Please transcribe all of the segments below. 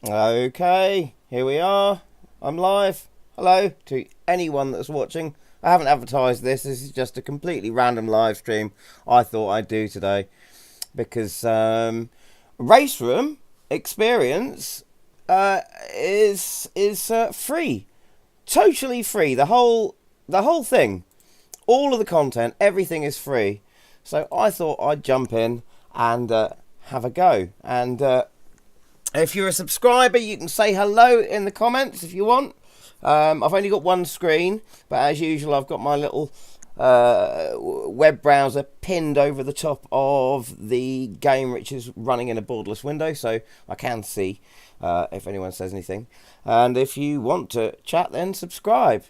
Okay, here we are. I'm live. Hello to anyone that's watching. I haven't advertised this. This is just a completely random live stream I thought I'd do today because Raceroom experience is free, totally free. The whole thing, all of the content, everything is free. So I thought I'd jump in and have a go. And if you're a subscriber, you can say hello in the comments if you want. I've only got one screen, but as usual, I've got my little web browser pinned over the top of the game, which is running in a borderless window, so I can see if anyone says anything. And if you want to chat, then subscribe.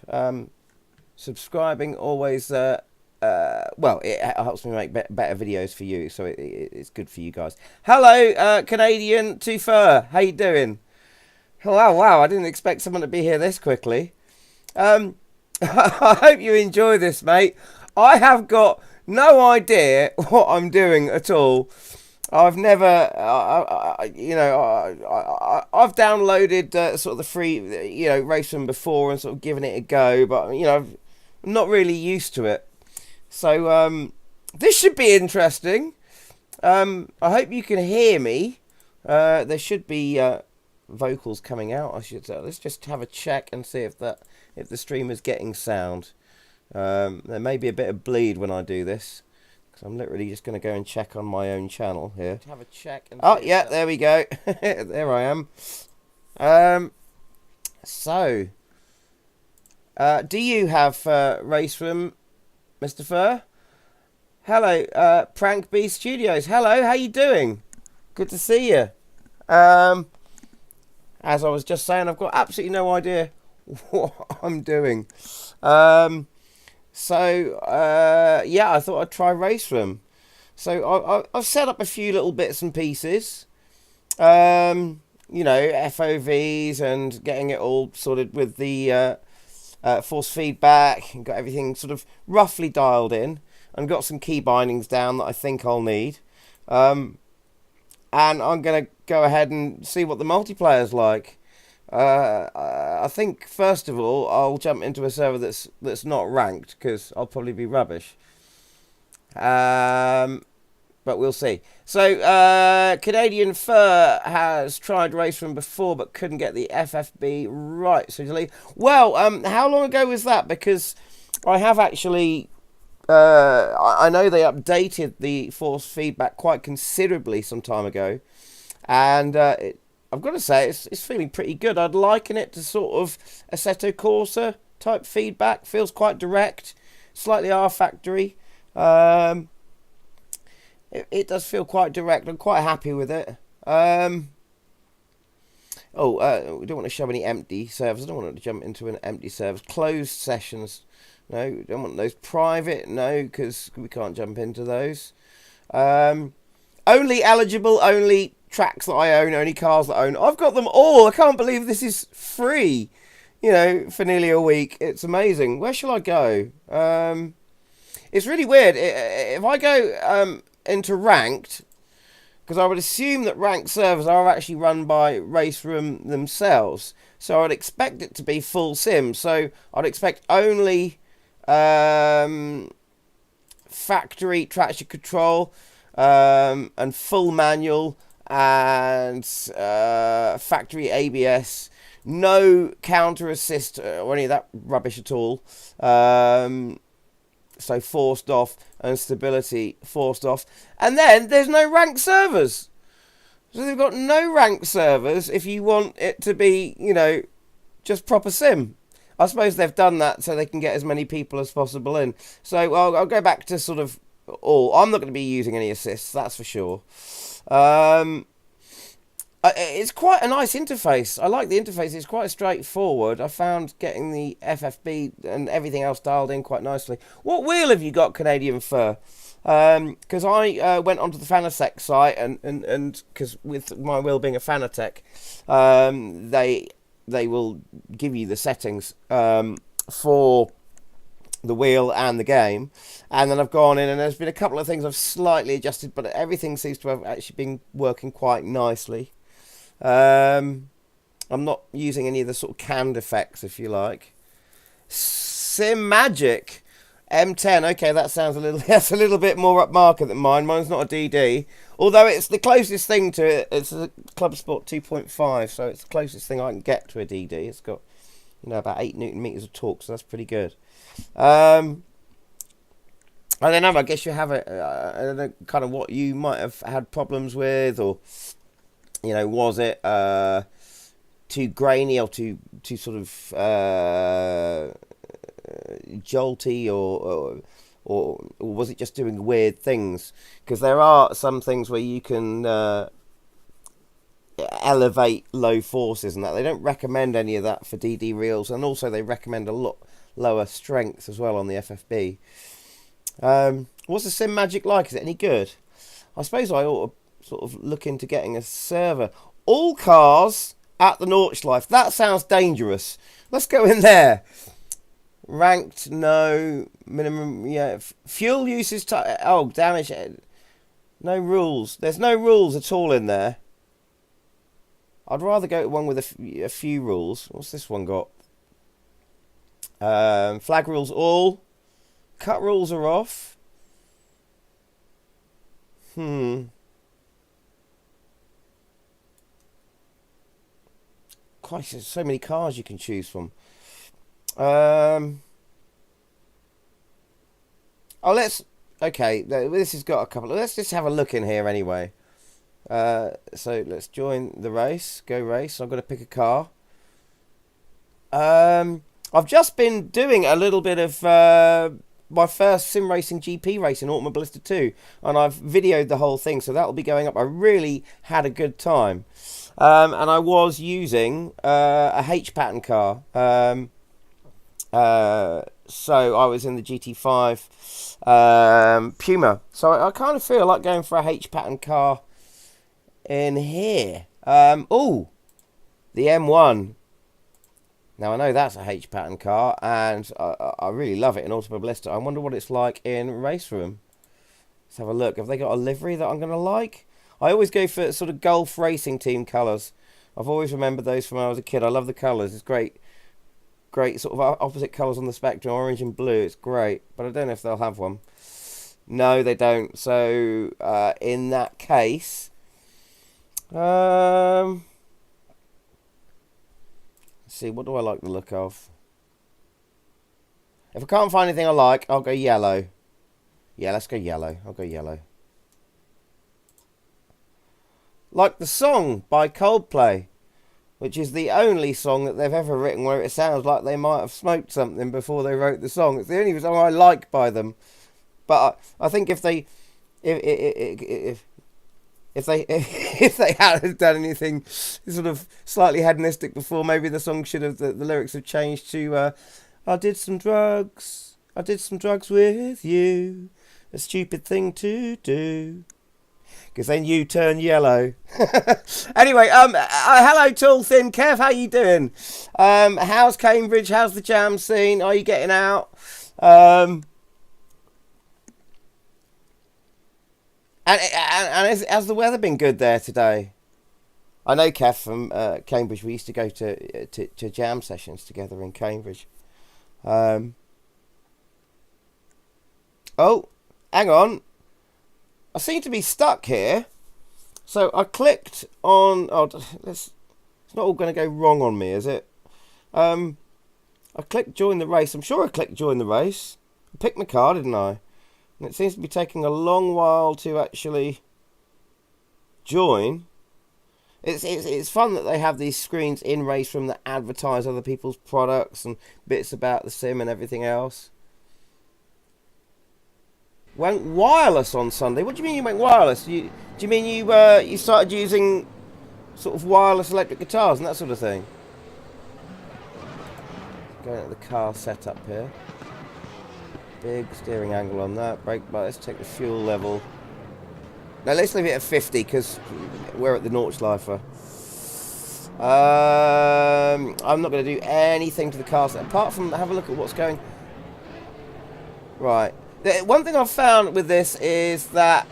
Subscribing always, well, it helps me make better videos for you, so it's good for you guys. Hello, Canadian to Fur. How you doing? Oh, wow, I didn't expect someone to be here this quickly. I hope you enjoy this, mate. I have got no idea what I'm doing at all. I've never, I've downloaded sort of the free, Raceroom before and sort of given it a go, but, I'm not really used to it. So, this should be interesting. I hope you can hear me. There should be vocals coming out, I should say. Let's just have a check and see if the stream is getting sound. There may be a bit of bleed when I do this, because I'm literally just going to go and check on my own channel here. Have a check. And yeah, there we go. There I am. So, do you have Raceroom, Mr. Fur? Hello, Prank B Studios. Hello, how you doing? Good to see you. As I was just saying, I've got absolutely no idea what I'm doing. Yeah, I thought I'd try Raceroom. So I've set up a few little bits and pieces. FOVs and getting it all sorted with the force feedback, and got everything sort of roughly dialed in, and got some key bindings down that I think I'll need. And I'm going to go ahead and see what the multiplayer's like. I think, first of all, I'll jump into a server that's not ranked, because I'll probably be rubbish. But we'll see. So, Canadian Fur has tried Raceroom before, but couldn't get the FFB right. So, well, how long ago was that? Because I have actually... I know they updated the force feedback quite considerably some time ago, and I've got to say it's feeling pretty good. I'd liken it to sort of Assetto Corsa type feedback. Feels quite direct, slightly R-factory. It does feel quite direct. I'm quite happy with it. We don't want to show any empty servers. I don't want to jump into an empty servers. Closed sessions. No, don't want those. Private, no, because we can't jump into those. Only eligible, only tracks that I own, only cars that I own. I've got them all. I can't believe this is free, for nearly a week. It's amazing. Where shall I go? It's really weird. If I go into ranked, because I would assume that ranked servers are actually run by Raceroom themselves, so I'd expect it to be full sim. So I'd expect only... factory traction control and full manual and factory ABS, no counter assist or any of that rubbish at all. So forced off and stability forced off, and then there's no ranked servers. So they've got no ranked servers if you want it to be, just proper sim. I suppose they've done that so they can get as many people as possible in. So I'll go back to sort of all. I'm not going to be using any assists, that's for sure. It's quite a nice interface. I like the interface. It's quite straightforward. I found getting the FFB and everything else dialed in quite nicely. What wheel have you got, Canadian Fur? Because I went onto the FANATEC site, and because with my wheel being a FANATEC, they will give you the settings for the wheel and the game, and then I've gone in and there's been a couple of things I've slightly adjusted, but everything seems to have actually been working quite nicely. I'm not using any of the sort of canned effects, if you like. Sim Magic M10. Okay, that sounds a little. That's a little bit more upmarket than mine. Mine's not a DD, although it's the closest thing to it. It's a Clubsport 2.5, so it's the closest thing I can get to a DD. It's got, you know, about 8 Newton meters of torque, so that's pretty good. I don't know. I guess you have a kind of what you might have had problems with, or, you know, was it too grainy or too sort of jolty, or was it just doing weird things? Because there are some things where you can elevate low forces and that. They don't recommend any of that for DD reels, and also they recommend a lot lower strength as well on the FFB. What's the Sim Magic like? Is it any good? I suppose I ought to sort of look into getting a server. All cars at the Nordschleife. That sounds dangerous. Let's go in there. Ranked, no. Minimum, yeah. Fuel usage, oh, damage. No rules. There's no rules at all in there. I'd rather go to one with a few rules. What's this one got? Flag rules all. Cut rules are off. Christ, there's so many cars you can choose from. Oh, okay, this has got a couple. Let's just have a look in here anyway. So let's join the race. Go race. I've got to pick a car. I've just been doing a little bit of my first sim racing GP race in Automobilista 2, and I've videoed the whole thing, so that'll be going up. I really had a good time, and I was using a H pattern car. So I was in the GT5 Puma, so I kind of feel like going for a H pattern car in here. Oh, the M1. Now, I know that's a H pattern car, and I really love it in Automobilista. I wonder what it's like in Raceroom. Let's have a look. Have they got a livery that I'm going to like? I always go for sort of Gulf Racing Team colours. I've always remembered those from when I was a kid. I love the colours. It's great. Great sort of opposite colours on the spectrum, orange and blue. It's great, but I don't know if they'll have one. No, they don't. So, in that case... see, what do I like the look of? If I can't find anything I like, I'll go yellow. Yeah, let's go yellow. I'll go yellow. Like the song by Coldplay, which is the only song that they've ever written where it sounds like they might have smoked something before they wrote the song. It's the only song I like by them. But I think if they hadn't done anything sort of slightly hedonistic before, maybe the song should have, the lyrics have changed to I did some drugs with you, a stupid thing to do, because then you turn yellow. Anyway, hello Tall Thin Kev, how you doing? How's Cambridge? How's the jam scene? Are you getting out? And has the weather been good there today? I know Kev from Cambridge. We used to go to jam sessions together in Cambridge. Oh, hang on. I seem to be stuck here. So I clicked on... Oh, it's not all going to go wrong on me, is it? I clicked join the race. I'm sure I clicked join the race. I picked my car, didn't I? And it seems to be taking a long while to actually join. It's fun that they have these screens in Raceroom that advertise other people's products and bits about the sim and everything else. Went wireless on Sunday. What do you mean you went wireless? Do you mean you started using sort of wireless electric guitars and that sort of thing? Going at the car setup here. Big steering angle on that. Brake bar. Let's take the fuel level. Now let's leave it at 50 because we're at the Nordschleife. I'm not going to do anything to the car set apart from have a look at what's going. Right. One thing I've found with this is that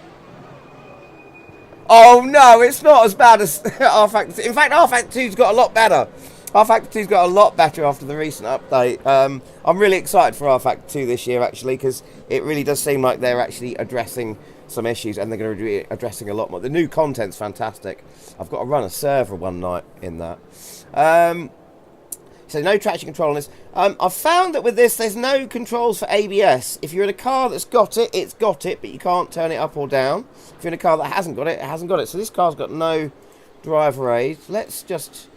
Oh no, it's not as bad as R Factor 2. In fact, R Factor 2's got a lot better. R Factor 2's got a lot better after the recent update. I'm really excited for R Factor 2 this year, actually, because it really does seem like they're actually addressing some issues, and they're going to be addressing a lot more. The new content's fantastic. I've got to run a server one night in that. So no traction control on this. I've found that with this, there's no controls for ABS. If you're in a car that's got it, it's got it, but you can't turn it up or down. If you're in a car that hasn't got it, it hasn't got it. So this car's got no driver aid. Let's just,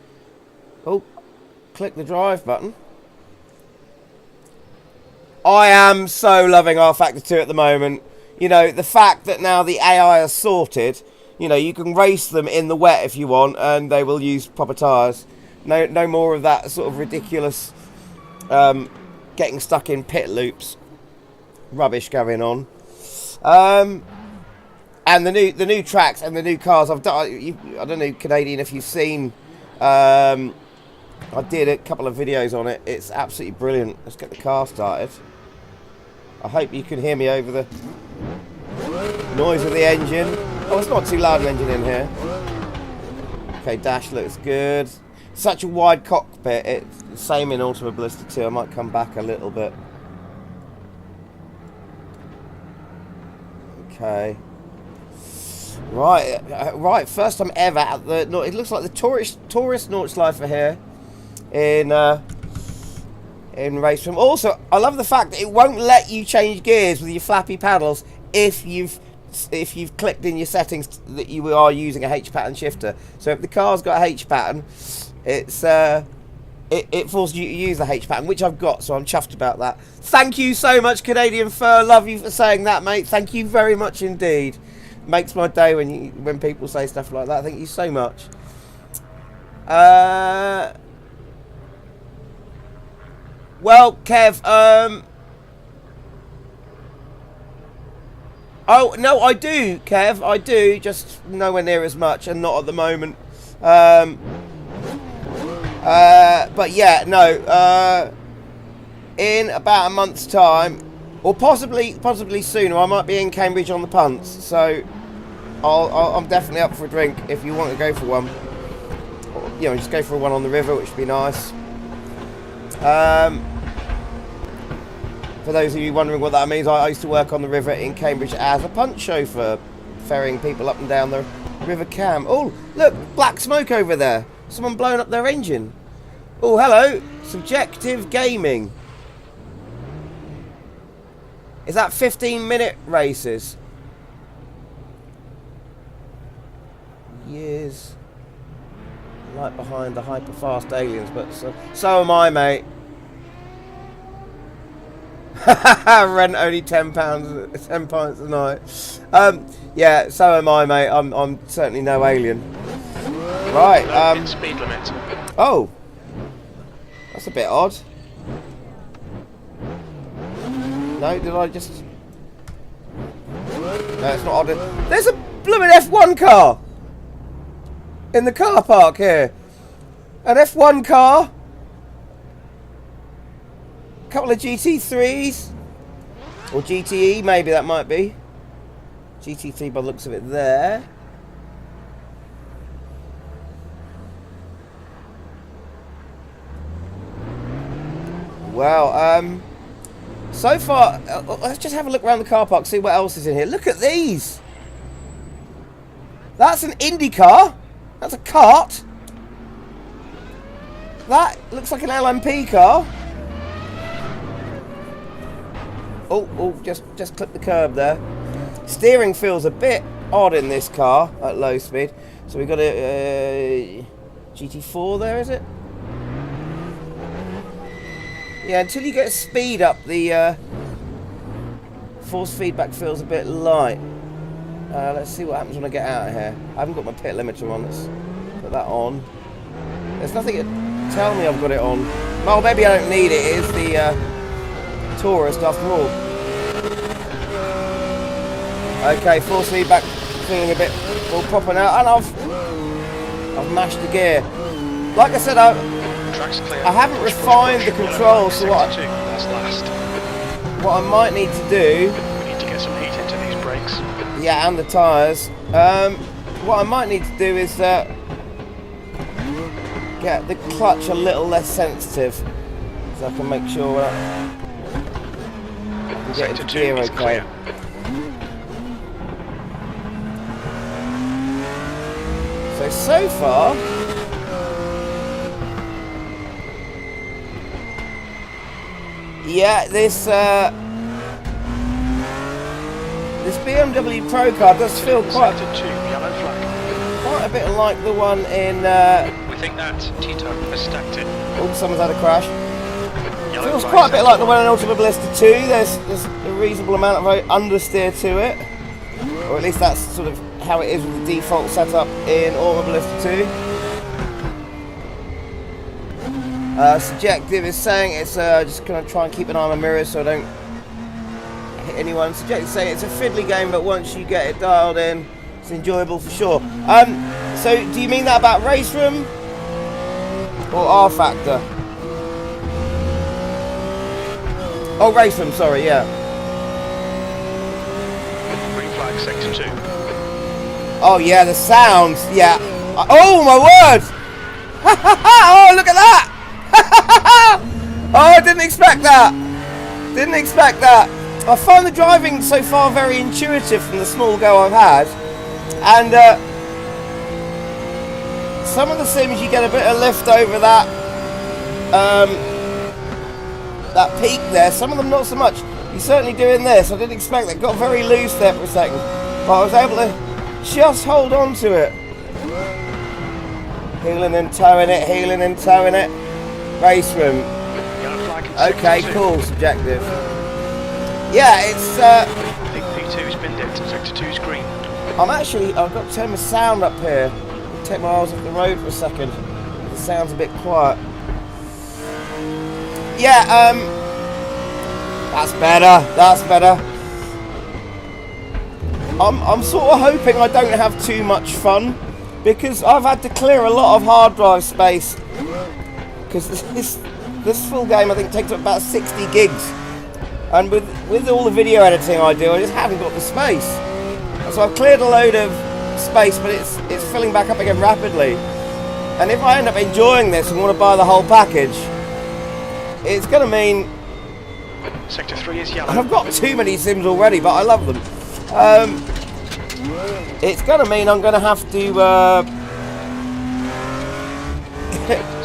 click the drive button. I am so loving R Factor 2 at the moment. You know, the fact that now the AI is sorted, you know, you can race them in the wet if you want, and they will use proper tyres. No more of that sort of ridiculous getting stuck in pit loops rubbish going on. And the new tracks and the new cars. I don't know, Canadian, if you've seen. I did a couple of videos on it. It's absolutely brilliant. Let's get the car started. I hope you can hear me over the noise of the engine. Oh, it's not too loud an engine in here. Okay, dash looks good. Such a wide cockpit. It's the same in Automobilista 2. I might come back a little bit. Okay. Right. First time ever at the. No, it looks like the tourist Nordschleife here in Raceroom. Also, I love the fact that it won't let you change gears with your flappy paddles if you've clicked in your settings that you are using a H pattern shifter. So if the car's got a H pattern, it's it forces you to use the H pattern, which I've got, so I'm chuffed about that. Thank you so much, Canadian Fur. Love you for saying that, mate. Thank you very much indeed. Makes my day when people say stuff like that. Thank you so much. Well, Kev, oh, no, I do, Kev, I do, just nowhere near as much, and not at the moment. But yeah, no, in about a month's time, or possibly sooner, I might be in Cambridge on the punts, so I'm definitely up for a drink if you want to go for one. Or, you know, just go for one on the river, which would be nice. For those of you wondering what that means, I used to work on the river in Cambridge as a punt chauffeur, ferrying people up and down the River Cam. Oh, look, black smoke over there. Someone blowing up their engine. Oh, hello. Subjective Gaming. Is that 15-minute races? Years. Right behind the hyper-fast aliens, but so am I, mate. Rent only £10 a night. Yeah, so am I, mate. I'm certainly no alien. Right. Speed limit. Oh, that's a bit odd. No, did I just? No, it's not odd. There's a blooming F1 car in the car park here. An F1 car. A couple of GT3s. Or GTE, maybe that might be. GT3 by the looks of it there. Well, so far, let's just have a look around the car park, see what else is in here. Look at these. That's an Indy car. That's a kart. That looks like an LMP car. Oh, just clip the curb there. Steering feels a bit odd in this car at low speed. So we've got a GT4 there, is it? Yeah, until you get speed up, the force feedback feels a bit light. Let's see what happens when I get out of here. I haven't got my pit limiter on. Let's put that on. There's nothing to tell me I've got it on. Well, maybe I don't need it. It is the Tourist after all. Okay, force feedback feeling a bit all proper now, and I've mashed the gear. Like I said, I haven't refined the controls, so what I might need to do. We need to get some heat into these brakes. Yeah, and the tyres. what I might need to do is get the clutch a little less sensitive, so I can make sure I can get into gear okay. So far, yeah, this BMW Pro car does feel quite a bit like the one in. We think that Tito has stacked it. Oh, someone's had a crash. Feels quite a bit like the one in Automobilista 2. There's a reasonable amount of understeer to it, or at least that's sort of how it is with the default setup in Automobilista 2. Subjective is saying it's just going to try and keep an eye on my mirrors so I don't hit anyone. Subjective is saying it's a fiddly game, but once you get it dialed in, it's enjoyable for sure. So do you mean that about Raceroom or R Factor? Oh, Raceroom, sorry, yeah. Green flag, sector 2. Oh yeah, the sounds, yeah. Oh my word! Oh, look at that! Oh, I didn't expect that. Didn't expect that. I find the driving so far very intuitive from the small go I've had, and some of the sims you get a bit of lift over that that peak there. Some of them not so much. You're certainly doing this. I didn't expect that. Got very loose there for a second, but I was able to just hold on to it. Heeling and towing it, heeling and towing it. Raceroom. Okay, cool, subjective. Yeah, it's I think P2's binned it, sector 2's green. I've got to turn my sound up here. Take my eyes off the road for a second. The sound's a bit quiet. Yeah, that's better, that's better. I'm sort of hoping I don't have too much fun, because I've had to clear a lot of hard drive space, because this full game I think takes up about 60 gigs, and with all the video editing I do, I just haven't got the space. So I've cleared a load of space, but it's filling back up again rapidly. And if I end up enjoying this and want to buy the whole package, it's going to mean sector 3 is yellow. I've got too many sims already, but I love them. It's going to mean I'm going to have to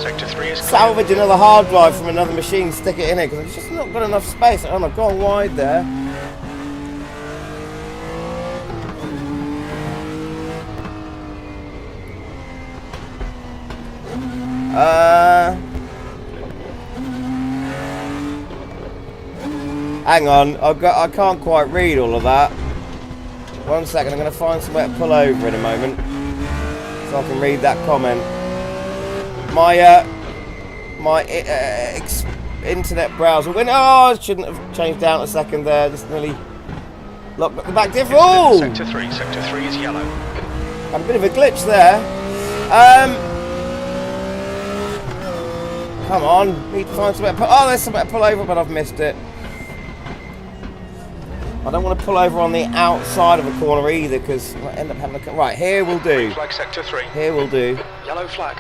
sector 3 is salvage another hard drive from another machine, stick it in it, because I've just not got enough space. Oh, I've gone wide there. Hang on, I can't quite read all of that. 1 second, I'm going to find somewhere to pull over in a moment so I can read that comment. My internet browser went. Oh, I shouldn't have changed down a second there. Just nearly locked up the back diff. Oh! Sector 3 is yellow. Had a bit of a glitch there. Come on, need to find somewhere to pull. Oh, there's somewhere to pull over, but I've missed it. I don't want to pull over on the outside of a corner either, because I might end up having a... Right, here will do. Green flag, sector 3. Here will do. Yellow flag.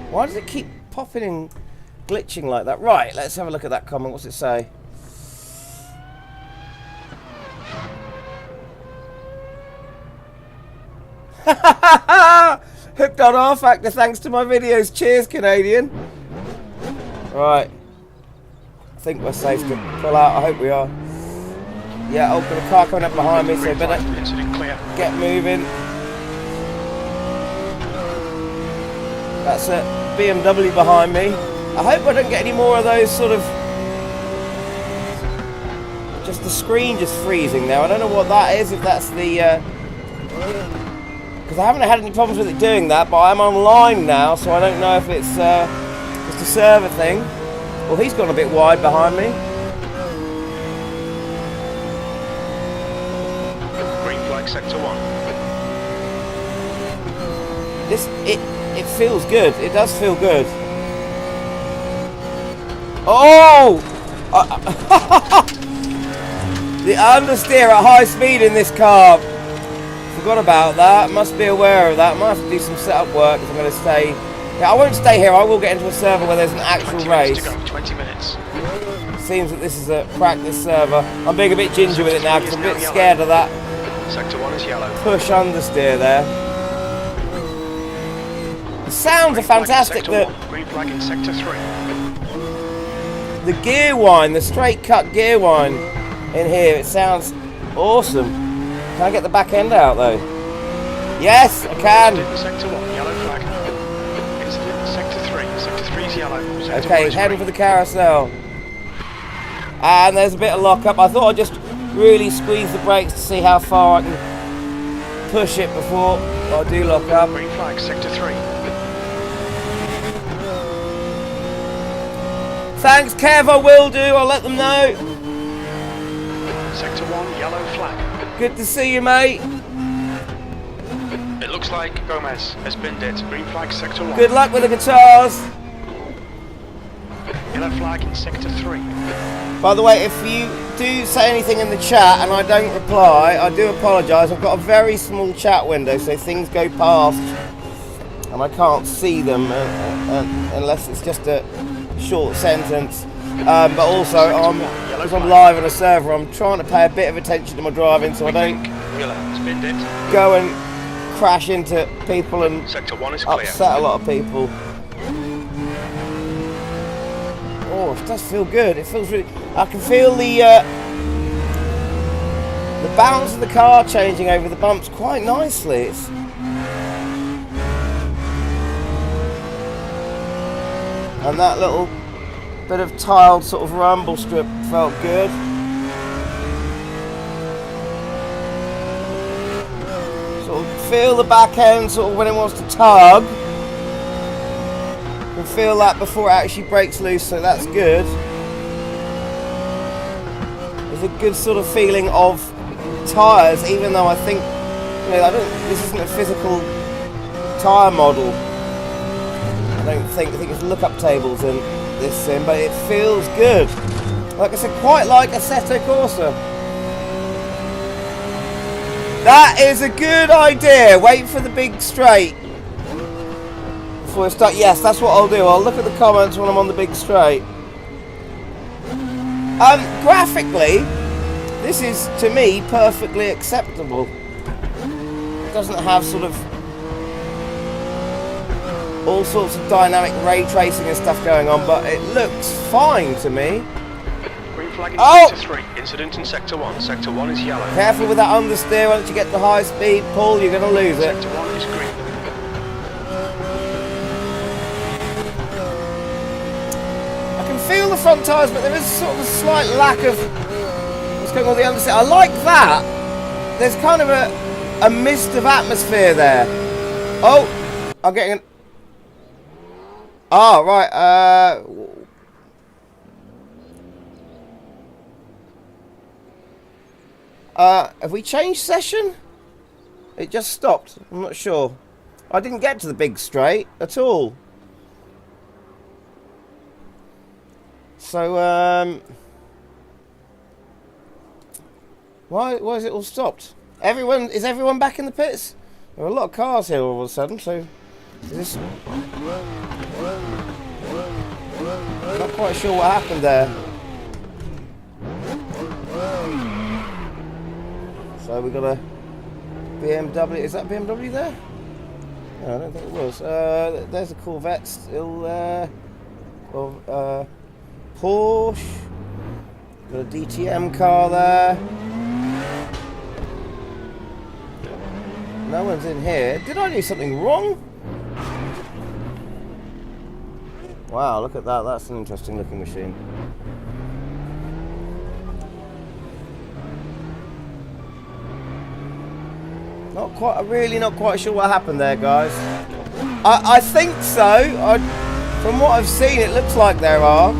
Why does it keep popping and glitching like that? Right, let's have a look at that comment. What's it say? Hooked on R Factor thanks to my videos. Cheers, Canadian. Right. I think we're safe to pull out. I hope we are. Yeah, oh, got a car coming up behind me, so better get moving. That's a BMW behind me. I hope I don't get any more of those sort of... Just the screen just freezing there. I don't know what that is, if that's the... Because I haven't had any problems with it doing that, but I'm online now, so I don't know if it's just a server thing. Well, he's gone a bit wide behind me. Green flag, sector 1. It feels good. It does feel good. Oh! The understeer at high speed in this car. Forgot about that. Must be aware of that. Might have to do some setup work if I'm going to stay. Yeah, I won't stay here. I will get into a server where there's an actual 20 race. minutes to go. 20 minutes. Seems that this is a practice server. I'm being a bit ginger with it now because I'm a bit scared of that Sector 1 is yellow. push understeer there. The sounds are fantastic. Green flag in sector 3. The gear whine, the straight cut gear whine in here, it sounds awesome. Can I get the back end out though? Yes, I can. Incident in sector 1, yellow flag. Incident in sector 3. Sector 3 is yellow. Sector 4 Okay, is heading green. for the carousel. And there's a bit of lock up. I thought I'd just really squeeze the brakes to see how far I can push it before I do lock up. Green flag, sector 3. Thanks, Kev, I will do. I'll let them know. Sector 1, yellow flag. Good to see you, mate. It looks like Gomez has binned it. Green flag, sector 1. Good luck with the guitars. Yellow flag in sector 3. By the way, if you do say anything in the chat and I don't reply, I do apologise. I've got a very small chat window, so things go past and I can't see them unless it's just a short sentence. But also, because I'm live on a server, I'm trying to pay a bit of attention to my driving so I don't Wheeler has binned it. go and crash into people and Sector 1 is clear. upset a lot of people. Oh, it does feel good. It feels really. I can feel the bounce of the car changing over the bumps quite nicely. It's, and that little bit of tiled sort of rumble strip felt good. Sort of feel the back end sort of when it wants to tug. You can feel that before it actually breaks loose, so that's good. There's a good sort of feeling of tyres, even though I think, you know, this isn't a physical tyre model. I think it's look-up tables in this sim, but it feels good. Like I said, quite like Assetto Corsa. That is a good idea. Wait for the big straight before I start. Yes, that's what I'll do. I'll look at the comments when I'm on the big straight. Graphically, this is, to me, perfectly acceptable. It doesn't have sort of all sorts of dynamic ray tracing and stuff going on, but it looks fine to me. Green flag in Oh! sector 3. Incident in sector 1. Sector 1 is yellow. Careful with that understeer. Once you get to high speed, Paul, you're going to lose it. Sector 1 is green. I can feel the front tyres, but there is sort of a slight lack of what's going on with the understeer. I like that. There's kind of a mist of atmosphere there. Oh, I'm getting an... Oh, right. Have we changed session? It just stopped. I'm not sure. I didn't get to the big straight at all. So, why is it all stopped? Is everyone back in the pits? There are a lot of cars here all of a sudden, so is this... Not quite sure what happened there. So we got a BMW. Is that BMW there? No, I don't think it was. There's a Corvette still there. Porsche. Got a DTM car there. No one's in here. Did I do something wrong? Wow, look at that. That's an interesting looking machine. Not quite, really not quite sure what happened there, guys. I think so. From what I've seen, it looks like there are.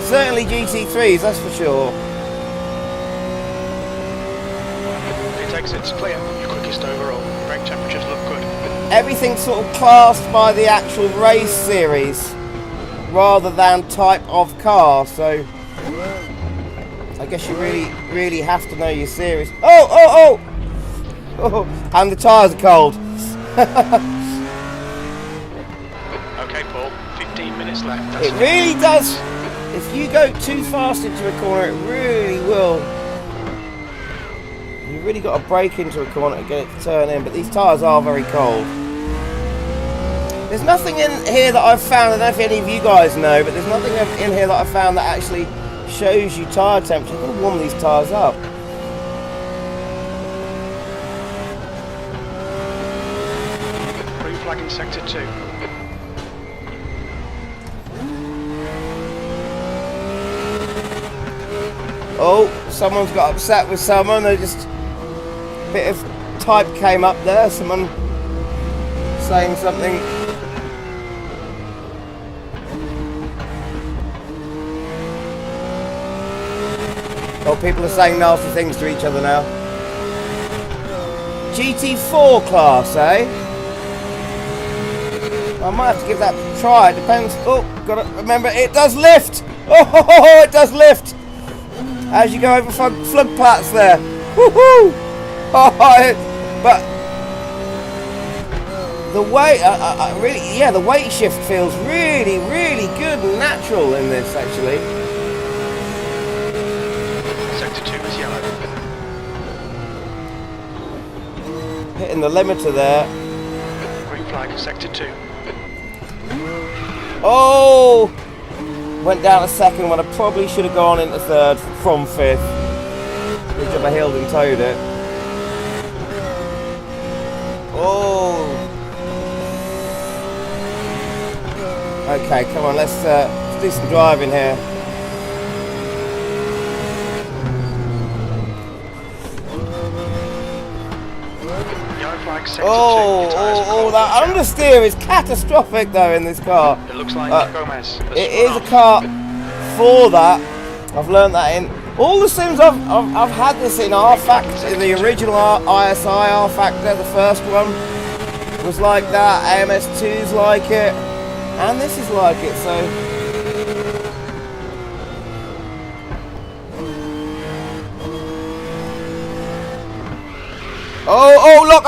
Certainly GT3s, that's for sure. Pit exits clear. Your quickest overall. Brake temperatures look good. Everything's sort of classed by the actual race series rather than type of car, so guess you really have to know your series. Oh! And the tyres are cold. Okay, Paul, 15 minutes left. That's It really does. If you go too fast into a corner, it really will. You've really got to brake into a corner to get it to turn in, but these tyres are very cold. There's nothing in here that I've found, I don't know if any of you guys know, but there's nothing in here that I've found that actually shows you tyre temperature. I've got to warm these tyres up. green flag in sector 2. Oh, someone's got upset with someone. They just a bit of type came up there. Someone saying something. Oh, people are saying nasty things to each other now. GT4 class, eh? I might have to give that a try. It depends. Oh, gotta remember, it does lift. Oh, it does lift. As you go over floodplats there. Woohoo! Oh, but the weight, really, yeah, the weight shift feels really, really good and natural in this, actually. Sector 2 is yellow. Hitting the limiter there. Green flag, sector 2. Oh! Went down a second when I probably should have gone into third from fifth. Good job I heeled and towed it. Oh! Okay, come on, let's do some driving here. Yellow flag, sector 2. Your tyres are cold. That understeer is catastrophic though in this car. It looks like Gomez. It is a car for that. I've learned that in all the sims I've had this in R-Factor, the original ISI R-Factor, the first one was like that, AMS2's like it, and this is like it, so. Oh, lock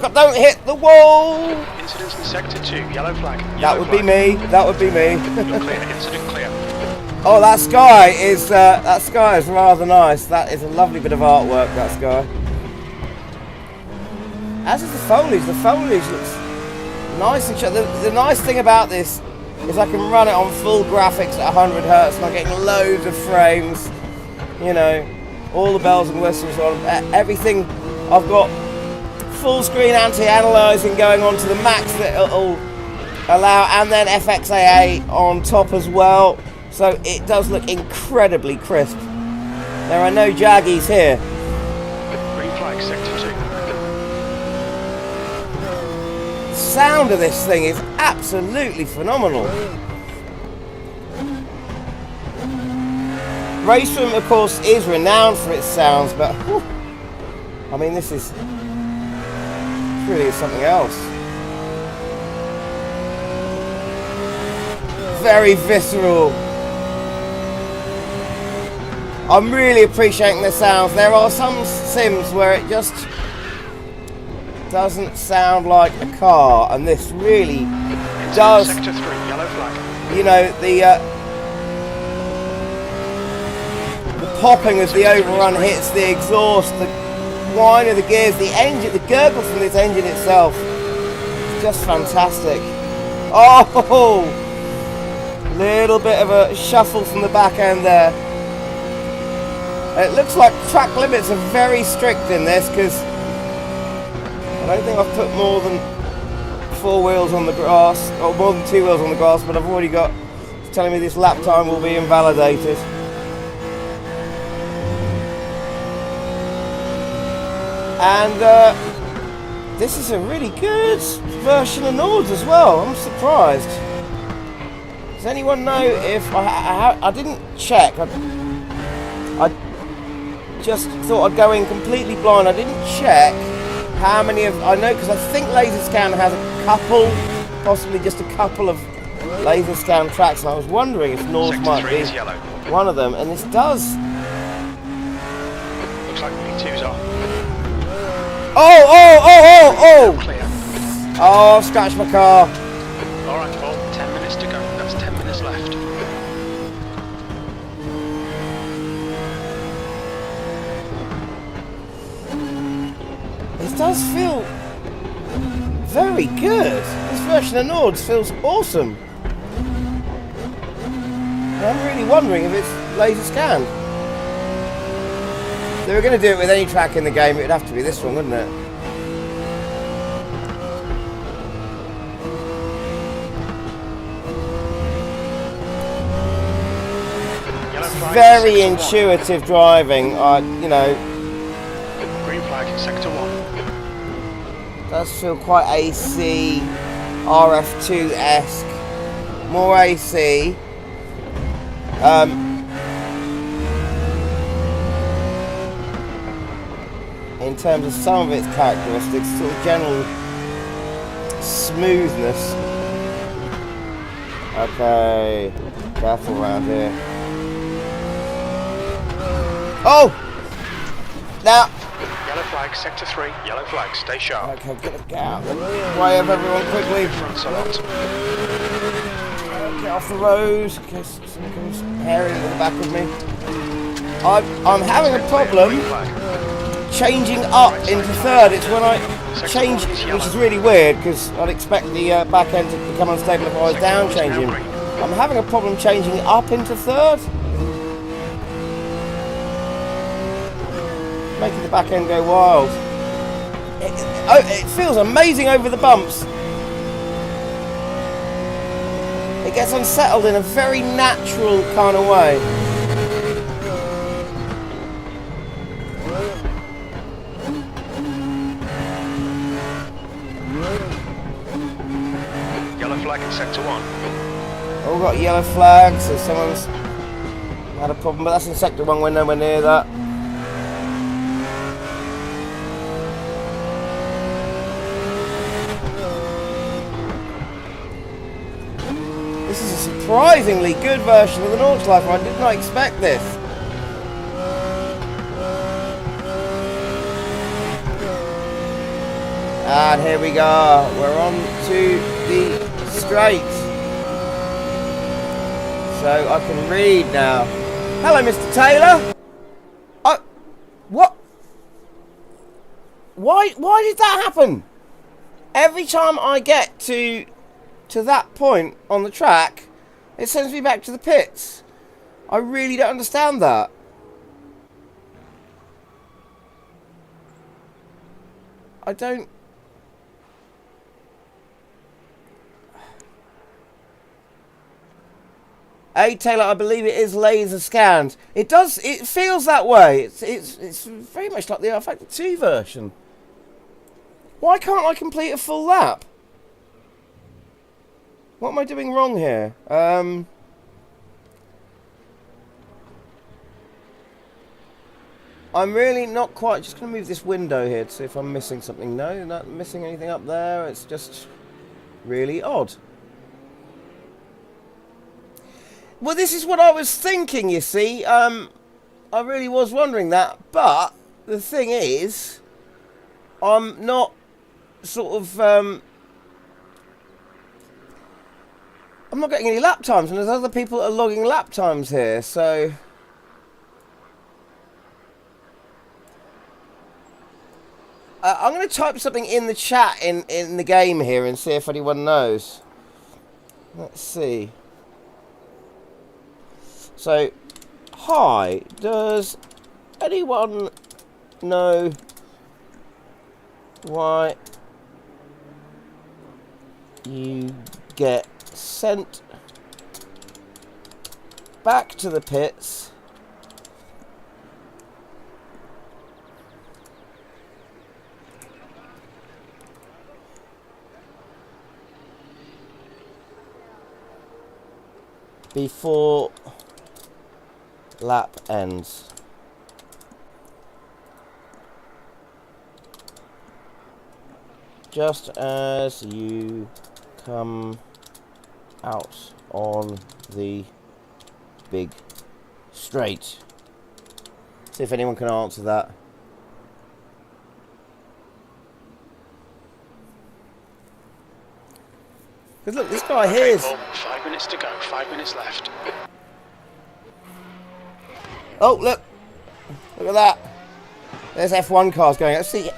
up, don't hit the wall! Incidents in sector 2, yellow flag. That would be me, that would be me. You're clear, incident clear. Oh, that sky is rather nice. That is a lovely bit of artwork, that sky. As is the foliage. The foliage looks nice and the nice thing about this is I can run it on full graphics at 100 Hz and I'm getting loads of frames. You know, all the bells and whistles on everything. I've got full screen anti-aliasing going on to the max that it'll allow, and then FXAA on top as well. So it does look incredibly crisp. There are no jaggies here. Green flag, sector 2. The sound of this thing is absolutely phenomenal. Raceroom, of course, is renowned for its sounds, but whew, I mean, this is really something else. Very visceral. I'm really appreciating the sounds. There are some sims where it just doesn't sound like a car, and this really does. Sector 3, yellow flag. You know, the popping as the overrun hits the exhaust, the whine of the gears, the engine, the gurgle from this engine itself. It's just fantastic. Oh, little bit of a shuffle from the back end there. It looks like track limits are very strict in this because I don't think I've put more than 4 wheels on the grass, or more than 2 wheels on the grass, but I've already got, it's telling me this lap time will be invalidated. And this is a really good version of Nords as well. I'm surprised. Does anyone know if I didn't check? I just thought I'd go in completely blind. I didn't check how many of I know, because I think Laserscan has a couple, possibly just a couple of Laserscan tracks, and I was wondering if Nords might be one of them. And this does looks like P2's off. Oh! Clear. Oh, I've scratched my car. Alright, well, 10 minutes to go. That's 10 minutes left. It does feel very good. This version of Nords feels awesome. And I'm really wondering if it's laser scanned. If they were going to do it with any track in the game, it would have to be this one, wouldn't it? Very intuitive driving, you know. Green flag in sector 1. Does feel quite AC, RF2-esque, more AC. In terms of some of its characteristics, sort of general smoothness. Okay, careful around here. Oh! Now! Yellow flag, sector 3, yellow flag, stay sharp. Okay, get out of the way of everyone quickly. Fronts a lot. Get off the road, in case someone comes herring in the back of me. I'm having a problem changing up into third. It's when I change, which is really weird because I'd expect the back end to become unstable if I was down changing. I'm having a problem changing up into third. Making the back end go wild. It feels amazing over the bumps. It gets unsettled in a very natural kind of way. Yellow flag in sector 1. All got yellow flags, so someone's had a problem, but that's in sector 1, we're nowhere near that. This is a surprisingly good version of the Nordschleife. I did not expect this. And here we go. We're on to the straight. So I can read now. Hello, Mr. Taylor. What? Why did that happen? Every time I get to that point on the track, it sends me back to the pits. I really don't understand that. I don't... Hey Taylor, I believe it is laser scanned. It does, it feels that way. It's very much like the Factor 2 version. Why can't I complete a full lap? What am I doing wrong here? I'm really not quite... Just going to move this window here to see if I'm missing something. No, not missing anything up there. It's just really odd. Well, this is what I was thinking, you see. I really was wondering that. But the thing is, I'm not sort of... I'm not getting any lap times, and there's other people that are logging lap times here, so... I'm going to type something in the chat in the game here and see if anyone knows. Let's see. So, hi, does anyone know why you get sent back to the pits before lap ends? Just as you come out on the big straight. See if anyone can answer that. Because look, this guy Okay, here is... Paul, 5 minutes to go, 5 minutes left. Oh, look. Look at that. There's F1 cars going. Let's see.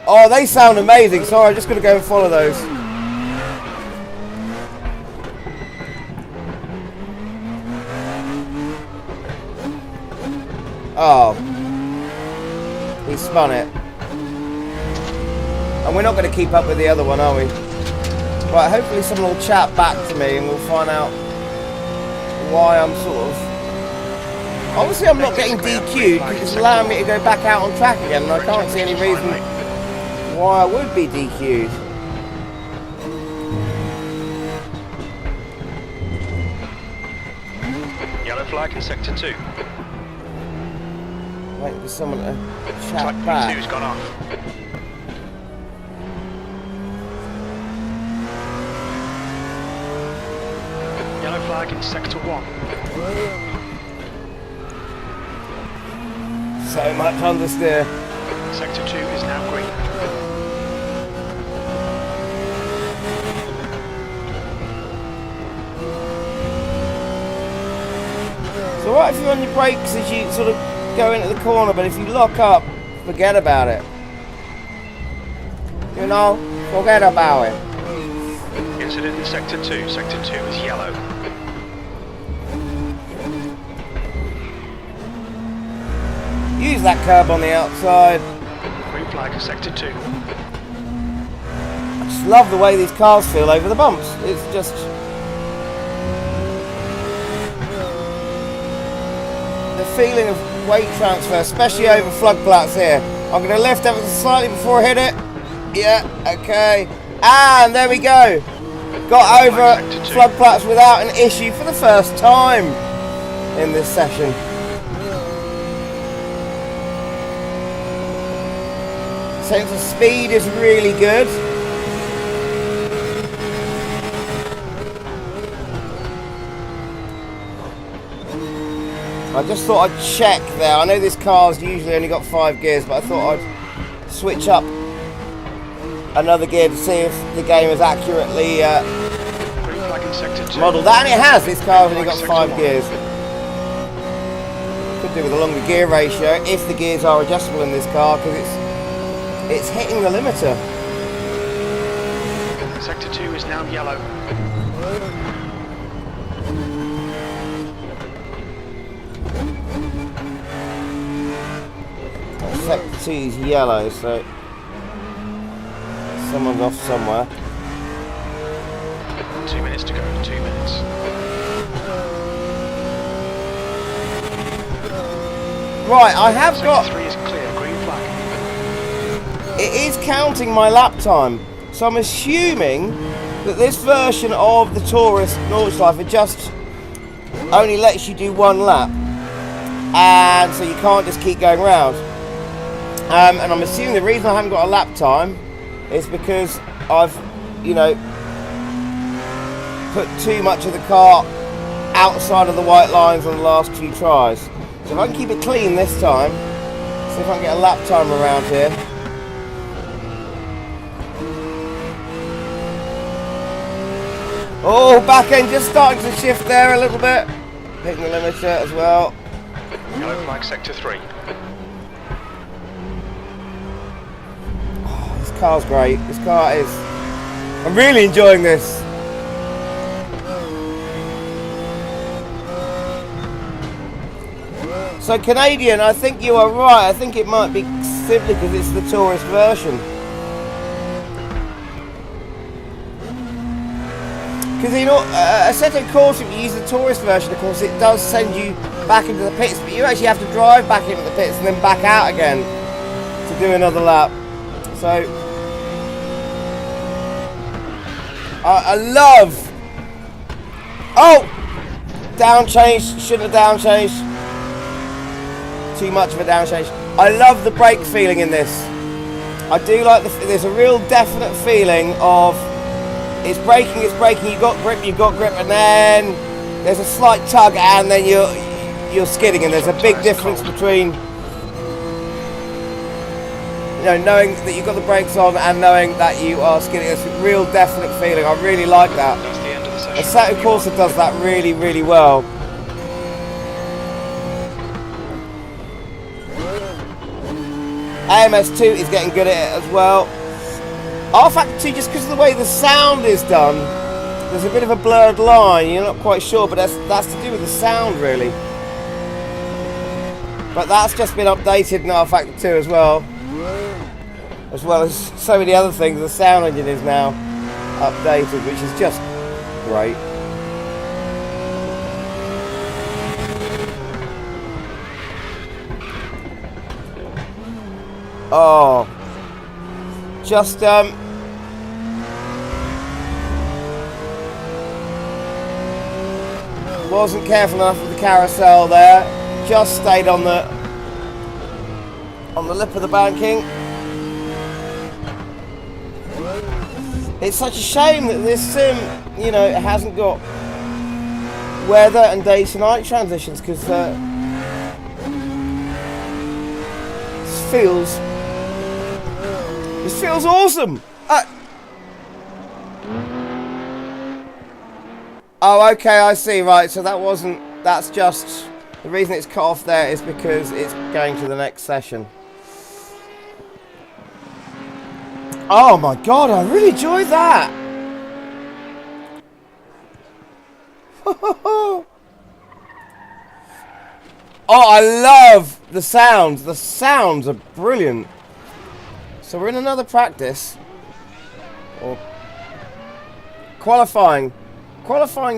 Oh, they sound amazing. Sorry, I'm just going to go and follow those. Oh. He spun it. And we're not going to keep up with the other one, are we? Right, hopefully someone will chat back to me and we'll find out why I'm sort of... Obviously I'm not getting DQ'd because it's allowing me to go back out on track again, and I can't see any reason why I would be DQ'd. Yellow flag in sector 2. Waiting for someone to chat Type back. P2's gone off. Yellow flag in sector 1. So much understeer. Sector 2 is now green. It's alright if you're on your brakes as you sort of go into the corner, but if you lock up, forget about it. You know, forget about it. Incident in sector 2. Sector 2 is yellow. Use that curb on the outside. Green flag in sector 2. I just love the way these cars feel over the bumps. It's just... the feeling of weight transfer, especially over flood flats here. I'm going to lift ever so slightly before I hit it. Yeah, okay. And there we go. Got over flood flats without an issue for the first time in this session. Sense of speed is really good. I just thought I'd check there. I know this car's usually only got 5 gears, but I thought I'd switch up another gear to see if the game is accurately modelled. And it has. This car's only got 5 gears. Could do with a longer gear ratio if the gears are adjustable in this car, because it's hitting the limiter. Sector 2 is now yellow. Sector 2 is yellow, so someone's off somewhere. 2 minutes to go, 2 minutes. Right, I have got... Sector 3 is clear, green flag. It is counting my lap time, so I'm assuming that this version of the Tourist Nordschleife just only lets you do 1 lap, and so you can't just keep going round. And I'm assuming the reason I haven't got a lap time is because I've, you know, put too much of the car outside of the white lines on the last few tries. So if I can keep it clean this time, see if I can get a lap time around here. Oh, back end just starting to shift there a little bit. Hitting the limiter as well. Yellow flag sector 3. Oh, this car's great. This car is... I'm really enjoying this. So Canadian, I think you are right. I think it might be simply because it's the tourist version. Because, you know, a set of course, if you use the tourist version, of course, it does send you back into the pits, but you actually have to drive back into the pits and then back out again to do another lap. So, I love... Oh! Down change, shouldn't have down changed. Too much of a down change. I love the brake feeling in this. I do like there's a real definite feeling of it's braking, you've got grip, and then there's a slight tug, and then you're skidding, and there's a big difference between know, knowing that you've got the brakes on and knowing that you are skidding. It's a real definite feeling. I really like that. That's the end of the session. Assetto Corsa does that really, really well. AMS2 is getting good at it as well. R-Factor 2, just because of the way the sound is done, there's a bit of a blurred line. You're not quite sure, but that's to do with the sound, really. But that's just been updated in R-Factor 2 as well as so many other things. The sound engine is now updated, which is just great. Oh, just wasn't careful enough with the carousel there. Just stayed on the lip of the banking. It's such a shame that this sim, you know, it hasn't got weather and day to night transitions, because this feels awesome. Oh, okay, I see. Right, so that's just the reason it's cut off there is because it's going to the next session. Oh my god, I really enjoyed that. Oh, I love the sounds. The sounds are brilliant. So we're in another practice. Or qualifying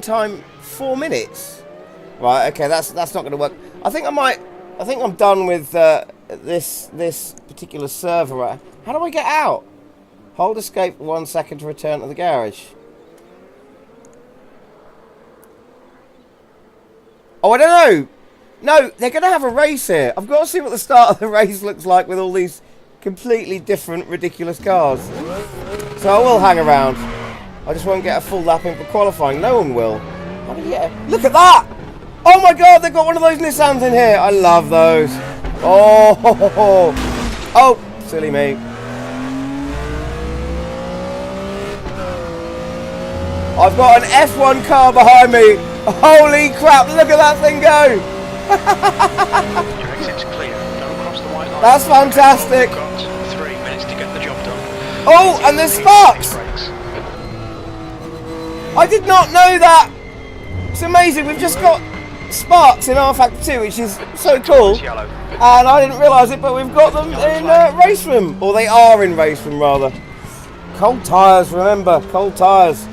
time 4 minutes. Right, okay, that's not going to work. I think I'm done with this particular server. How do I get out? Hold escape for 1 second to return to the garage. Oh, I don't know. No, they're going to have a race here. I've got to see what the start of the race looks like with all these completely different, ridiculous cars. So I will hang around. I just won't get a full lap in for qualifying. No one will. How do you get it? Look at that! Oh my god, they've got one of those Nissans in here. I love those. Oh, silly me. I've got an F1 car behind me. Holy crap, look at that thing go. Your exit's clear. Don't cross the white line. That's fantastic. You've got 3 minutes to get the job done. Oh, and there's sparks. I did not know that. It's amazing. We've just got sparks in R-Factor 2, which is so cool. And I didn't realise it, but we've got them in Raceroom. Or they are in Raceroom, rather. Cold tyres, remember. Cold tyres.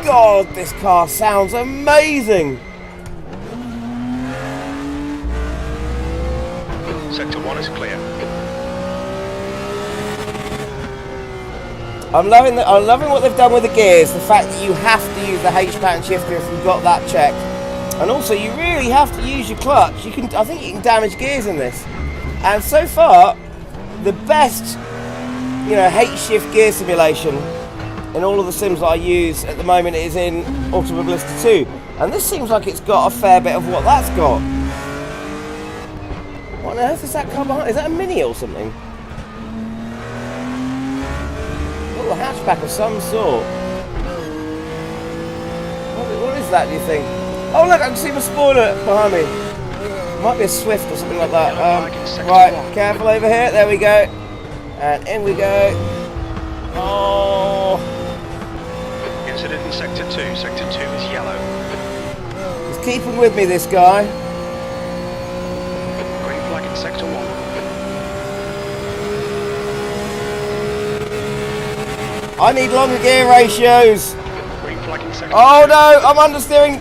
God, this car sounds amazing. Sector 1 is clear. I'm loving what they've done with the gears. The fact that you have to use the H-pattern shifter if you've got that checked, and also you really have to use your clutch. I think you can damage gears in this. And so far, the best, you know, H-shift gear simulation in all of the sims that I use at the moment is in Automobilista 2, and this seems like it's got a fair bit of what that's got. What on earth is that car behind? Is that a Mini or something? A hatchback of some sort. What is that, do you think? Oh look, I can see my spoiler behind me. Might be a Swift or something like that. Right, careful over here. There we go. And in we go. Oh. Incident in Sector 2. Sector 2 is yellow. He's keeping with me, this guy. Green flag in Sector 1. I need longer gear ratios. Green flag in Sector 2. Oh no, I'm understeering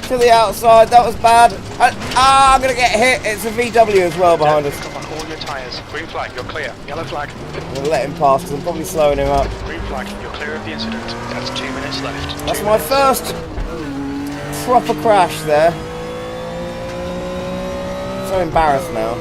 to the outside. That was bad. I'm going to get hit. It's a VW as well behind us. Come on, all your tyres. Green flag, you're clear. Yellow flag. I'm going to let him pass because I'm probably slowing him up. Green flag, you're clear of the incident. That's 2 minutes left. That's my first proper crash there. I'm so embarrassed now.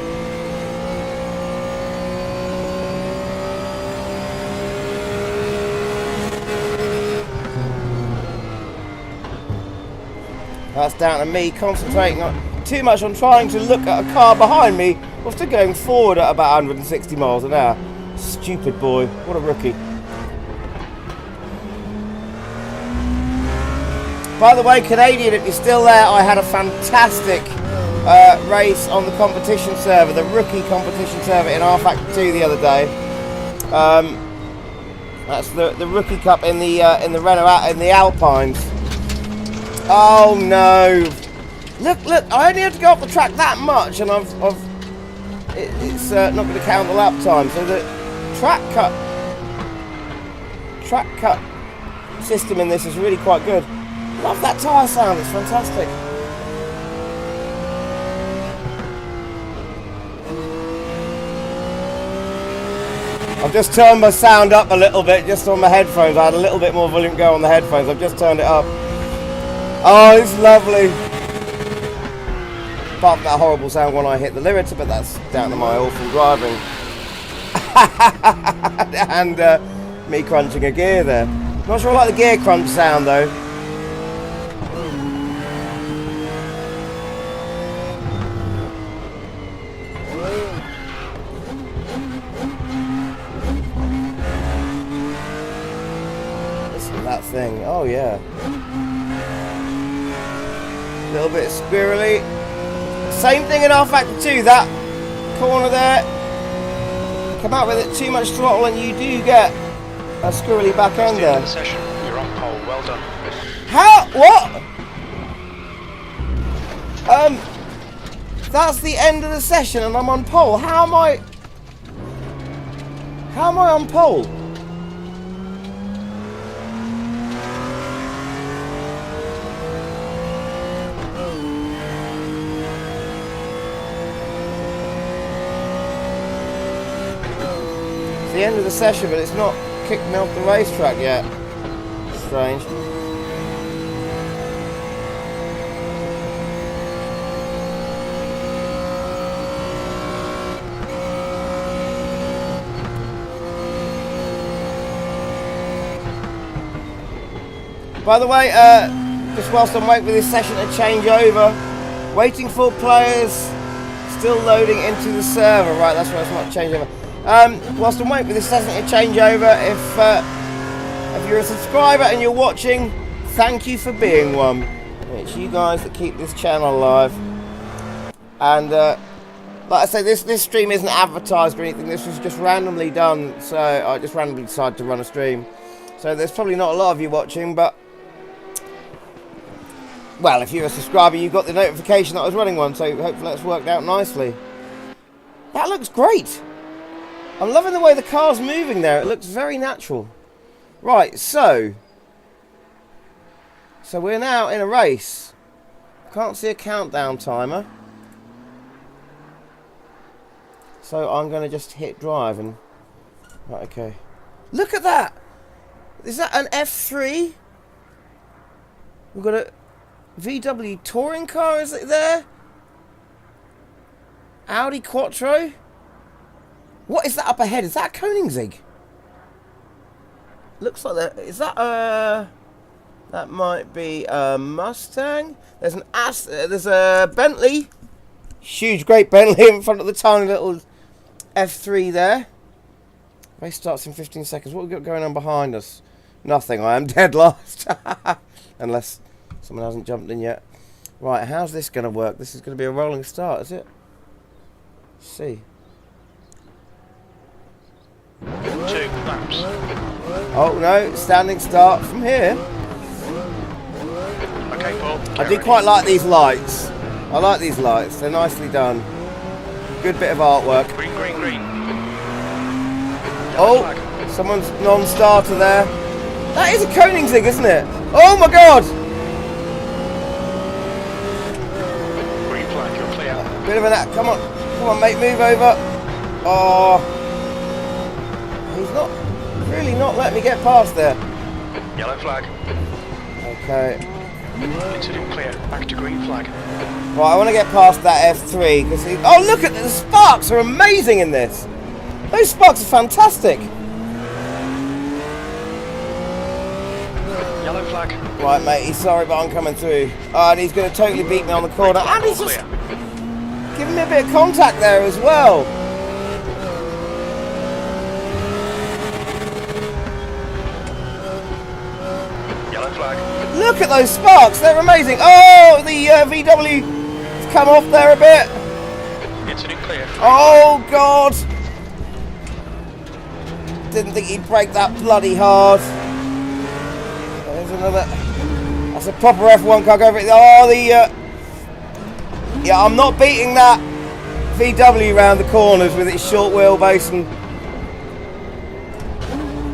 That's down to me concentrating on too much on trying to look at a car behind me while still going forward at about 160 miles an hour. Stupid boy. What a rookie. By the way, Canadian, if you're still there, I had a fantastic race on the competition server, the rookie competition server in rFactor 2 the other day. That's the rookie cup in the Renault in the Alpines. Oh no! Look! I only have to go up the track that much, and it's not going to count the lap time. So the track cut system in this is really quite good. Love that tyre sound, it's fantastic. I've just turned my sound up a little bit just on my headphones. I had a little bit more volume go on the headphones. I've just turned it up. Oh, it's lovely. Apart from that horrible sound when I hit the limiter, but that's down to my awful driving. And me crunching a gear there. Not sure I like the gear crunch sound though. That thing, oh yeah, a little bit squirrely. Same thing in rFactor 2. That corner there, come out with it too much throttle and you do get a squirrely back end there. The session. You're on pole. Well done. How? What? That's the end of the session and I'm on pole. How am I on pole? The end of the session, but it's not kicked me off the racetrack yet. Strange. By the way, just whilst I'm waiting for this session to change over, waiting for players, still loading into the server. Right, that's right, it's not change over. Whilst I'm waiting for this session to change over, if you're a subscriber and you're watching, thank you for being one. It's you guys that keep this channel alive. And like I say, this stream isn't advertised or anything. This was just randomly done, so I just randomly decided to run a stream. So there's probably not a lot of you watching, but well, if you're a subscriber, you got the notification that I was running one. So hopefully that's worked out nicely. That looks great. I'm loving the way the car's moving there. It looks very natural. Right, so we're now in a race. Can't see a countdown timer. So I'm going to just hit drive and... Right, okay. Look at that! Is that an F3? We've got a VW touring car, is it there? Audi Quattro? What is that up ahead? Is that a Koenigsegg? Looks like that. Is that that might be a Mustang. There's an there's a Bentley. Huge, great Bentley in front of the tiny little F3 there. Race starts in 15 seconds. What have we got going on behind us? Nothing. I am dead last. Unless someone hasn't jumped in yet. Right, how's this going to work? This is going to be a rolling start, is it? Let's see. 2 laps. Oh no, standing start from here. Okay, Paul. I do quite like these lights. I like these lights. They're nicely done. Good bit of artwork. Green, green, green. Oh, someone's non-starter there. That is a Koenigsegg, isn't it? Oh my god! Green flag, you're clear. Bit of an... Come on mate, move over. Oh. He's not... Really not letting me get past there. Yellow flag. Okay. Incident clear. Back to green flag. Right, I want to get past that F3 because oh, look at the sparks are amazing in this. Those sparks are fantastic. Yellow flag. Right, mate. He's sorry, but I'm coming through. And he's going to totally beat me on the corner. And he's just Giving me a bit of contact there as well. Yellow flag. Look at those sparks, they're amazing. Oh, the VW has come off there a bit. Incident clear. Oh, God. Didn't think he'd break that bloody hard. There's another. That's a proper F1 car. Go over it. Oh, the. Yeah, I'm not beating that VW round the corners with its short wheelbase and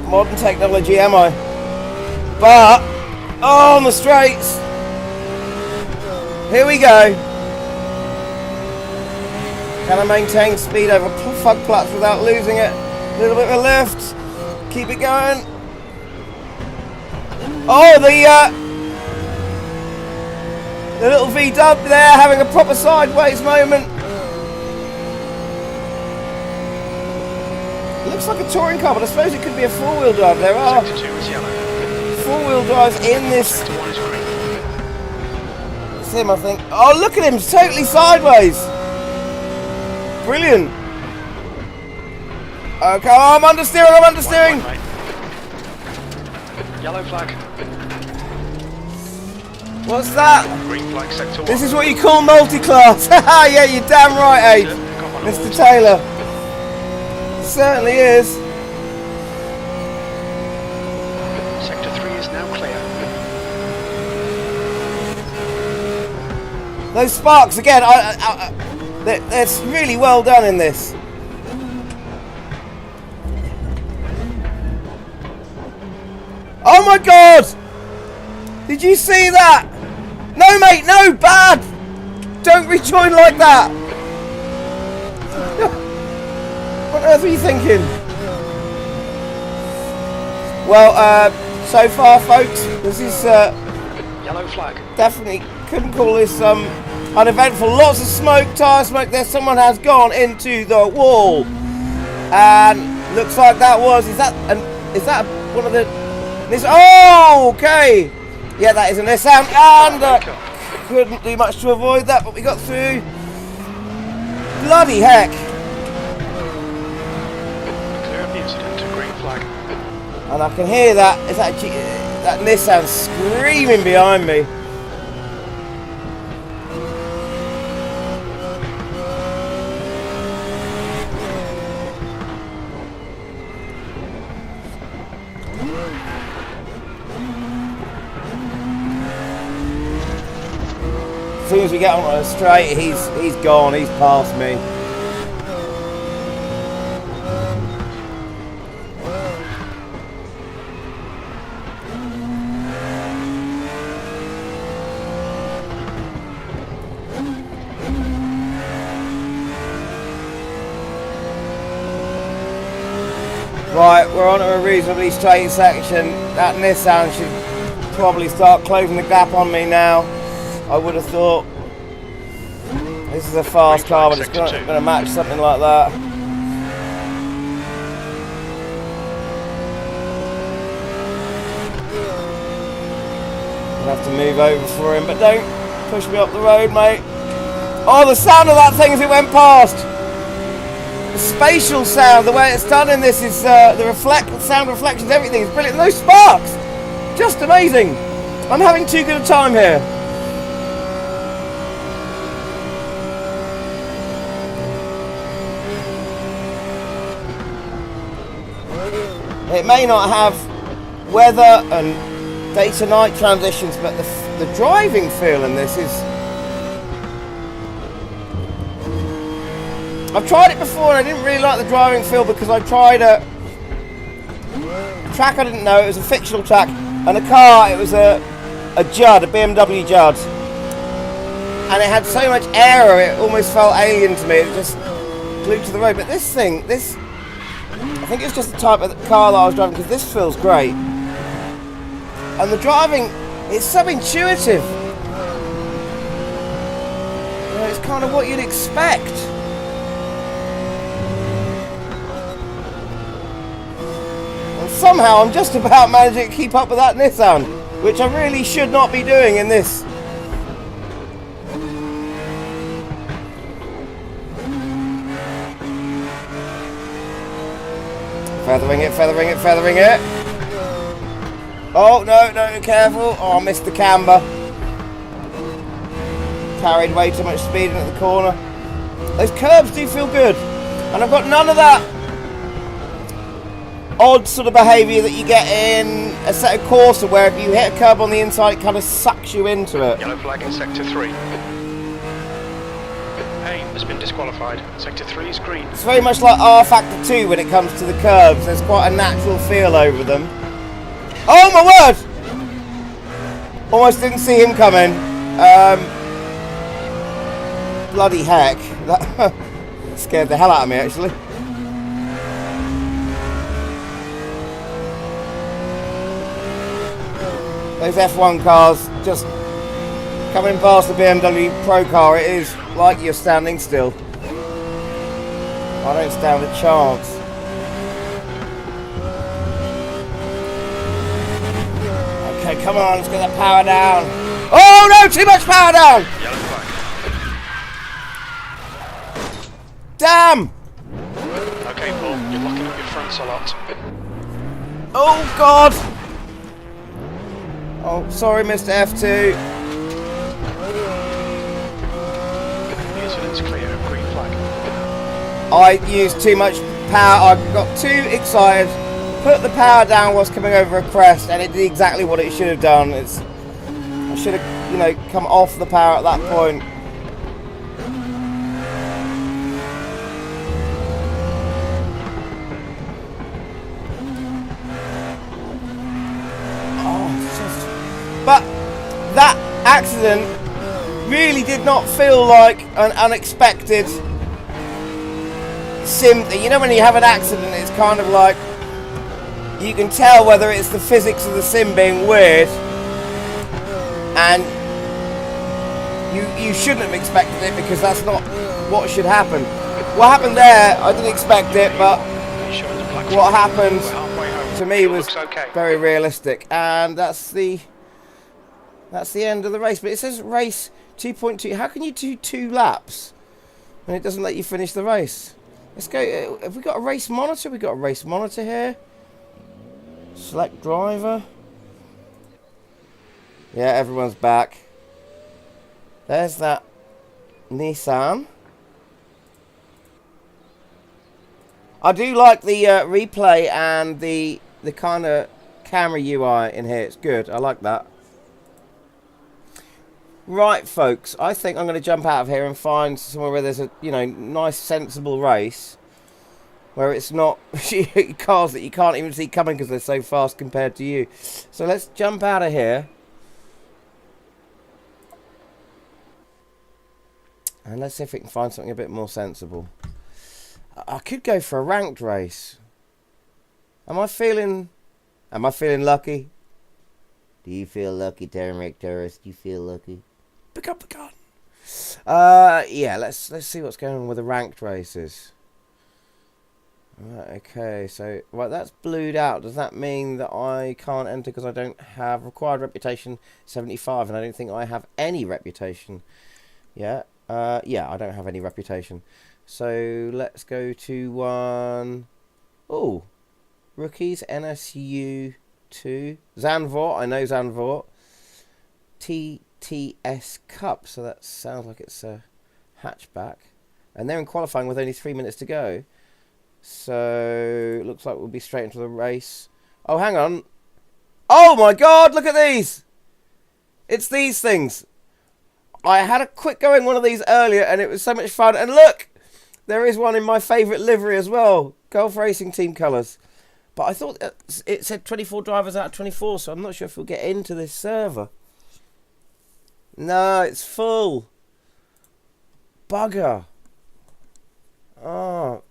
modern technology, am I? But, oh, on the straights. Here we go. Can I maintain speed over fug flats without losing it? A little bit of a lift. Keep it going. Oh, the little V-dub there having a proper sideways moment. Looks like a touring car, but I suppose it could be a four-wheel drive. There are Sector 2 is yellow. four-wheel drives in this Sector 1 is green. sim, I think. Oh, look at him, totally sideways. Brilliant. Okay, oh, I'm understeering, I'm understeering. White, yellow flag. What's that? Green flag, sector 1. This is what you call multi-class. Yeah, you're damn right, Abe. Mr. Taylor. Certainly is. Sector 3 is now clear. Those sparks, again, that's really well done in this. Oh my God! Did you see that? No, mate, no, bad! Don't rejoin like that! What on earth are you thinking? Well, so far, folks, this is Yellow flag. definitely couldn't call this uneventful. Lots of smoke, tyre smoke there. Someone has gone into the wall, and looks like that was. Is that one of the? This. Oh, okay. Yeah, that is an Nissan, and couldn't do much to avoid that, but we got through. Bloody heck! Clear of the incident to green flag. And I can hear that. It's actually that Nissan screaming behind me. As soon as we get on a straight, he's gone. He's past me. Right, we're on a reasonably straight section. That Nissan should probably start closing the gap on me now. I would have thought. This is a fast car, but it's going to match something like that. I'll have to move over for him, but don't push me up the road, mate. Oh, the sound of that thing as it went past. The spatial sound, the way it's done in this is the sound reflections, everything is brilliant. Those sparks, just amazing. I'm having too good a time here. It may not have weather and day to night transitions, but the driving feel in this is. I've tried it before and I didn't really like the driving feel because I tried a track I didn't know. It was a fictional track, and a car, it was a Judd, a BMW Judd, and it had so much aero it almost felt alien to me. It just glued to the road. But this thing, I think it's just the type of car that I was driving, because this feels great. And the driving is so intuitive. You know, it's kind of what you'd expect. And somehow I'm just about managing to keep up with that Nissan, which I really should not be doing in this. Feathering it, feathering it, feathering it. Oh, no, no, careful. Oh, I missed the camber. Carried way too much speed into the corner. Those curbs do feel good. And I've got none of that odd sort of behaviour that you get in a set of Corsa, where if you hit a curb on the inside, it kind of sucks you into it. Yellow flag in sector 3. A has been disqualified. Sector 3 is green. It's very much like R Factor 2 when it comes to the curbs. There's quite a natural feel over them. Oh my word! Almost didn't see him coming. Bloody heck. That scared the hell out of me, actually. Those F1 cars just coming past the BMW Pro car, it is like you're standing still. I don't stand a chance. Okay, come on, let's get that power down. Oh no, too much power down! Yellow flag. Damn! Okay, Paul, you're locking up your fronts a lot. Oh god! Oh, sorry, Mr. F2. The incident's clear. Green flag. I used too much power. I got too excited. Put the power down whilst coming over a crest, and it did exactly what it should have done. I should have, you know, come off the power at that point. But that accident really did not feel like an unexpected sim thing. You know, when you have an accident, it's kind of like you can tell whether it's the physics of the sim being weird, and you shouldn't have expected it, because that's not what should happen. What happened there, I didn't expect it, but what happened to me was very realistic, and that's the end of the race. But it says race 2.2. How can you do 2 laps when it doesn't let you finish the race? Let's go. Have we got a race monitor? We've got a race monitor here. Select driver. Yeah, everyone's back. There's that Nissan. I do like the replay and the kind of camera UI in here. It's good. I like that. Right, folks, I think I'm going to jump out of here and find somewhere where there's a, you know, nice, sensible race, where it's not cars that you can't even see coming because they're so fast compared to you. So let's jump out of here. And let's see if we can find something a bit more sensible. I could go for a ranked race. Am I feeling lucky? Do you feel lucky, Terrameric Tourist? Do you feel lucky? Pick up the gun. Yeah, let's see what's going on with the ranked races. Right, okay, so right, that's blued out. Does that mean that I can't enter because I don't have required reputation 75, and I don't think I have any reputation? Yeah, yeah, I don't have any reputation. So let's go to one. Oh, rookies NSU 2 Zandvoort. I know Zandvoort. TTS Cup. So that sounds like it's a hatchback, and they're in qualifying with only 3 minutes to go. So it looks like we'll be straight into the race. Oh, hang on. Oh my God! Look at these. It's these things. I had a quick go in one of these earlier, and it was so much fun. And look, there is one in my favourite livery as well. Golf Racing Team colours. But I thought it said 24 drivers out of 24, so I'm not sure if we'll get into this server. No, it's full. Bugger. Oh.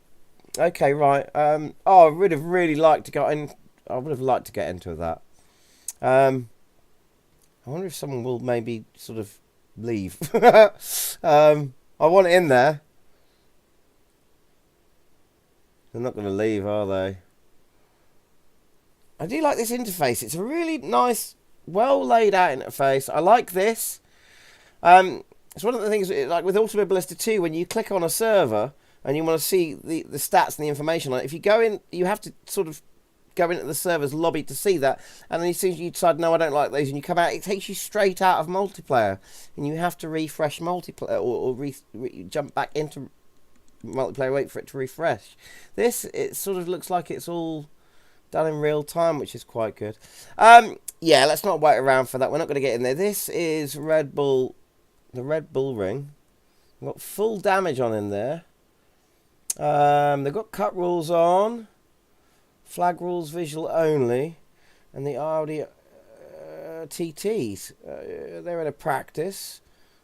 Okay, right. Oh, I would have really liked to get in. I would have liked to get into that. I wonder if someone will maybe sort of leave. I want it in there. They're not going to leave, are they? I do like this interface. It's a really nice, well laid out interface. I like this. It's one of the things, like with Automobilista 2, when you click on a server, and you want to see the stats and the information on it. If you go in, you have to sort of go into the server's lobby to see that, and then as soon as you decide, no, I don't like those, and you come out, it takes you straight out of multiplayer, and you have to refresh multiplayer, or jump back into multiplayer, wait for it to refresh. This, it sort of looks like it's all done in real time, which is quite good. Yeah, let's not wait around for that. We're not going to get in there. This is Red Bull, the Red Bull Ring. We've got full damage on in there. They've got cut rules on, flag rules visual only, and the Audi TTs. They're in a practice,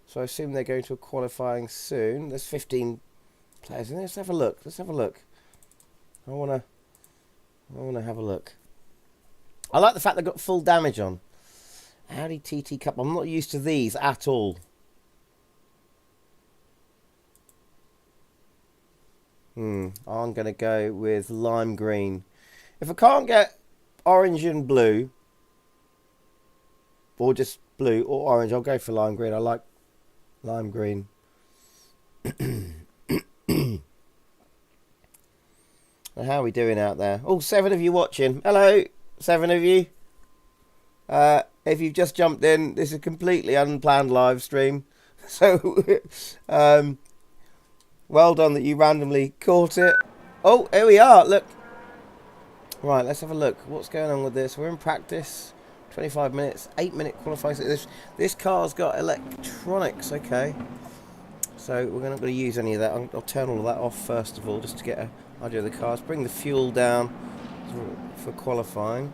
so I assume they're going to a qualifying soon. There's 15 players in there. Let's have a look. Let's have a look. I wanna have a look. I like the fact they've got full damage on. Audi TT Cup. I'm not used to these at all. I'm going to go with lime green. If I can't get orange and blue, or just blue or orange, I'll go for lime green. I like lime green. How are we doing out there? Oh, 7 of you watching. Hello, 7 of you. If you've just jumped in, this is a completely unplanned live stream. So, well done that you randomly caught it. Oh, here we are. Look. Right, let's have a look. What's going on with this? We're in practice. 25 minutes. 8-minute qualifying. This car's got electronics. Okay. So we're not going to use any of that. I'll turn all of that off first of all, just to get an idea of the cars. Bring the fuel down for qualifying.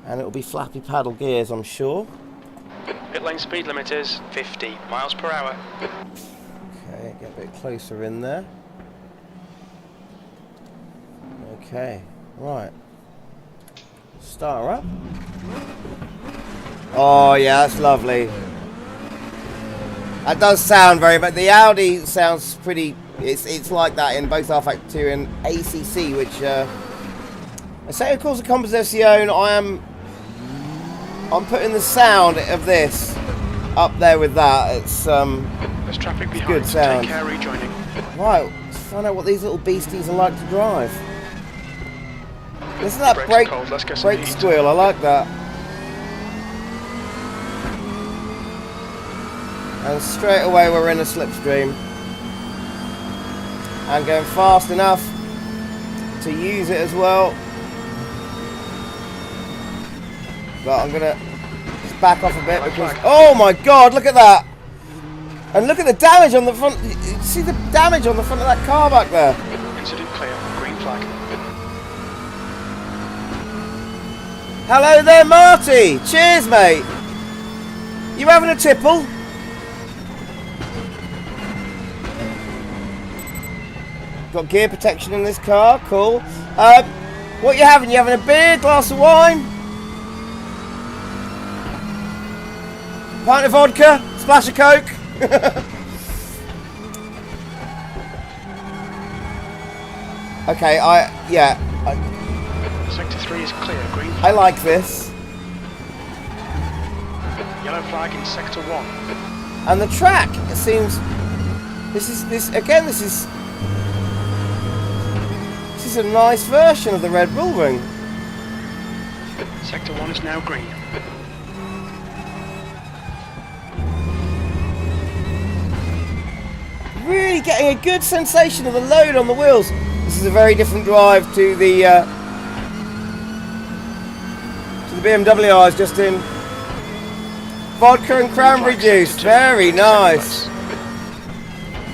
And it'll be flappy paddle gears, I'm sure. Pit lane speed limit is 50 miles per hour. Okay, get a bit closer in there. Okay, right. Start her up. Oh yeah, that's lovely. That does sound very, but the Audi sounds pretty. It's like that in both R-Factor 2 and ACC, which I say, of course, the Composition. I'm putting the sound of this up there with that. There's traffic behind. Good sound. Take care, rejoining. Right, let's find out what these little beasties are like to drive. Listen to that brake squeal. I like that. And straight away we're in a slipstream. And going fast enough to use it as well. But I'm gonna just back off a bit because, oh my god, look at that! And look at the damage on the front. You see the damage on the front of that car back there? Incident clear. Green flag. Hello there, Marty. Cheers, mate. You having a tipple? Got gear protection in this car. Cool. What you having? You having a beer, glass of wine? Pint of vodka? Splash of Coke? Okay, Sector 3 is clear. Green flag. I like this. Yellow flag in Sector 1. And the track, it seems, this is a nice version of the Red Bull Ring. Sector 1 is now green. Really getting a good sensation of the load on the wheels. This is a very different drive to the BMW I was just in. Vodka and cranberry juice, very nice.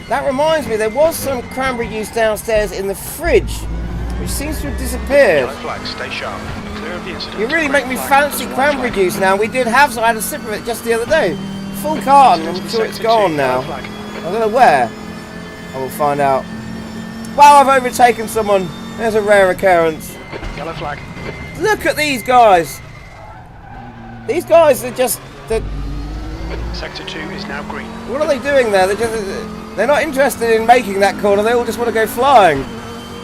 That reminds me, there was some cranberry juice downstairs in the fridge, which seems to have disappeared. Yellow flag, stay sharp. Clear of the incident. You really make me fancy cranberry juice now. We did have some, I had a sip of it just the other day. Full carton, I'm sure it's gone now. I don't know where. I will find out. Wow, I've overtaken someone. There's a rare occurrence. Yellow flag. Look at these guys. These guys are just... Sector 2 is now green. What are they doing there? They're not interested in making that corner. They all just want to go flying.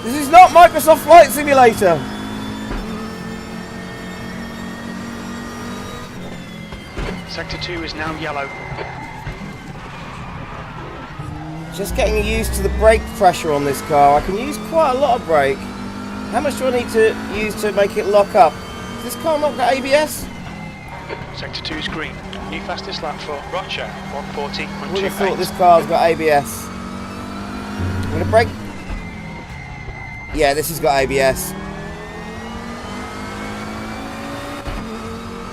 This is not Microsoft Flight Simulator. Sector 2 is now yellow. Just getting used to the brake pressure on this car. I can use quite a lot of brake. How much do I need to use to make it lock up? Does this car not got ABS? Sector 2 is green. New fastest lap for Roger, 140.28. Would have thought this car's got ABS. I'm going to brake. Yeah, this has got ABS.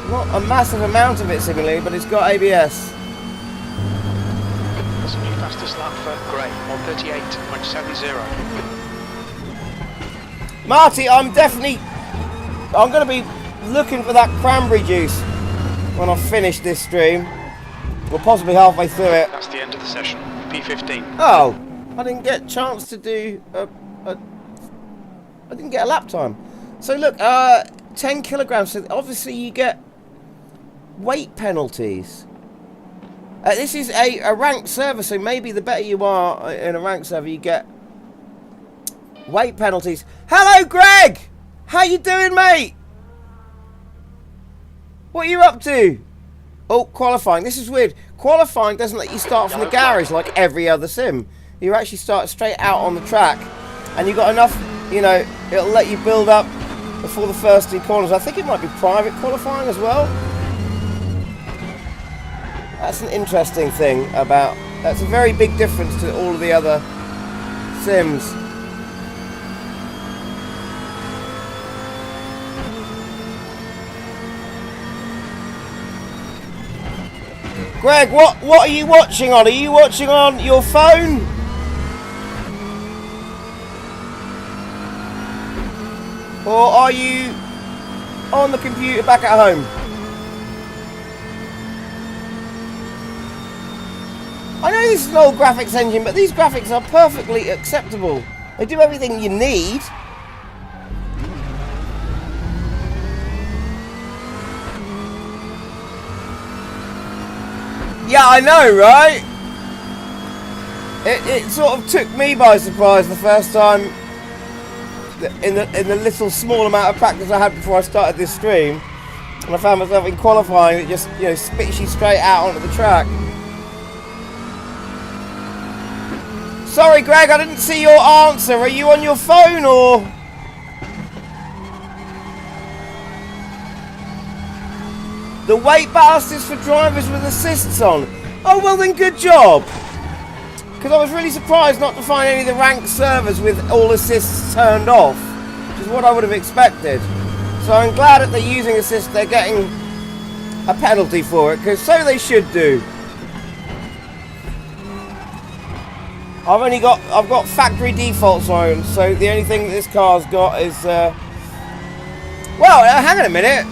Not a massive amount of it seemingly, but it's got ABS. That's a new fastest lap for Gray, 138.70. Marty, I'm going to be looking for that cranberry juice when I finish this stream. We're possibly halfway through it. That's the end of the session. P15. Oh, I didn't get a chance to do I didn't get a lap time. So look, 10 kilograms. So obviously you get weight penalties. This is a ranked server, so maybe the better you are in a ranked server, you get weight penalties. Hello, Greg! How you doing, mate? What are you up to? Oh, qualifying. This is weird. Qualifying doesn't let you start from the garage like every other sim. You actually start straight out on the track, and you've got enough, you know, it'll let you build up before the first 2 corners. I think it might be private qualifying as well. That's an interesting thing about, that's a very big difference to all of the other sims. Greg, what are you watching on? Are you watching on your phone? Or are you on the computer back at home? I know this is an old graphics engine, but these graphics are perfectly acceptable. They do everything you need. Yeah, I know, right? It sort of took me by surprise the first time in the little small amount of practice I had before I started this stream, and I found myself in qualifying. It just, you know, spits you straight out onto the track. Sorry, Greg, I didn't see your answer. Are you on your phone or? The weight ballast is for drivers with assists on. Oh, well then, good job. Because I was really surprised not to find any of the ranked servers with all assists turned off, which is what I would have expected. So I'm glad that they're using assists, they're getting a penalty for it, because so they should do. I've got factory defaults on, so the only thing that this car's got is, well, hang on a minute.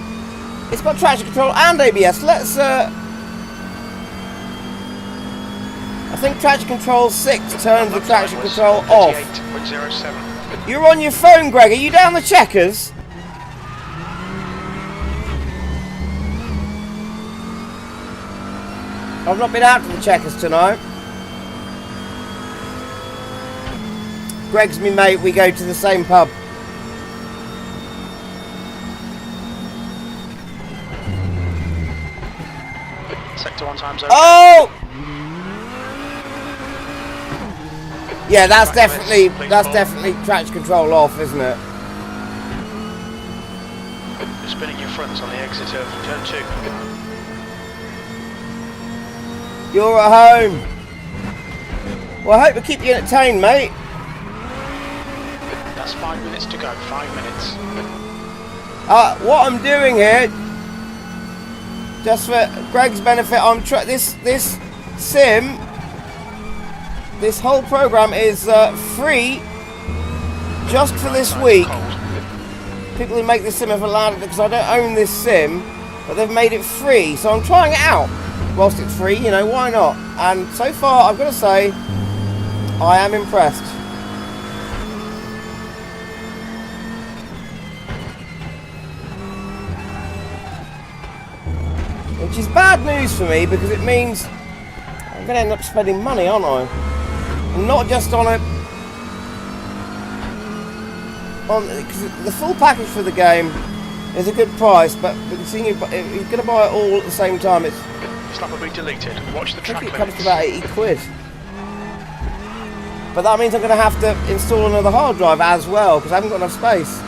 It's got traction control and ABS. Let's, I think traction control 6 turns the traction control off. 38.07. You're on your phone, Greg. Are you down the checkers? I've not been out to the checkers tonight. Greg's me mate, we go to the same pub. Sector 1 times over. Oh! Yeah, that's definitely traction control off, isn't it? You're spinning your fronts on the exit of turn 2. You're at home. Well, I hope we keep you entertained, mate. That's 5 minutes to go. 5 minutes. What I'm doing here, just for Greg's benefit, this sim, this whole program is free just for this week. People who make this sim have allowed it because I don't own this sim, but they've made it free, so I'm trying it out. Whilst it's free, you know, why not? And so far, I've got to say, I am impressed. Which is bad news for me because it means I'm going to end up spending money, aren't I? And not just on because the full package for the game is a good price, but if you're going to buy it all at the same time, it's Slap will be deleted. Watch the track it limits. comes to about 80 quid. But that means I'm going to have to install another hard drive as well, because I haven't got enough space.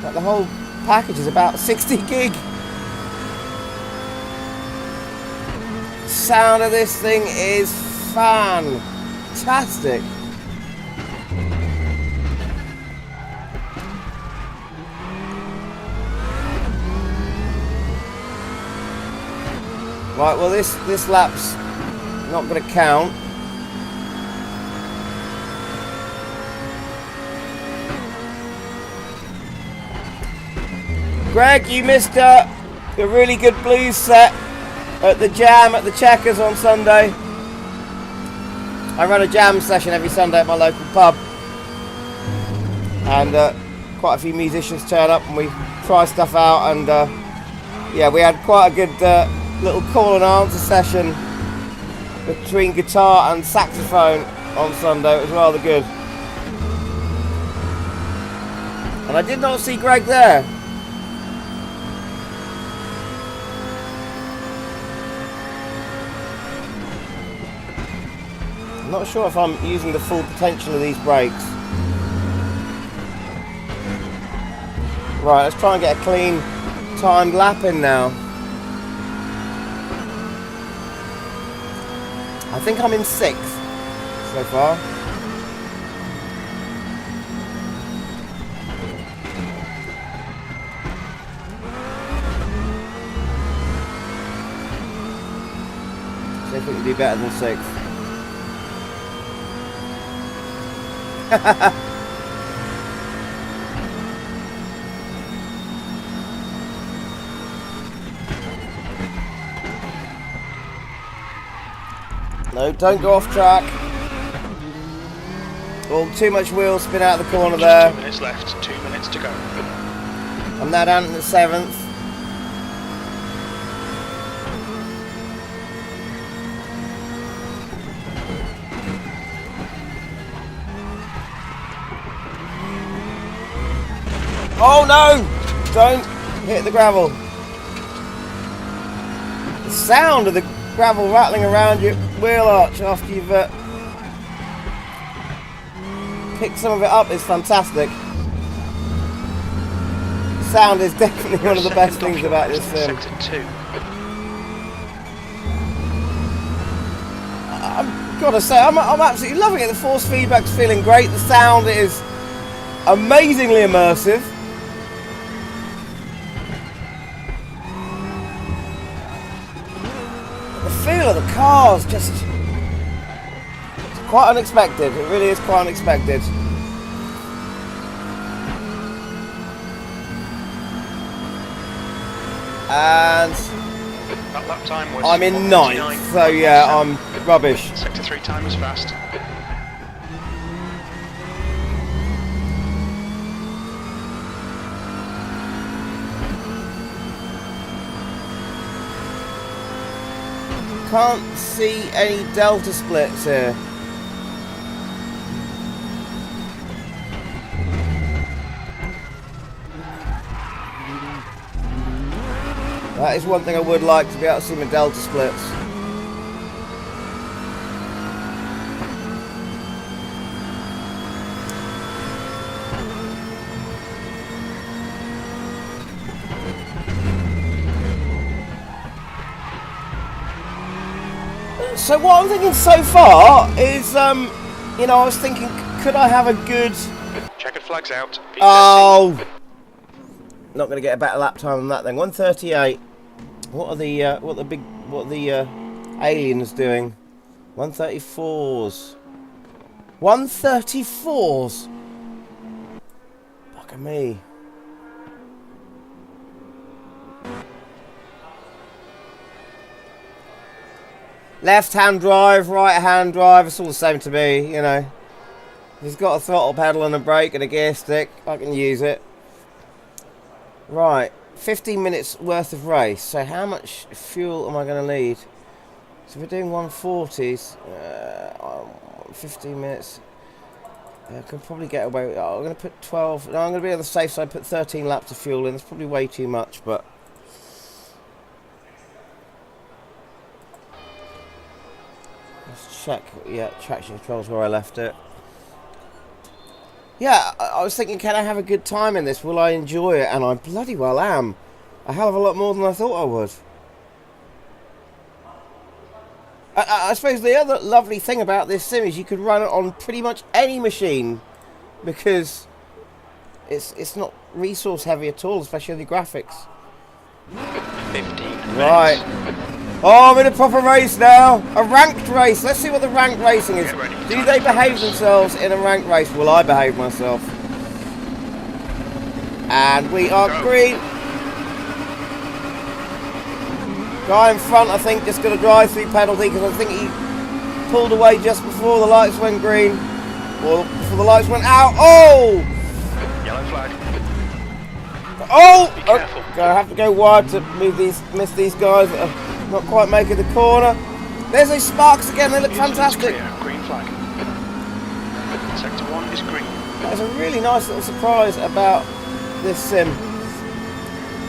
Like, the whole package is about 60 gig. Sound of this thing is fantastic. Right, well this lap's not going to count. Greg, you missed a really good blues set at the Jam at the Checkers on Sunday. I run a jam session every Sunday at my local pub, and quite a few musicians turn up and we try stuff out, and yeah, we had quite a good little call and answer session between guitar and saxophone on Sunday. It was rather good, and I did not see Greg there. I'm not sure if I'm using the full potential of these brakes. Right, let's try and get a clean timed lap in now. I think I'm in 6th so far. See if we can do better than 6th. No, don't go off track. Oh, too much wheel spin out of the corner there. 2 minutes left, 2 minutes to go. I'm now down to the 7th. Oh no! Don't hit the gravel. The sound of the gravel rattling around your wheel arch after you've picked some of it up is fantastic. Sound is definitely one of the best things about this sim. I've got to say, I'm absolutely loving it. The force feedback's feeling great. The sound is amazingly immersive. The feel of the car's just quite unexpected. It really is quite unexpected. And that lap time was I'm in 9th, so yeah, I'm rubbish. Sector 3 time was fast. Can't see any delta splits here. That is one thing I would like, to be able to see my delta splits. So what I'm thinking so far is, you know, I was thinking, could I have a good... Checkered flags out. P30. Oh! Not going to get a better lap time than that then. 1:38. What are the aliens doing? 1:34s. 1:34s. Fuck me. Left-hand drive, right-hand drive, it's all the same to me, you know. He's got a throttle pedal and a brake and a gear stick. I can use it. Right, 15 minutes worth of race. So how much fuel am I going to need? So we're doing 140s. 15 minutes. I could probably get away with it. I'm going to put 12. No, I'm going to be on the safe side. Put 13 laps of fuel in. That's probably way too much, but... check. Yeah, traction control's where I left it. Yeah, I was thinking, can I have a good time in this? Will I enjoy it? And I bloody well am. A hell of a lot more than I thought I would. I suppose the other lovely thing about this sim is you can run it on pretty much any machine, because it's not resource heavy at all, especially the graphics. 15 minutes. Right. Oh, I'm in a proper race now. A ranked race. Let's see what the ranked racing is. Do they behave themselves in a ranked race? Will I behave myself? And we are green. Guy in front, I think, just got a drive through penalty because I think he pulled away just before the lights went green. Or before the lights went out. Oh! Yellow flag. Oh! Be careful. I have to go wide to miss these guys that are not quite making the corner. There's those sparks again, they look fantastic. Green flag. Sector 1 is green. There's a really nice little surprise about this sim.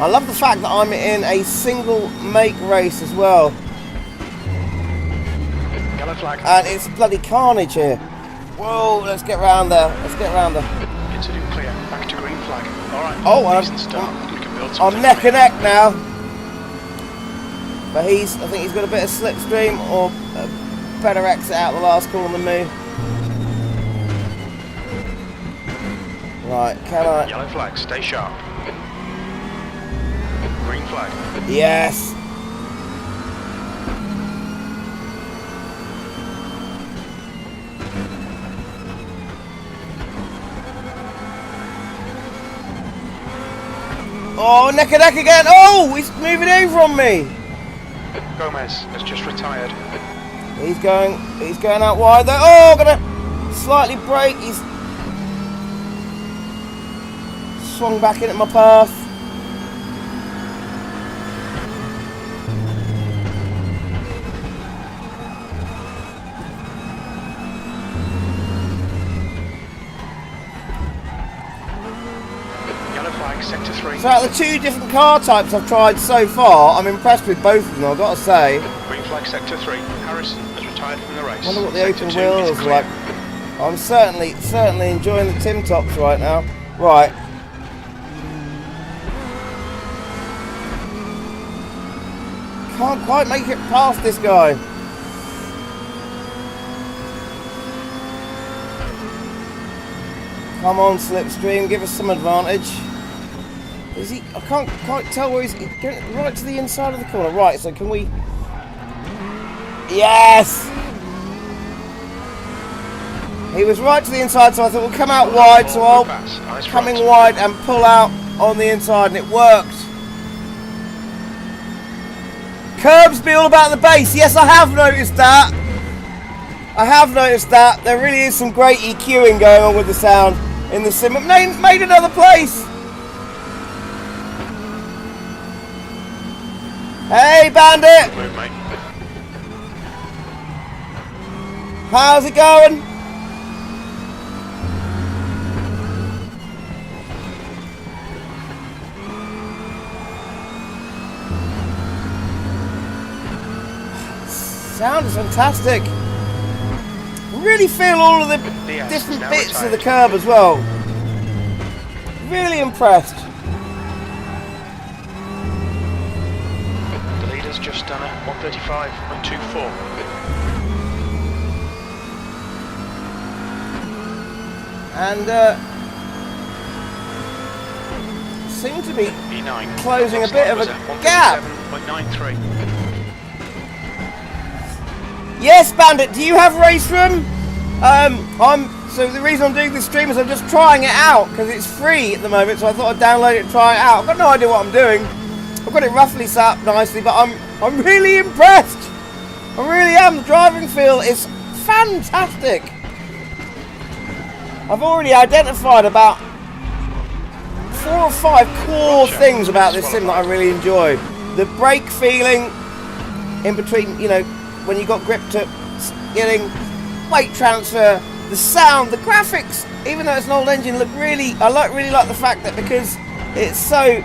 I love the fact that I'm in a single make race as well. Yellow flag. And it's bloody carnage here. Whoa, let's get round there. Let's get round there. Incident clear. Back to green flag. Alright. Oh, decent start. We can build I'm something neck from and here. neck now. But I think he's got a bit of slipstream or a better exit out the last corner than me. Right, can I? Yellow flag. Stay sharp. Green flag. Yes. Oh, neck and neck again. Oh, he's moving over on me. Gomez has just retired. He's going out wide there. Oh, gonna slightly brake. He's swung back into my path. Yellow flag. Sector 3. So out of the two different car types I've tried so far, I'm impressed with both of them, I've got to say. Green flag. Sector 3. Harrison has retired from the race. I wonder what the Sector open 2 wheel is is clear. like. I'm certainly enjoying the Tim Tops right now. Right. Can't quite make it past this guy. Come on, Slipstream, give us some advantage. Is he? I can't quite tell where he's going. Right to the inside of the corner. Right, so can we? Yes! He was right to the inside, so I thought we'll come out wide, so I'll coming wide and pull out on the inside, and it worked. Curbs be all about the bass. Yes, I have noticed that. I have noticed that. There really is some great EQing going on with the sound in the sim. It made another place. Hey, Bandit. Move, mate. How's it going? Sound is fantastic. Really feel all of the different bits of the curb as well. Really impressed. The leader's just done a 135.24. And seem to be E9 closing a bit of a gap. 137.93. Yes, Bandit, do you have Raceroom? So the reason I'm doing this stream is I'm just trying it out because it's free at the moment, so I thought I'd download it and try it out. I've got no idea what I'm doing. I've got it roughly set up nicely, but I'm really impressed. I really am. The driving feel is fantastic. I've already identified about 4 or 5 core things about this sim that I really enjoy. The brake feeling in between, you know, when you got grip to getting weight transfer, the sound, the graphics, even though it's an old engine, look really, really like the fact that because it's so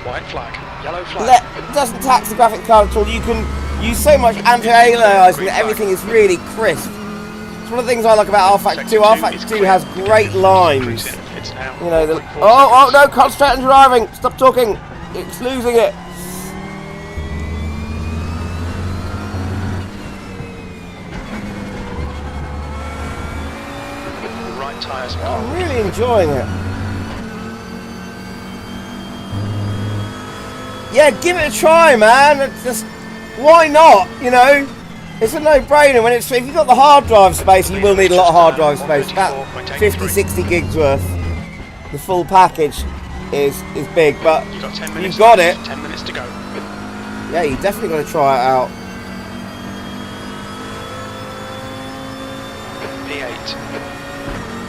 White flag, yellow flag. doesn't tax the graphic card at all, you can use so much anti-aliasing that everything is really crisp. It's one of the things I like about R Factor 2. R Factor 2 has great lines. It's now You know, 1.4 oh seconds. no, concentrate on driving. Stop talking. It's losing it. Right tyres. I'm really enjoying it. Yeah, give it a try, man. It's just, why not? You know, it's a no-brainer. When it's, if you've got the hard drive space, you will need a lot of hard drive space. About 50, 60 gigs worth. The full package is big, but You've got 10 minutes. you've got it. 10 minutes to go. Yeah, you definitely got to try it out. P8.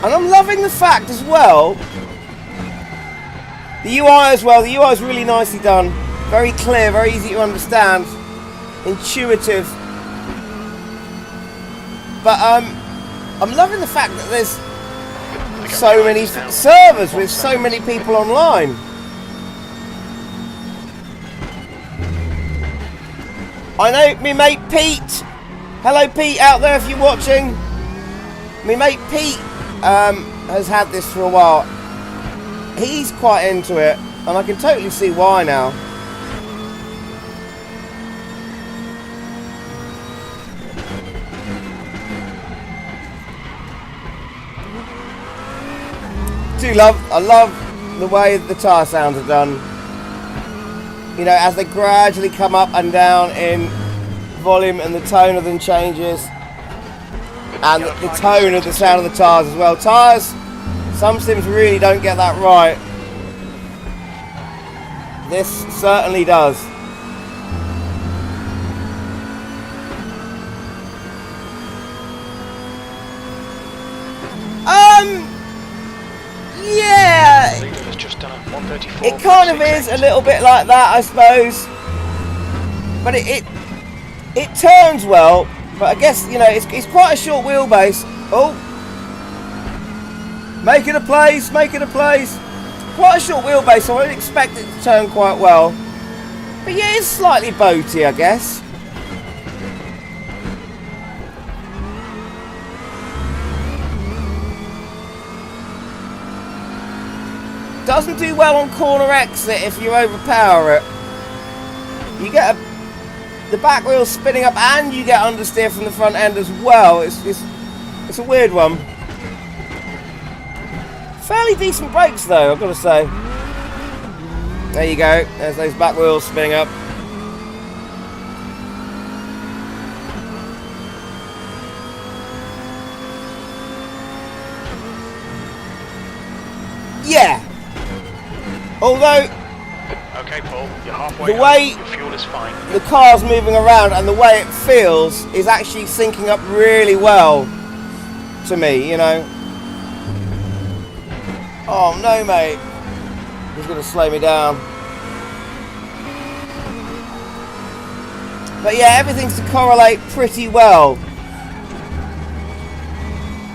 And I'm loving the fact as well, the UI as well. The UI is really nicely done. Very clear, very easy to understand, intuitive. But I'm loving the fact that there's so many servers with so many people online. I know me mate Pete. Hello Pete out there if you're watching. Me mate Pete has had this for a while. He's quite into it, and I can totally see why now. I love the way the tyre sounds are done. You know, as they gradually come up and down in volume, and the tone of them changes, and the tone of the sound of the tyres as well. Tyres, some sims really don't get that right. This certainly does. Yeah, Leader has just done a 134. it kind of is a little bit like that, I suppose. But it turns well. But I guess, you know, it's quite a short wheelbase. Oh, making a place, making a place. Quite a short wheelbase, so I would expect it to turn quite well. But yeah, it's slightly boaty, I guess. Doesn't do well on corner exit if you overpower it. You get the back wheel spinning up, and you get understeer from the front end as well. It's a weird one. Fairly decent brakes though, I've got to say. There you go. There's those back wheels spinning up. Yeah. Although Okay, Paul, you're halfway. the way your fuel is fine. the car's moving around and the way it feels is actually syncing up really well to me, you know. Oh no, mate. He's going to slow me down. But yeah, everything's to correlate pretty well.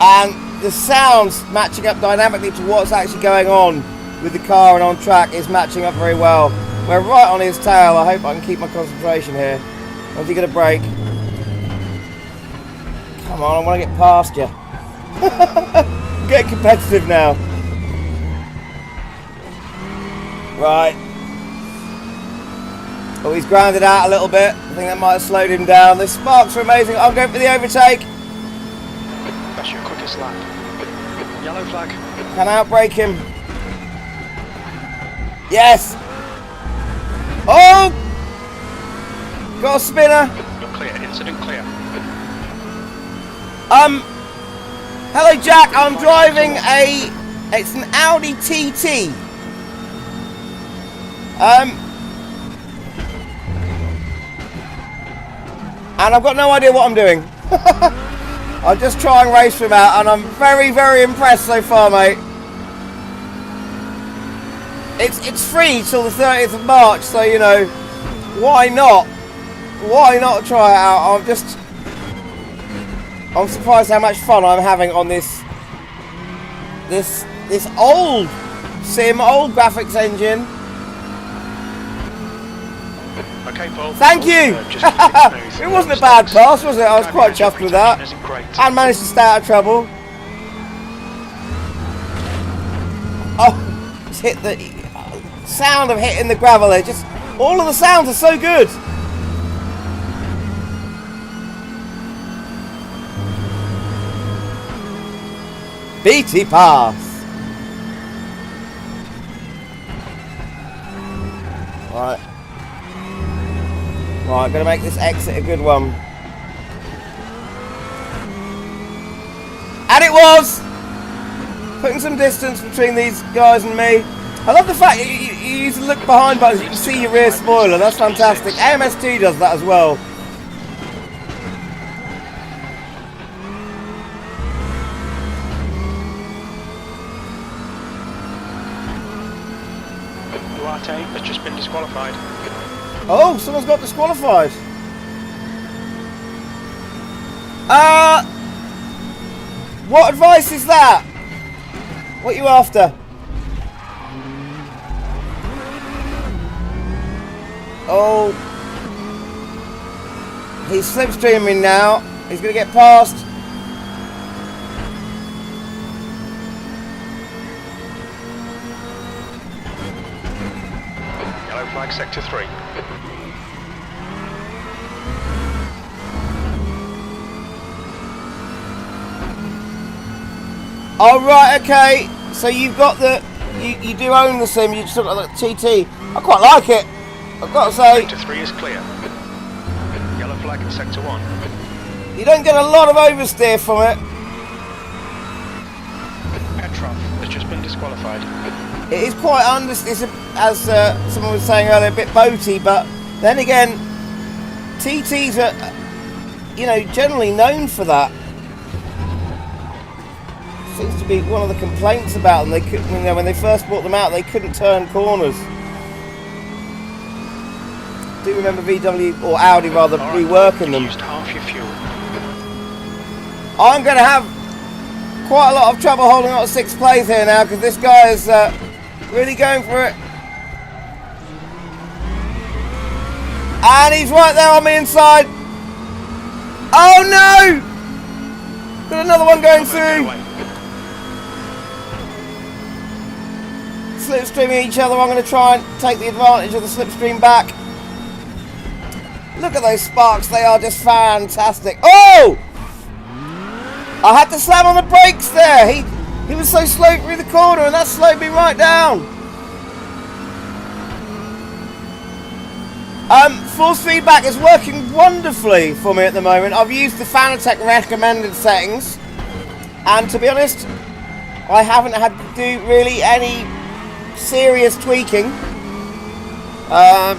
And the sounds matching up dynamically to what's actually going on with the car and on track is matching up very well. We're right on his tail. I hope I can keep my concentration here. When's he going to brake? Come on, I want to get past you. I'm getting competitive now. Right. Oh, he's grounded out a little bit. I think that might have slowed him down. The sparks are amazing. I'm going for the overtake. That's your quickest lap. Yellow flag. Can I outbrake him? Yes. Oh! Got a spinner. You're clear. Incident clear. Hello Jack, I'm driving it's an Audi TT. And I've got no idea what I'm doing. I'm just trying Raceroom out, and I'm very, very impressed so far, mate. It's free till the 30th of March, so you know, why not? Why not try it out? I'm surprised how much fun I'm having on this old sim, old graphics engine. Okay, Paul. Thank you! Just keep it smooth. It wasn't a bad pass, was it? I was quite chuffed with that. Isn't great. And managed to stay out of trouble. Oh, it's hit the sound of hitting the gravel there. Just all of the sounds are so good. BT pass. Right. Right, gonna make this exit a good one. And it was! Putting some distance between these guys and me. I love the fact you use the look behind buttons, you can see your rear spoiler, that's fantastic. AMS2 does that as well. Duarte has just been disqualified. Oh, someone's got disqualified. What advice is that? What are you after? Oh. He's slipstreaming now. He's going to get past. Yellow flag, sector 3. Oh, right, okay. So you've got the... You do own the sim, you just look like the TT. I quite like it, I've got to say. Sector 3 is clear. Yellow flag in sector 1. You don't get a lot of oversteer from it. Petrov has just been disqualified. It is quite as someone was saying earlier, a bit boaty, but then again, TTs are, you know, generally known for that. Seems to be one of the complaints about them. They couldn't, you know, when they first brought them out, they couldn't turn corners. I do remember VW or Audi rather reworking them. Used half your fuel. I'm going to have quite a lot of trouble holding on to 6th place here now because this guy is really going for it. And he's right there on the inside. Oh no! Got another one going through. Slipstreaming each other. I'm going to try and take the advantage of the slipstream back. Look at those sparks. They are just fantastic. Oh! I had to slam on the brakes there. He was so slow through the corner and that slowed me right down. Force feedback is working wonderfully for me at the moment. I've used the FANATEC recommended settings, and to be honest, I haven't had to do really any serious tweaking. I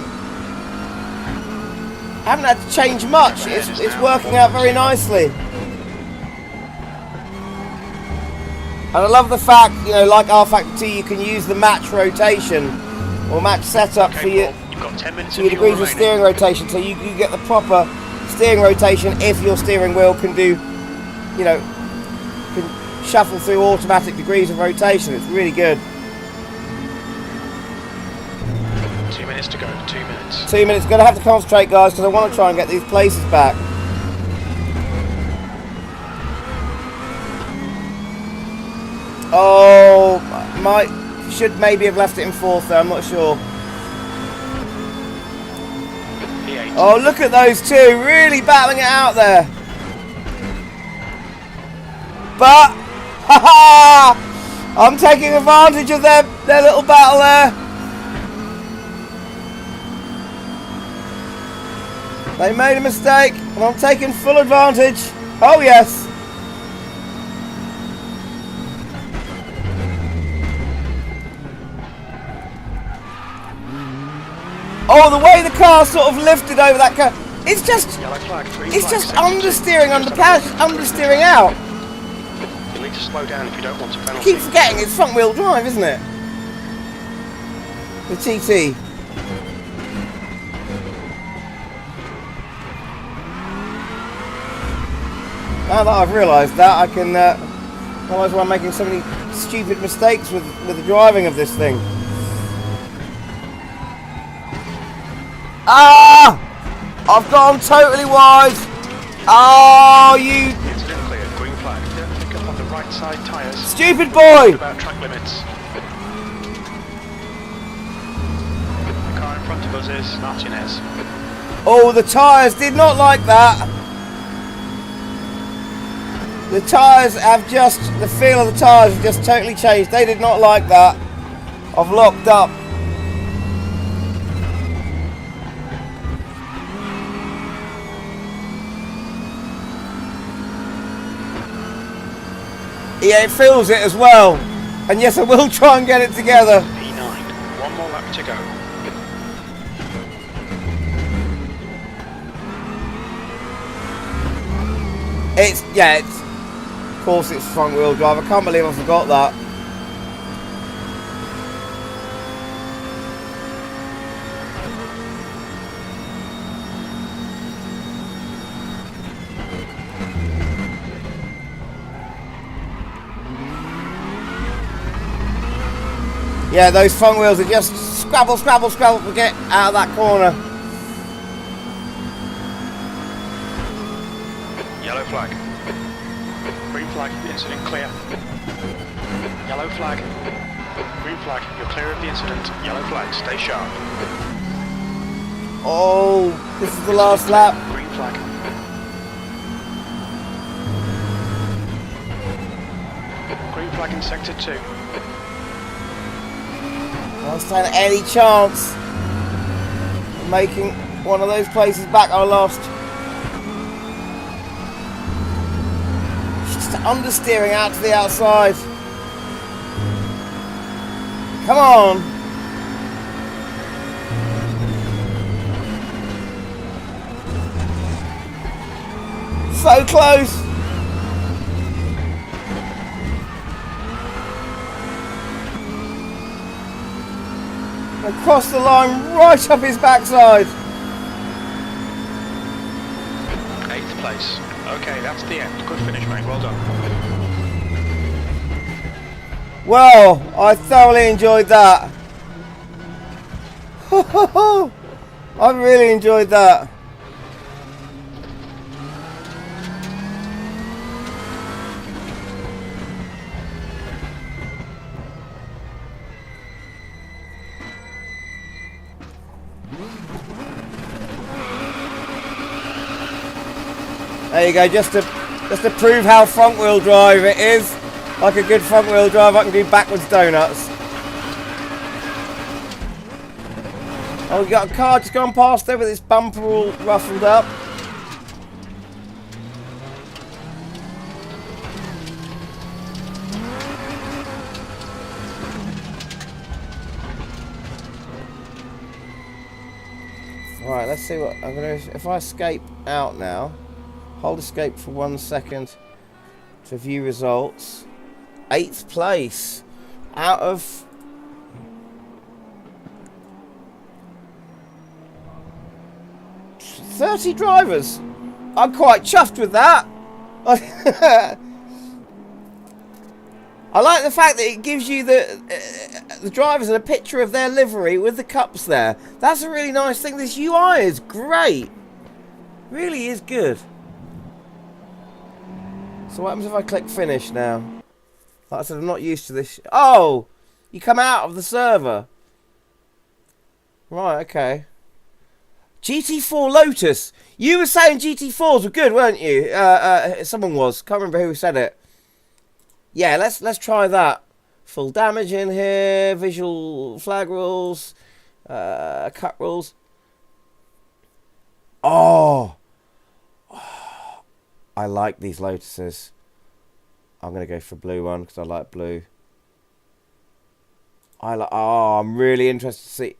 haven't had to change much. It's working out very nicely. And I love the fact, you know, like R-Factor 2, you can use the match rotation or match setup for your degrees of steering rotation, so you get the proper steering rotation if your steering wheel can do, you know, can shuffle through automatic degrees of rotation. It's really good. 2 minutes to go. 2 minutes. 2 minutes. Gonna have to concentrate, guys, because I want to try and get these places back. Oh, should maybe have left it in 4th there, I'm not sure. Oh, look at those two, really battling it out there. But, haha, I'm taking advantage of their little battle there. They made a mistake, and I'm taking full advantage. Oh, yes. Oh, the way the car sort of lifted over that car. It's just understeering understeering out. You need to slow down if you don't want to penalty. I keep forgetting it's front wheel drive, isn't it? The TT. Now that I've realised that, I can realize why I'm making so many stupid mistakes with the driving of this thing. Ah! I've gone totally wide. Oh, you Incident clear. Green flag. Don't pick up on the right side tyres. stupid boy! About track limits. The car in front of us is Martinez. Oh, the tyres did not like that. The tyres have just, the feel of the tyres have just totally changed. They did not like that. I've locked up. Yeah, it feels it as well. And yes, I will try and get it together. P9. One more lap to go. It's, of course it's front wheel drive. I can't believe I forgot that. Yeah, those front wheels are just scrabble, scrabble, scrabble to get out of that corner. Yellow flag. Green flag. Incident clear. Yellow flag. Green flag. You're clear of the incident. Yellow flag. Stay sharp. Oh, this is the last lap. Green flag. Green flag in sector 2. I don't stand any chance of making one of those places back I lost. Just understeering out to the outside. Come on. So close. Across the line, right up his backside. 8th place. Okay, that's the end. Good finish, mate. Well done. Well, I thoroughly enjoyed that. I really enjoyed that. There you go, just to prove how front wheel drive it is. Like a good front wheel drive, I can do backwards donuts. Oh, we got a car just gone past there with its bumper all ruffled up. Right, let's see what I'm gonna. If I escape out now, hold escape for 1 second to view results. 8th place out of 30 drivers. I'm quite chuffed with that. I like the fact that it gives you the drivers and a picture of their livery with the cups there. That's a really nice thing. This UI is great. Really is good. So what happens if I click finish now? Like I said, I'm not used to this. Oh! You come out of the server. Right, okay. GT4 Lotus. You were saying GT4s were good, weren't you? Someone was. Can't remember who said it. Yeah, let's try that. Full damage in here. Visual flag rules. Cut rules. Oh! I like these Lotuses. I'm going to go for blue one because I like blue. Oh, I'm really interested to see.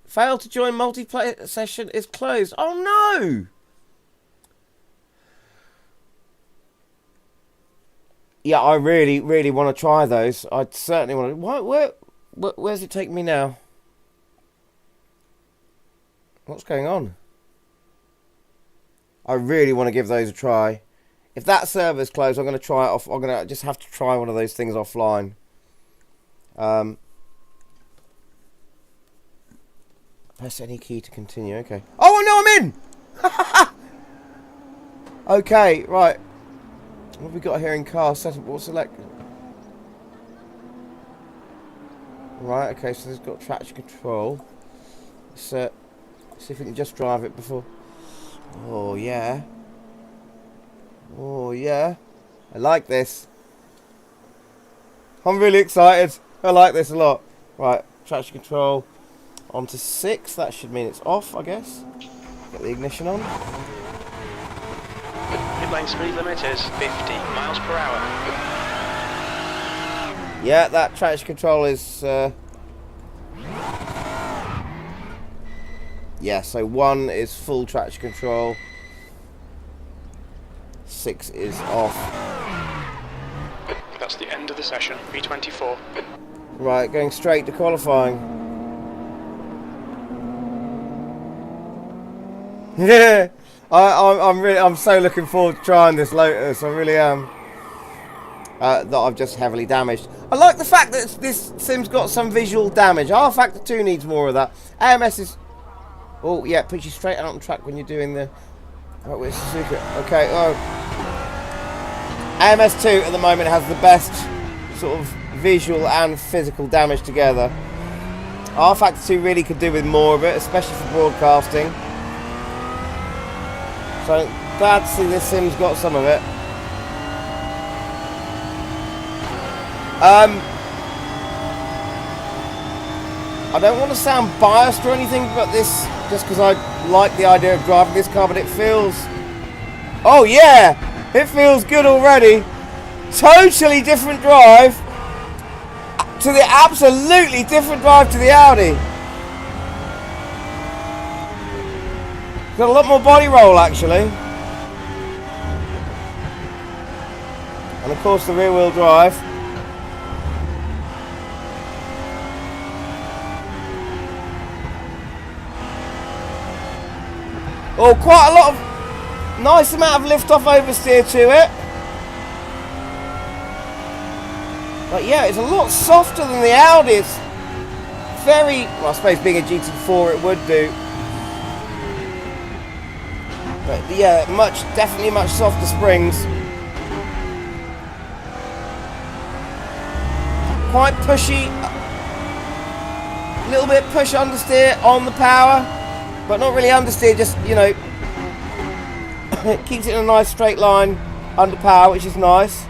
Failed to join multiplayer session is closed. Oh no! Yeah, I really, really want to try those. I certainly want to. Where's it take me now? What's going on? I really want to give those a try. If that server's closed, I'm going to try it off. I'm going to just have to try one of those things offline. Press any key to continue. Okay. Oh no, I'm in. Okay, right. What have we got here in car setup? What select? Right. Okay. So there's got traction control. Let's see if we can just drive it before. Oh yeah. Oh yeah. I like this. I'm really excited. I like this a lot. Right. Traction control. On to 6, that should mean it's off, I guess. Get the ignition on. Pit lane speed limit is 50 miles per hour. Yeah, that traction control is... yeah, so 1 is full traction control. 6 is off. That's the end of the session, V24. Right, going straight to qualifying. Yeah, I'm so looking forward to trying this Lotus. I really am. That I've just heavily damaged. I like the fact that this sim's got some visual damage. R-Factor 2 needs more of that. AMS is... oh yeah, puts you straight out on track when you're doing the... right, where's Suzuka? Okay, oh. AMS 2 at the moment has the best sort of visual and physical damage together. R-Factor 2 really could do with more of it, especially for broadcasting. So glad to see this sim's got some of it. I don't want to sound biased or anything, but this, just because I like the idea of driving this car, but it feels... oh yeah! It feels good already. Totally different drive to the absolutely different drive to the Audi. Got a lot more body roll actually. And of course the rear wheel drive. Oh, quite a lot of nice amount of lift off oversteer to it. But yeah, it's a lot softer than the Audi. It's very, well, I suppose being a GT4 it would do. But yeah, definitely much softer springs. Quite pushy. A little bit push understeer on the power. But not really understeer, just, you know, it keeps it in a nice straight line under power, which is nice.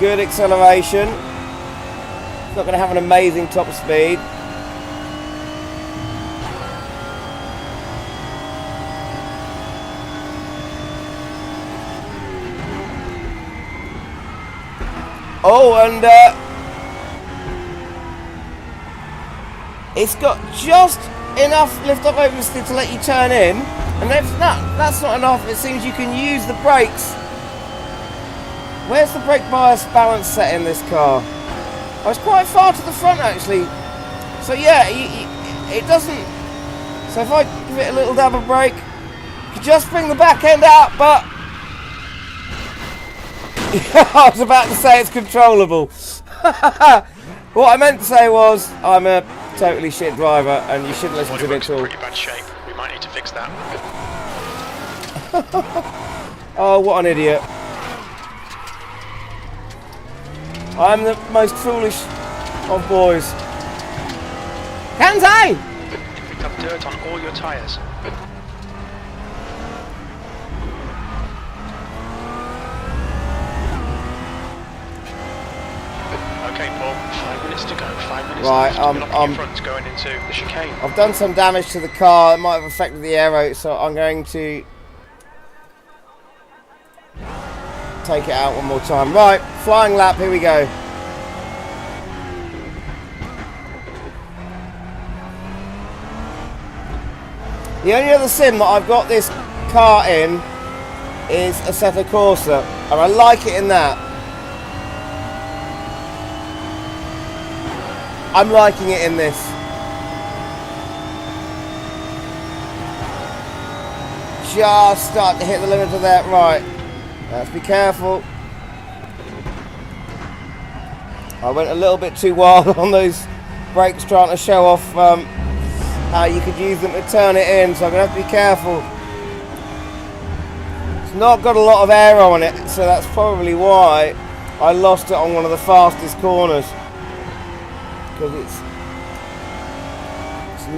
Good acceleration. It's not going to have an amazing top speed. Oh, and it's got just enough lift up oversteer to let you turn in, and if that's not enough, it seems you can use the brakes. Where's the brake bias balance set in this car? I was quite far to the front actually, so yeah, it doesn't. So if I give it a little dab of brake, you can just bring the back end out, but I was about to say it's controllable. What I meant to say was I'm a totally shit driver and you shouldn't listen to me at all. Pretty bad shape. We might need to fix that. Oh, what an idiot. I'm the most foolish of boys. Can't I? You picked up dirt on all your tyres. Okay, Paul, 5 minutes to go. 5 minutes right, left. Front's going into the chicane. I've done some damage to the car. It might have affected the aero, so I'm going to take it out one more time. Right, flying lap, here we go. The only other sim that I've got this car in is Assetto Corsa, and I like it in that. I'm liking it in this. Just start to hit the limit of that. Right. Let's be careful. I went a little bit too wild on those brakes trying to show off how you could use them to turn it in, so I'm going to have to be careful. It's not got a lot of air on it, so that's probably why I lost it on one of the fastest corners. Because it's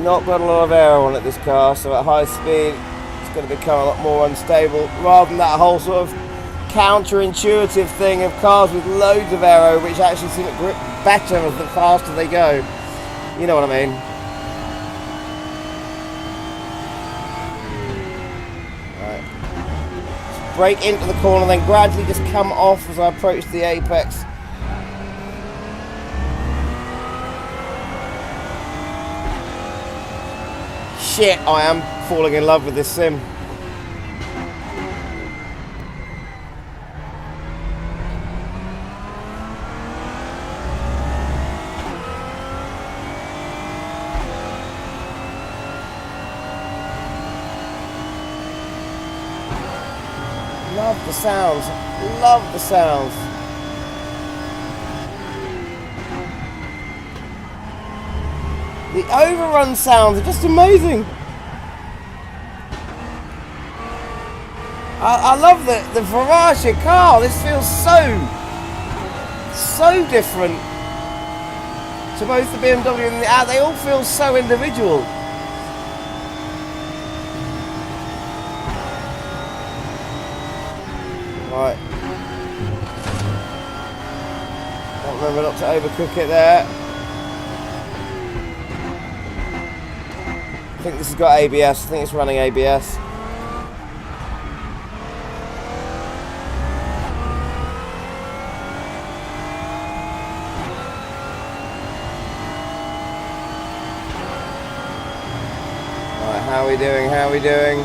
not got a lot of air on it, this car, so at high speed it's going to become a lot more unstable, rather than that whole sort of counterintuitive thing of cars with loads of aero which actually seem to grip better the faster they go. You know what I mean? Right. Brake into the corner, then gradually just come off as I approach the apex. Shit, I am falling in love with this sim. Love the sounds, love the sounds. The overrun sounds are just amazing. I love the variety of car. This feels so different to both the BMW and the Audi. They all feel so individual. Right. Remember not to overcook it there. I think this has got ABS. I think it's running ABS. How are we doing? How are we doing?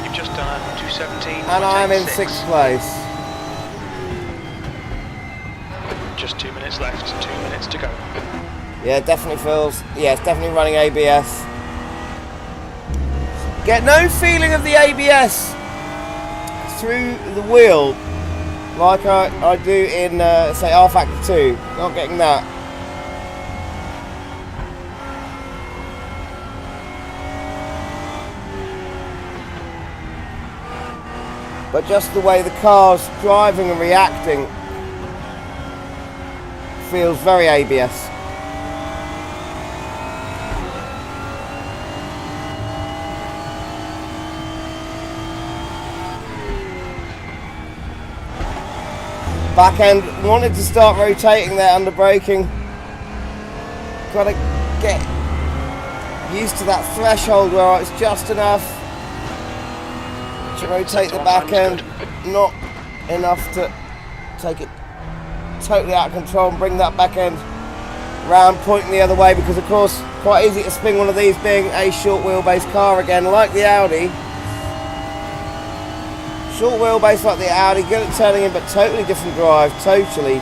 You've just done a 217. And I'm in 6th place. Just 2 minutes left, 2 minutes to go. Yeah, it definitely feels, yeah, it's definitely running ABS. Get no feeling of the ABS through the wheel like I do in, say, R Factor 2. Not getting that. But just the way the car's driving and reacting feels very ABS. Back end wanted to start rotating there under braking. Got to get used to that threshold where it's just enough to rotate the back end, not enough to take it totally out of control and bring that back end round, pointing the other way, because of course quite easy to spin one of these being a short wheelbase car again, like the Audi. Short wheelbase like the Audi, good at turning in, but totally different drive, totally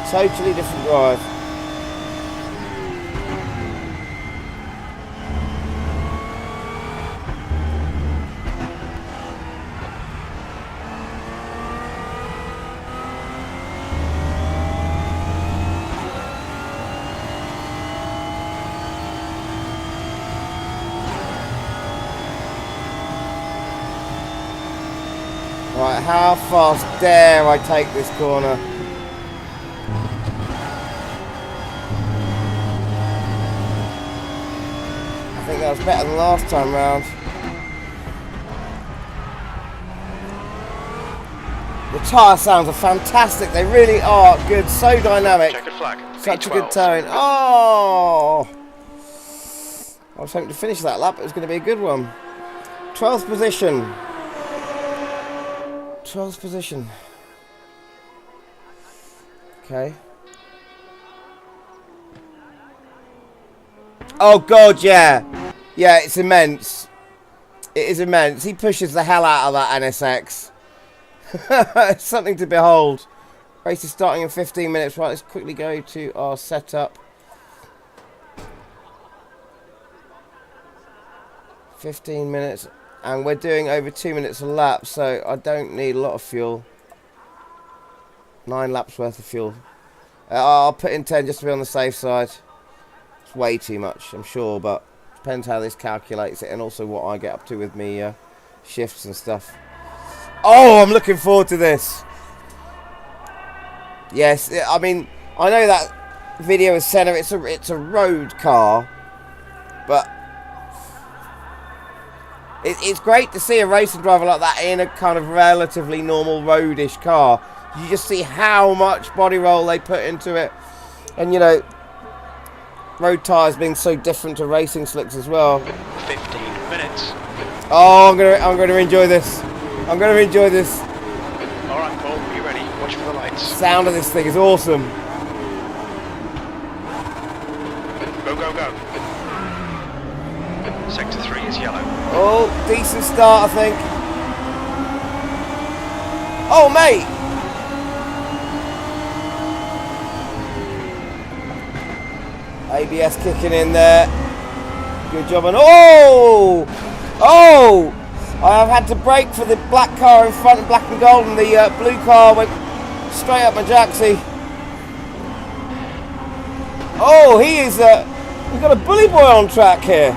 different drive. Right, how fast dare I take this corner? I think that was better than last time round. The tyre sounds are fantastic, they really are good, so dynamic. Checkered flag. Such a V12. good tone. Oh! I was hoping to finish that lap, it was going to be a good one. 12th position. 12th position. Okay. Oh god, yeah. Yeah, it's immense. It is immense. He pushes the hell out of that NSX. It's something to behold. Race is starting in 15 minutes. Right, let's quickly go to our setup. 15 minutes. And we're doing over 2 minutes a lap, so I don't need a lot of fuel. 9 laps worth of fuel. I'll put in 10 just to be on the safe side. It's way too much, I'm sure, but depends how this calculates it and also what I get up to with me shifts and stuff. Oh, I'm looking forward to this. Yes, I mean, I know that video is center. It's a road car, but it's great to see a racing driver like that in a kind of relatively normal roadish car. You just see how much body roll they put into it, and you know, road tyres being so different to racing slicks as well. 15 minutes. Oh, I'm gonna enjoy this. I'm gonna enjoy this. All right, Paul, you ready? Watch for the lights. Sound of this thing is awesome. Go, go, go. Sector 3 is yellow. Oh, decent start, I think. Oh, mate. ABS kicking in there. Good job. And oh! Oh! I have had to brake for the black car in front, black and gold, and the blue car went straight up my jacksie. Oh, he's got a bully boy on track here.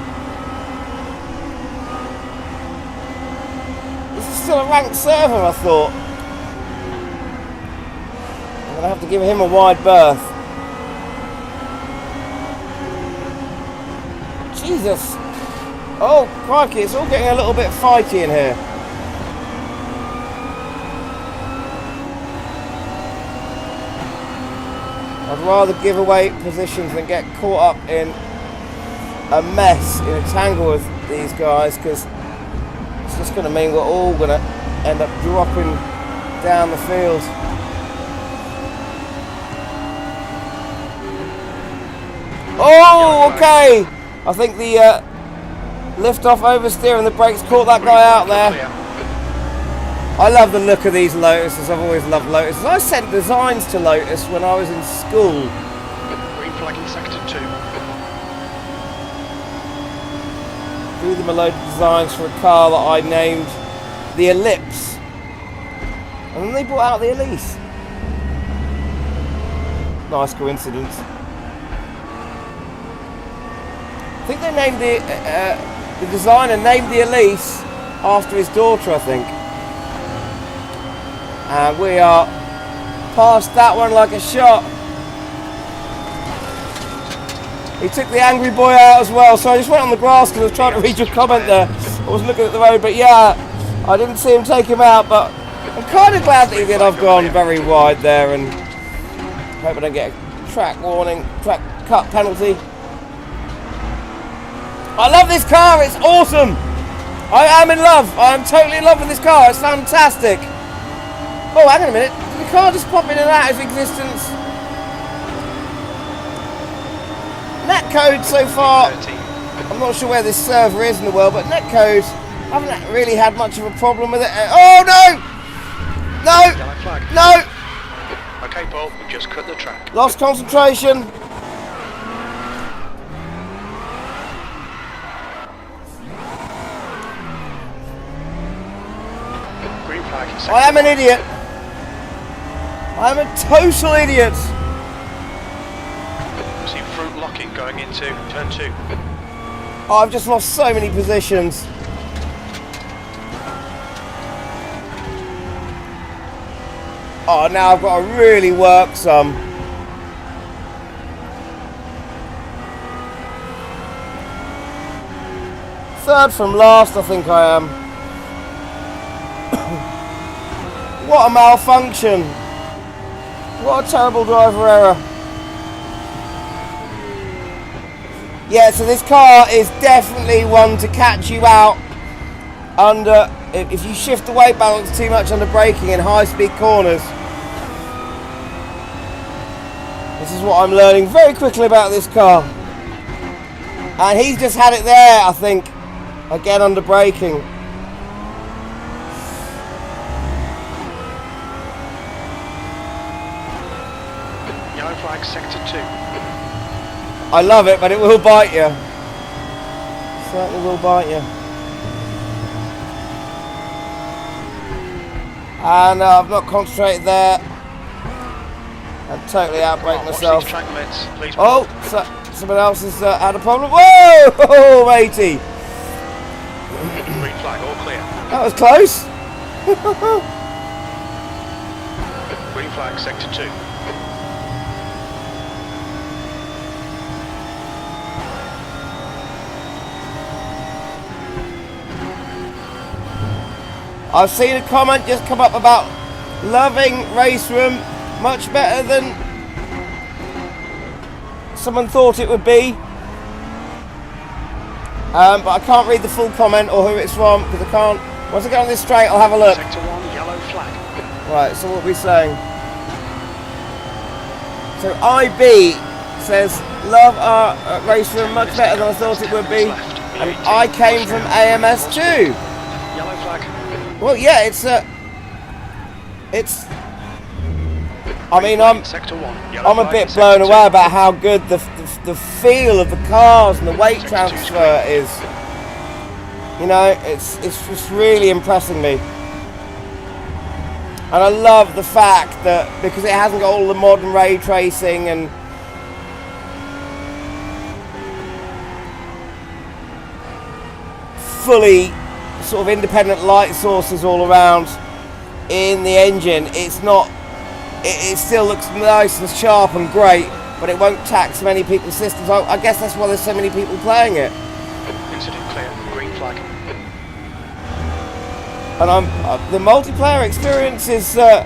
This is still a ranked server, I thought. I'm gonna have to give him a wide berth. Jesus. Oh, crikey, it's all getting a little bit fighty in here. I'd rather give away positions than get caught up in a mess, in a tangle with these guys, because it's just going to mean we're all going to end up dropping down the field. Oh, okay. I think the lift off oversteer and the brakes caught that guy out there. I love the look of these Lotuses. I've always loved Lotuses. I sent designs to Lotus when I was in school. Green flagging sector 2. Threw them a load of designs for a car that I named the Ellipse. And then they brought out the Elise. Nice coincidence. I think they named the designer named the Elise after his daughter, I think. And we are past that one like a shot. He took the angry boy out as well, so I just went on the grass because I was trying to read your comment there. I was looking at the road, but yeah, I didn't see him take him out, but I'm kind of glad that he did. I've gone very wide there and hope I don't get a track warning, track cut penalty. I love this car, it's awesome. I am in love. I am totally in love with this car, it's fantastic. Oh, hang on a minute. Did the car just pop in and out of existence? Netcode so far, I'm not sure where this server is in the world, but Netcode, I haven't really had much of a problem with it. Oh, no! No! Yellow flag. No! Okay, Paul, we just cut the track. Lost concentration. Green flag. I am an idiot. I'm a total idiot. See front locking going into turn 2. Oh, I've just lost so many positions. Oh, now I've got to really work some. Third from last, I think I am. What a malfunction. What a terrible driver error. Yeah, so this car is definitely one to catch you out under, if you shift the weight balance too much under braking in high speed corners. This is what I'm learning very quickly about this car. And he's just had it there, I think, again under braking. Yellow flag sector 2. I love it, but it will bite you. Certainly will bite you. And I've not concentrated there. I totally outbraked Watch myself. these track limits, please. Oh, so, someone else has had a problem. Whoa, matey. Green flag, all clear. That was close. Green flag, sector 2. I've seen a comment just come up about loving Raceroom much better than someone thought it would be. But I can't read the full comment or who it's from because I can't. Once I get on this straight, I'll have a look. Sector 1, yellow flag. Right, so what are we saying? So IB says, love our Raceroom much better than I thought it would be. And I came from AMS too. Yellow flag. Well, yeah, it's I mean, I'm a bit blown away about how good the feel of the cars and the weight transfer is. You know, it's just really impressing me. And I love the fact that because it hasn't got all the modern ray tracing and fully sort of independent light sources all around in the engine, it still looks nice and sharp and great, but it won't tax many people's systems. I guess that's why there's so many people playing it. Incident clear, green flag. And the multiplayer experience is so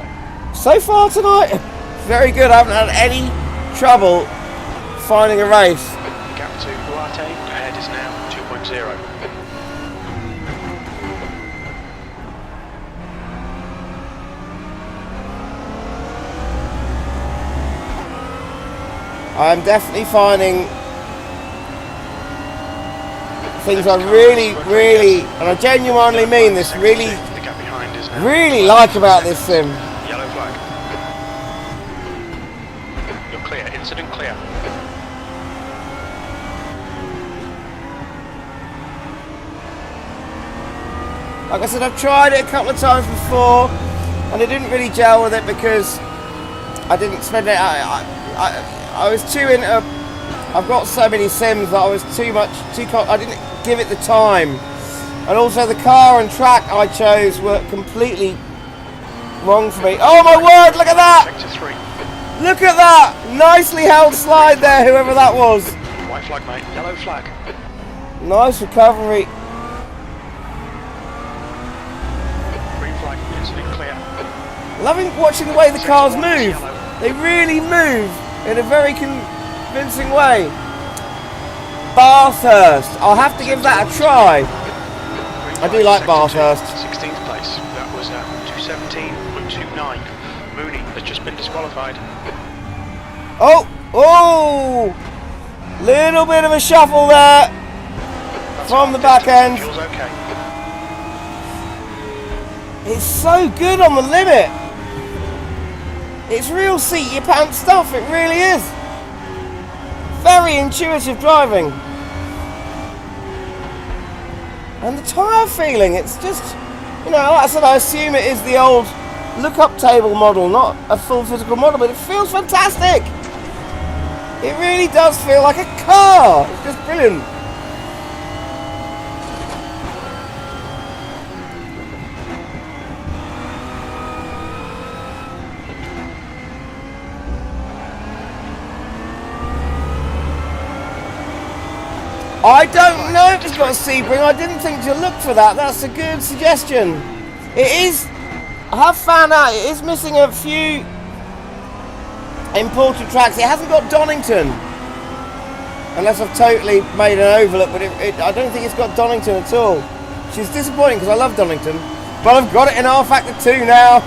far tonight very good. I haven't had any trouble finding a race. Gap to Duarte, ahead is now 2.0. I'm definitely finding things I really, and I genuinely mean this, really like about this sim. Yellow flag. You're clear, incident clear. Like I said, I've tried it a couple of times before and I didn't really gel with it because I didn't spend it. I was too into. I've got so many sims that I was I didn't give it the time, and also the car and track I chose were completely wrong for me. Oh my word! Look at that! Sector 3. Look at that! Nicely held slide there, whoever that was. White flag, mate. Yellow flag. Nice recovery. Green flag. Incident clear. Loving watching the way the cars move. They really move in a very convincing way. Bathurst. I'll have to give that a try. I do like Bathurst. 16th place. That was 2:17.29. Mooney has just been disqualified. Oh! Little bit of a shuffle there from the back end. Feels okay. It's so good on the limit. It's real seat your pants stuff, it really is. Very intuitive driving. And the tyre feeling, it's just, you know, like I said, I assume it is the old look-up table model, not a full physical model, but it feels fantastic. It really does feel like a car. It's just brilliant. I don't know if it's got a Sebring. I didn't think to look for that. That's a good suggestion. It is. I have found out it is missing a few important tracks. It hasn't got Donington, unless I've totally made an overlook. But I don't think it's got Donington at all. Which is disappointing because I love Donington. But I've got it in R Factor 2 now.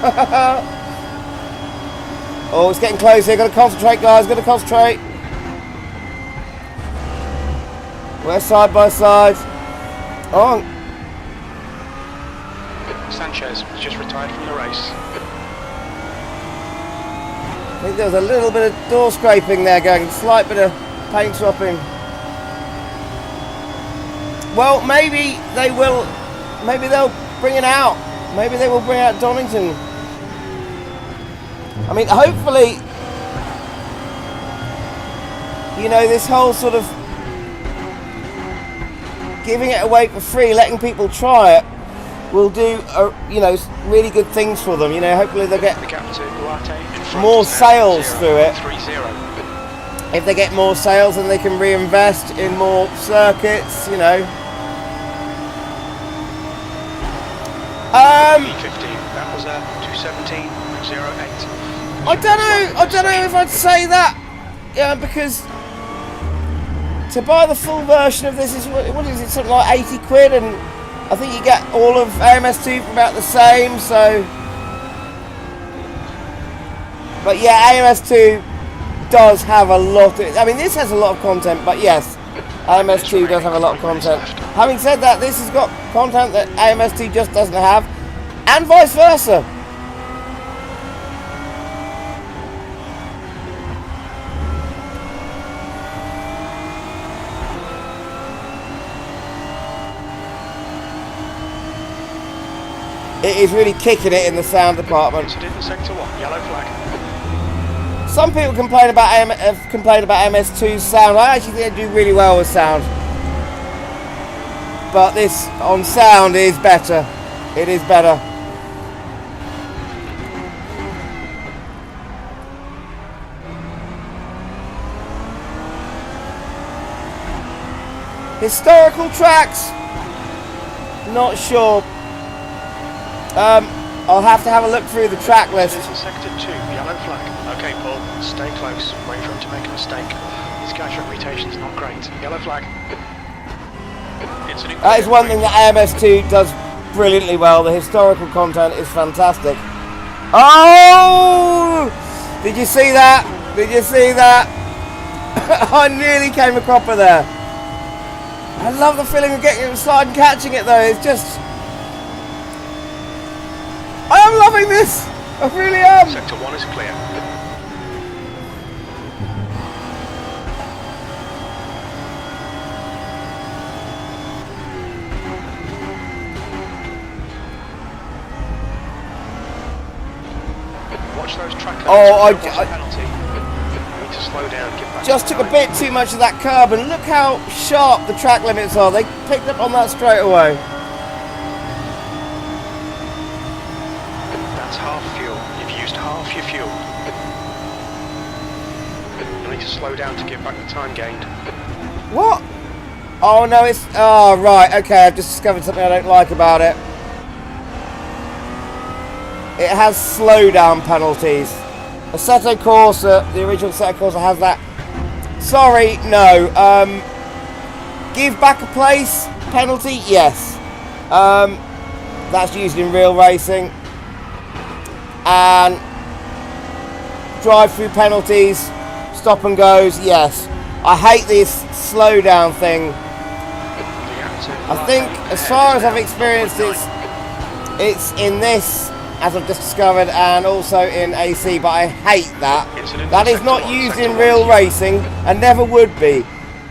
Oh, it's getting close here. Got to concentrate, guys. Got to concentrate. We're side by side. Oh. Sanchez has just retired from the race. I think there was a little bit of door scraping there going, a slight bit of paint swapping. Well, maybe they will, maybe they'll bring it out. Maybe they will bring out Donington. I mean, hopefully you know, this whole sort of giving it away for free, letting people try it, will do, you know, really good things for them. You know, hopefully they'll get more sales through it. If they get more sales, then they can reinvest in more circuits, you know. V15, that was a 217.08. I don't know if I'd say that, yeah, because to buy the full version of this is, what is it, something like 80 quid, and I think you get all of AMS2 for about the same, so. But yeah, AMS2 does have a lot of, I mean, this has a lot of content, but yes, AMS2 does have a lot of content. Having said that, this has got content that AMS2 just doesn't have, and vice versa. It is really kicking it in the sound department. Incident sector 1, yellow flag. Some people complain about MS2's sound. I actually think they do really well with sound. But this on sound is better. It is better. Historical tracks? Not sure. I'll have to have a look through the track list. This is sector 2, yellow flag. Okay, Paul, stay close. Wait for him to make a mistake. This guy's reputation's not great. Yellow flag. That is one thing that AMS2 does brilliantly well. The historical content is fantastic. Oh! Did you see that? Did you see that? I nearly came a cropper there. I love the feeling of getting it inside and catching it though. It's just... I am loving this! I really am! Sector 1 is clear. Watch those track limits. Oh, I penalty. You need to slow down, get back. just took a bit too much of that curb, and look how sharp the track limits are. They picked up on that straight away. Half fuel. You've used half your fuel. You need to slow down to get back the time gained. What? Oh no, it's... Oh right, okay, I've just discovered something I don't like about it. It has slowdown penalties. Assetto Corsa, the original Assetto Corsa has that. Sorry, no. Give back a place penalty, yes. That's used in real racing. And drive-through penalties, stop and goes, yes. I hate this slowdown thing. I think, as far as I've experienced, it's in this, as I've just discovered, and also in AC, but I hate that. That is not used in real racing, and never would be.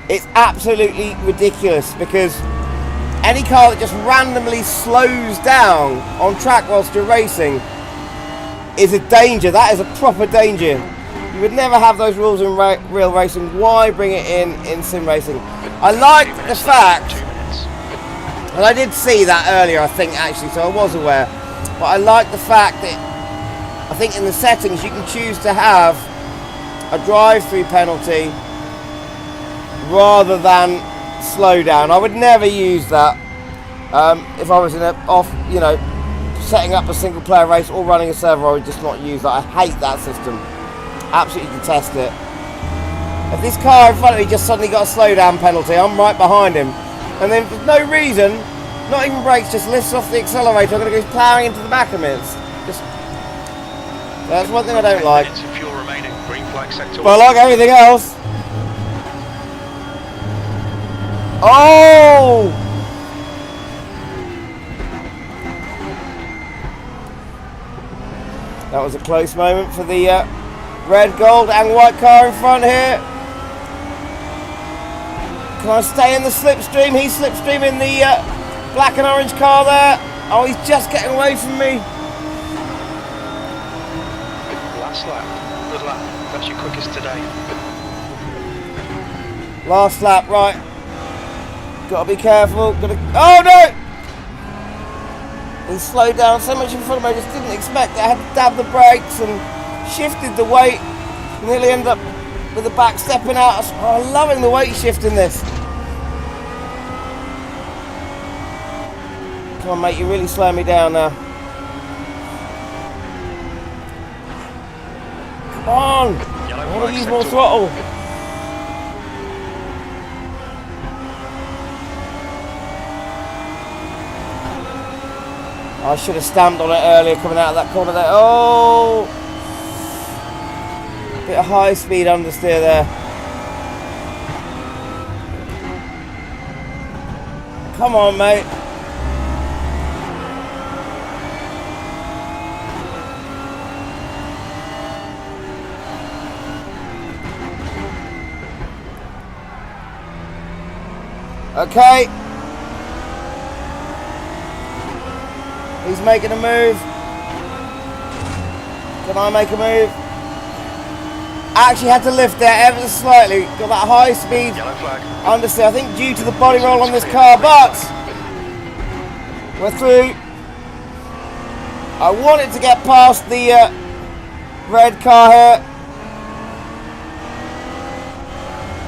It's absolutely ridiculous, because any car that just randomly slows down on track whilst you're racing is a danger. That is a proper danger. You would never have those rules in real racing. Why bring it in sim racing? I like the fact, and I did see that earlier, I think, actually, so I was aware, but I like the fact that I think in the settings you can choose to have a drive-through penalty rather than slow down. I would never use that if I was in you know, setting up a single player race or running a server. I would just not use that. I hate that system. Absolutely detest it. If this car in front of me just suddenly got a slowdown penalty, I'm right behind him, and then for no reason, not even brakes, just lifts off the accelerator, I'm going to go ploughing into the back of it. Just, that's one thing I don't like. Fuel remaining. Green flag sector. But I like everything else. Oh! That was a close moment for the red, gold and white car in front here. Can I stay in the slipstream? He's slipstreaming the black and orange car there. Oh, he's just getting away from me. Last lap. Good lap. That's your quickest today. Last lap, right. Gotta be careful. Oh no! He slowed down so much in front of me, I just didn't expect it. I had to dab the brakes and shifted the weight. Nearly ended up with the back stepping out. Oh, I'm loving the weight shift in this. Come on, mate, you're really slowing me down now. Come on! I want to use more throttle. I should have stamped on it earlier coming out of that corner there. Oh! Bit of high speed understeer there. Come on, mate. Okay. He's making a move. Can I make a move? I actually had to lift there ever so slightly. Got that high speed understeer, I think due to the body roll on this car, but we're through. I wanted to get past the red car here.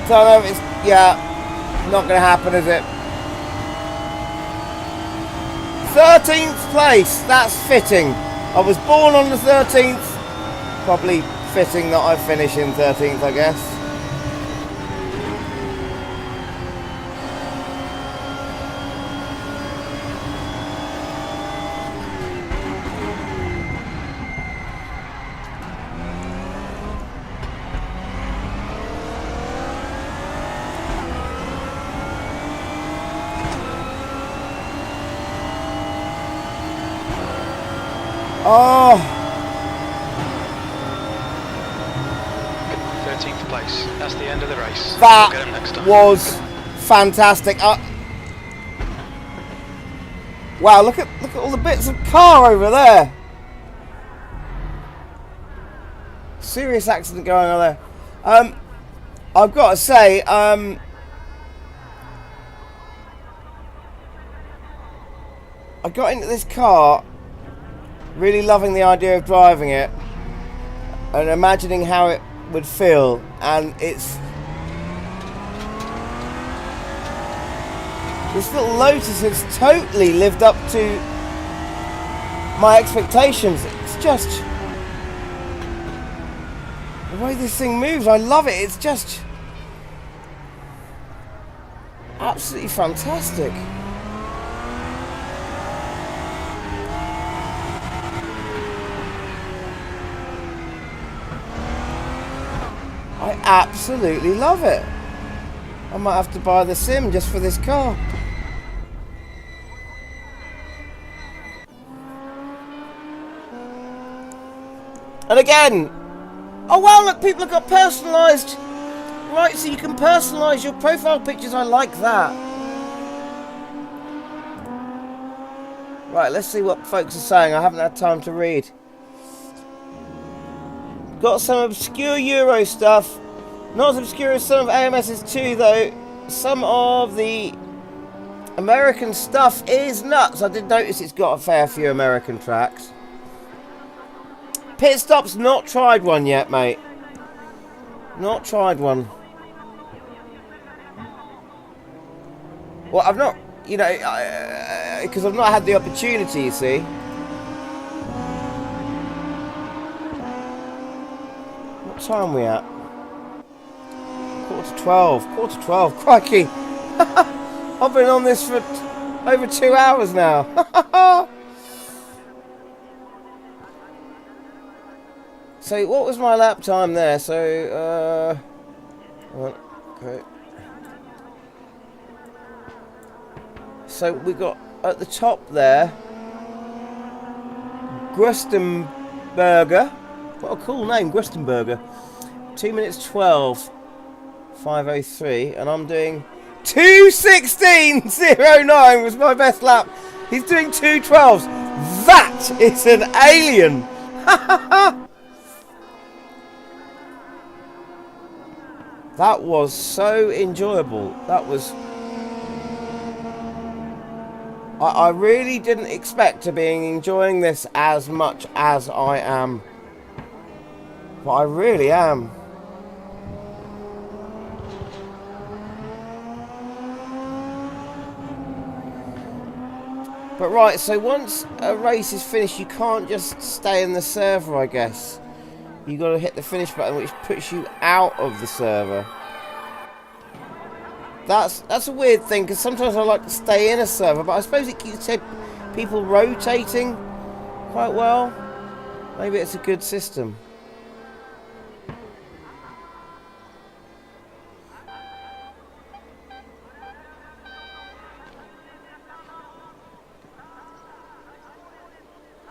Don't know if it's, yeah, not going to happen, is it? 13th place, that's fitting. I was born on the 13th, probably fitting that I finish in 13th, I guess. Oh, 13th place. That's the end of the race. That we'll get him next time. was fantastic. Wow, look at all the bits of car over there. Serious accident going on there. I've got to say, I got into this car really loving the idea of driving it and imagining how it would feel, and it's this little Lotus has totally lived up to my expectations. It's just the way this thing moves, I love it. It's just absolutely fantastic. I absolutely love it. I might have to buy the sim just for this car. And again, oh wow, look, people have got personalised. Right, so you can personalise your profile pictures. I like that. Right, let's see what folks are saying. I haven't had time to read. Got some obscure Euro stuff. Not as obscure as some of AMS's too, though. Some of the American stuff is nuts. I did notice it's got a fair few American tracks. Pit Stop's not tried one yet, mate. Not tried one. Well, I've not, you know, because I've not had the opportunity, you see. What time are we at? Quarter to 12, crikey. I've been on this for over 2 hours now. So what was my lap time there? So okay. So we got at the top there Grustenberger. What a cool name, Grustenberger. 2 minutes 12, 5:03, and I'm doing 2:16.09 was my best lap. He's doing 2:12s. That is an alien. That was so enjoyable. That was... I really didn't expect to be enjoying this as much as I am. But I really am. But right, so once a race is finished, you can't just stay in the server, I guess. You got to hit the finish button, which puts you out of the server. That's a weird thing, because sometimes I like to stay in a server, but I suppose it keeps people rotating quite well. Maybe it's a good system.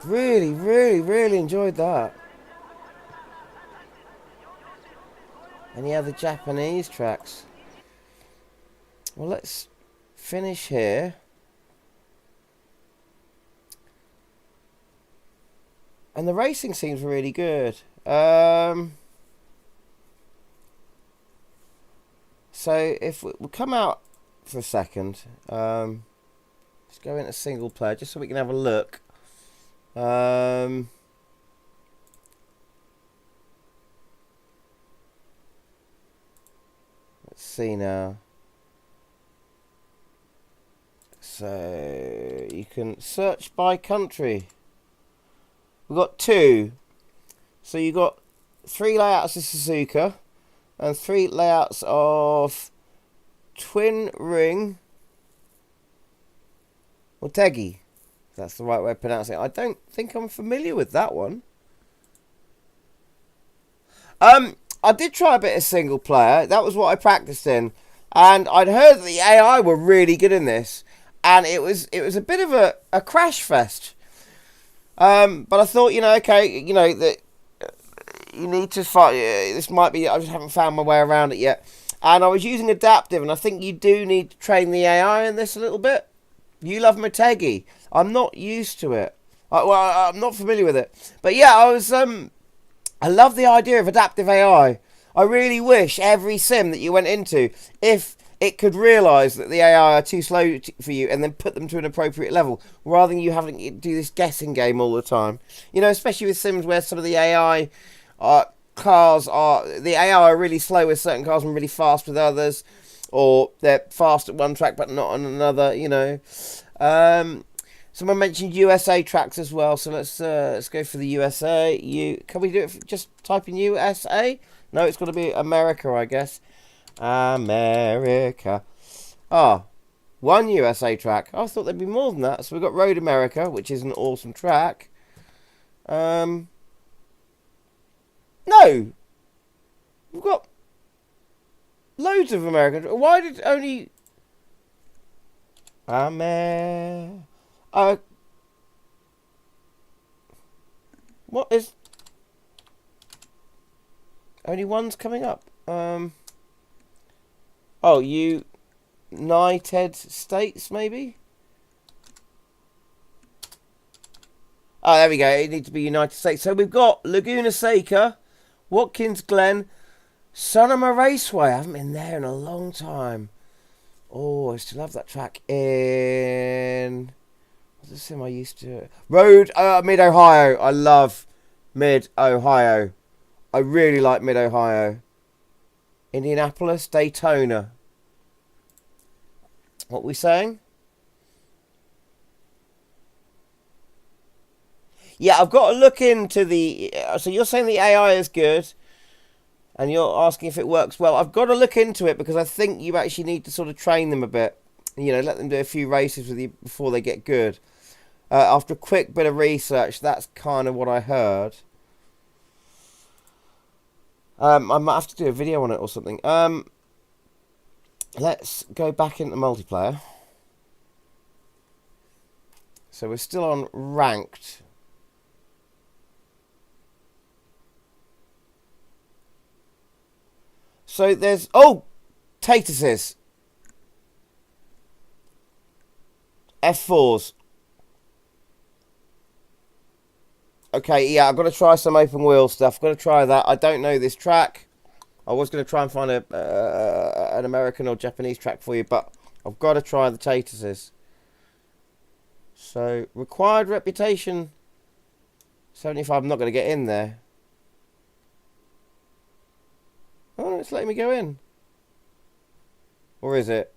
Really, really, really enjoyed that. Any other Japanese tracks? Well, let's finish here. And the racing seems really good. So if we'll come out for a second, let's go into single player just so we can have a look. Let's see now. So you can search by country. We've got 2. So you got 3 layouts of Suzuka and 3 layouts of Twin Ring Motegi. If that's the right way of pronouncing it. I don't think I'm familiar with that one. I did try a bit of single player. That was what I practiced in. And I'd heard that the AI were really good in this. And it was a bit of a crash fest. But I thought, okay, that you need to find... this might be... I just haven't found my way around it yet. And I was using adaptive, and I think you do need to train the AI in this a little bit. You love Motegi. I'm not used to it. I'm not familiar with it. But yeah, I love the idea of adaptive AI. I really wish every sim that you went into, if it could realise that the AI are too slow for you and then put them to an appropriate level, rather than you having to do this guessing game all the time. Especially with sims where some of the AI cars are... The AI are really slow with certain cars and really fast with others. Or they're fast at one track but not on another, Someone mentioned USA tracks as well, so let's go for the USA. Can we do it just type in USA? No, it's got to be America, I guess. America. One USA track. I thought there'd be more than that. So we've got Road America, which is an awesome track. No. We've got loads of American. Why did only... what is... Only one's coming up. United States, maybe? Oh, there we go. It needs to be United States. So we've got Laguna Seca, Watkins Glen, Sonoma Raceway. I haven't been there in a long time. Oh, I used to love that track in... What's the sim I used to... Mid-Ohio. I love Mid-Ohio. I really like Mid-Ohio. Indianapolis, Daytona. What are we saying? Yeah, I've got to look into the... So you're saying the AI is good, and you're asking if it works well. I've got to look into it because I think you actually need to sort of train them a bit. Let them do a few races with you before they get good. After a quick bit of research, that's kind of what I heard. I might have to do a video on it or something. Let's go back into multiplayer. So we're still on ranked. So there's... Oh! Tatuses. F4s. Okay, yeah, I've got to try some open wheel stuff. I've got to try that. I don't know this track. I was going to try and find an American or Japanese track for you, but I've got to try the Tatuses. So, required reputation 75. I'm not going to get in there. Oh, it's letting me go in. Or is it?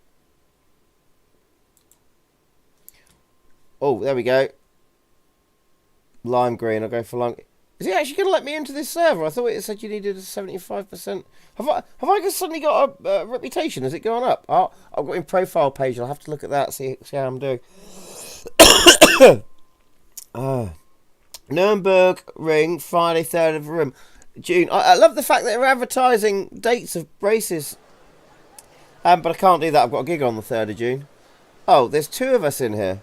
Oh, there we go. Lime green. I'll go for lime. Is it actually going to let me into this server? I thought it said you needed a 75%. Have I suddenly got a reputation? Has it gone up? I've got in profile page. I'll have to look at that. See how I'm doing. Nuremberg Ring, Friday, 3rd of June. I love the fact that they're advertising dates of races. But I can't do that. I've got a gig on the 3rd of June. Oh, there's 2 of us in here.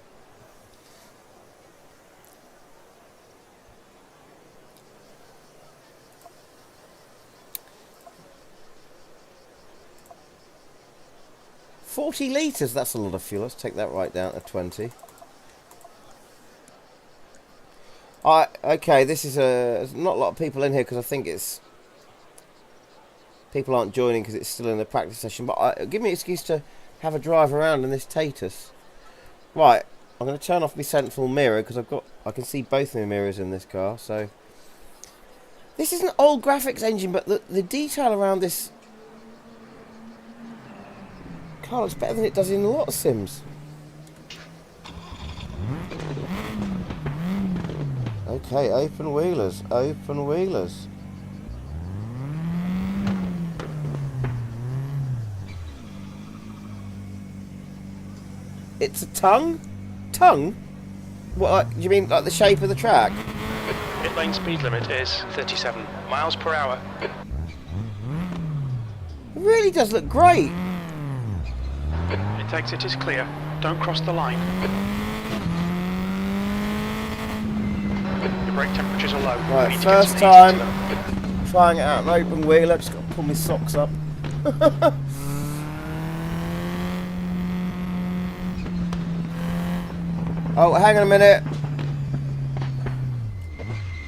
$40 litres, that's a lot of fuel. Let's take that right down to 20. Okay, this is there's not a lot of people in here because I think it's... People aren't joining because it's still in the practice session. But give me an excuse to have a drive around in this Tatus. Right, I'm going to turn off my central mirror because I can see both my mirrors in this car. So this is an old graphics engine, but the detail around this car looks better than it does in a lot of sims. Okay, open wheelers, open wheelers. It's a tongue? Tongue? What, do you mean like the shape of the track? Pit lane speed limit is 37 miles per hour. It really does look great. Its exit is clear. Don't cross the line. Your brake temperatures are low. Right, first time trying it out an open wheeler. Just got to pull my socks up. Oh, hang on a minute.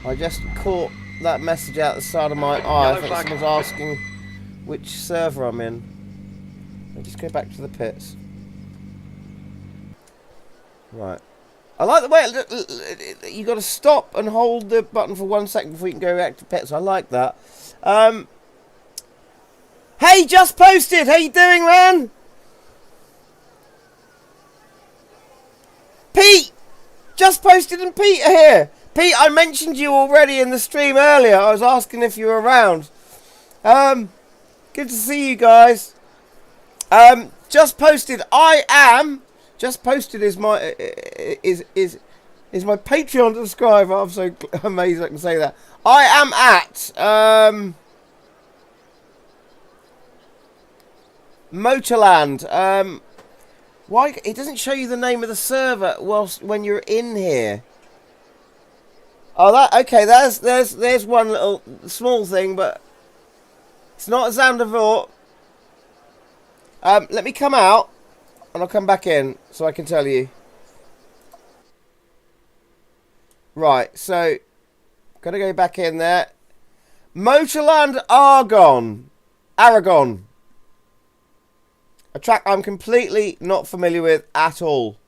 I just caught that message out the side of my eye. I think someone's asking which server I'm in. I'll just go back to the pits. Right. I like the way you got to stop and hold the button for 1 second before you can go back to pits. I like that. Hey, just posted. How you doing, man? Pete! Just posted and Pete are here. Pete, I mentioned you already in the stream earlier. I was asking if you were around. Good to see you guys. Just posted. I am. Just posted is my is my Patreon subscriber. I'm so amazed I can say that. I am at Motorland. Why it doesn't show you the name of the server when you're in here? Oh, that okay. There's one little small thing, but it's not a Zandvoort. Let me come out, and I'll come back in so I can tell you. Right, so gotta go back in there. Motorland Aragon. A track I'm completely not familiar with at all.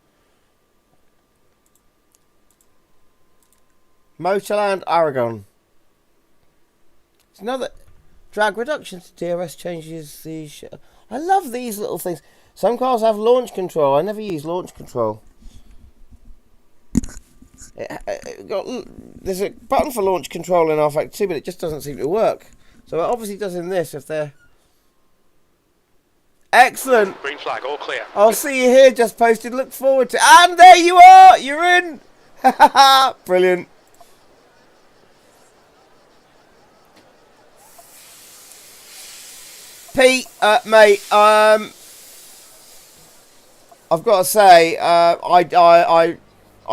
Motorland Aragon. It's another drag reduction. DRS changes the... I love these little things. Some cars have launch control. I never use launch control. There's a button for launch control in R-Factor 2, but it just doesn't seem to work. So it obviously does in this if they're... Excellent. Green flag, all clear. I'll see you here, just posted. Look forward to... And there you are! You're in! Brilliant. Pete, mate, I've got to say, I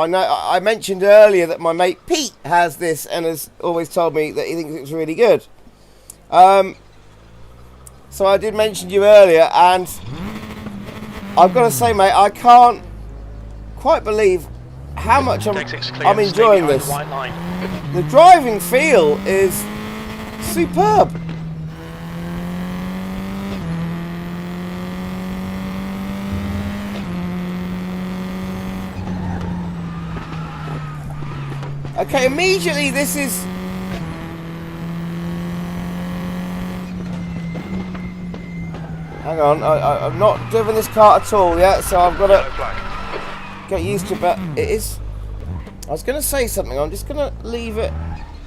know I mentioned earlier that my mate Pete has this and has always told me that he thinks it's really good. So I did mention you earlier, and I've got to say, mate, I can't quite believe how much I'm enjoying this. The driving feel is superb. Okay, immediately this is... Hang on, I've not driven this car at all yet, so I've got to get used to it, but it is... I was going to say something, I'm just going to leave it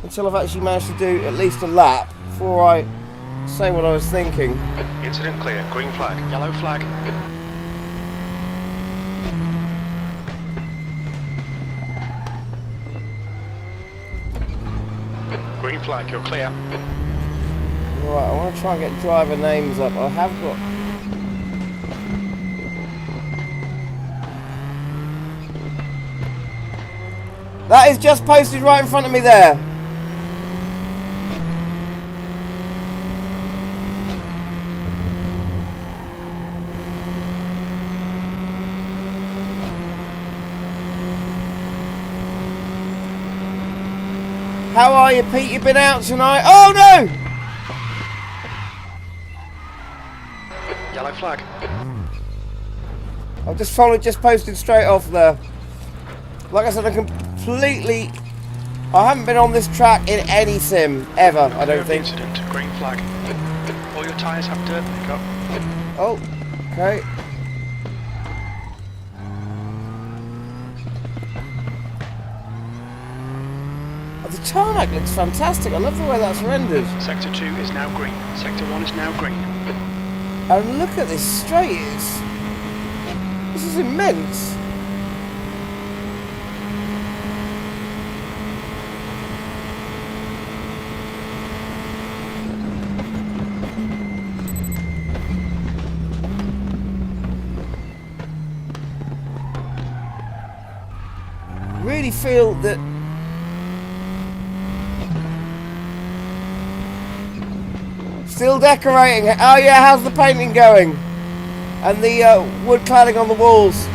until I've actually managed to do at least a lap before I say what I was thinking. Incident clear, green flag, yellow flag. Green flag, you're clear. Right, I want to try and get driver names up. I have got... That is just posted right in front of me there. How are you, Pete? You been out tonight? Oh no! Yellow flag. I've just followed, just posted straight off there. Like I said, I haven't been on this track in any sim ever, I don't think. Incident, green flag. All your tyres have dirt pickup. Oh, okay. Oh, the tarmac looks fantastic. I love the way that's rendered. Sector 2 is now green. Sector 1 is now green. And look at this straight. This is immense. Really feel that still decorating. Oh yeah, how's the painting going? And the wood cladding on the walls.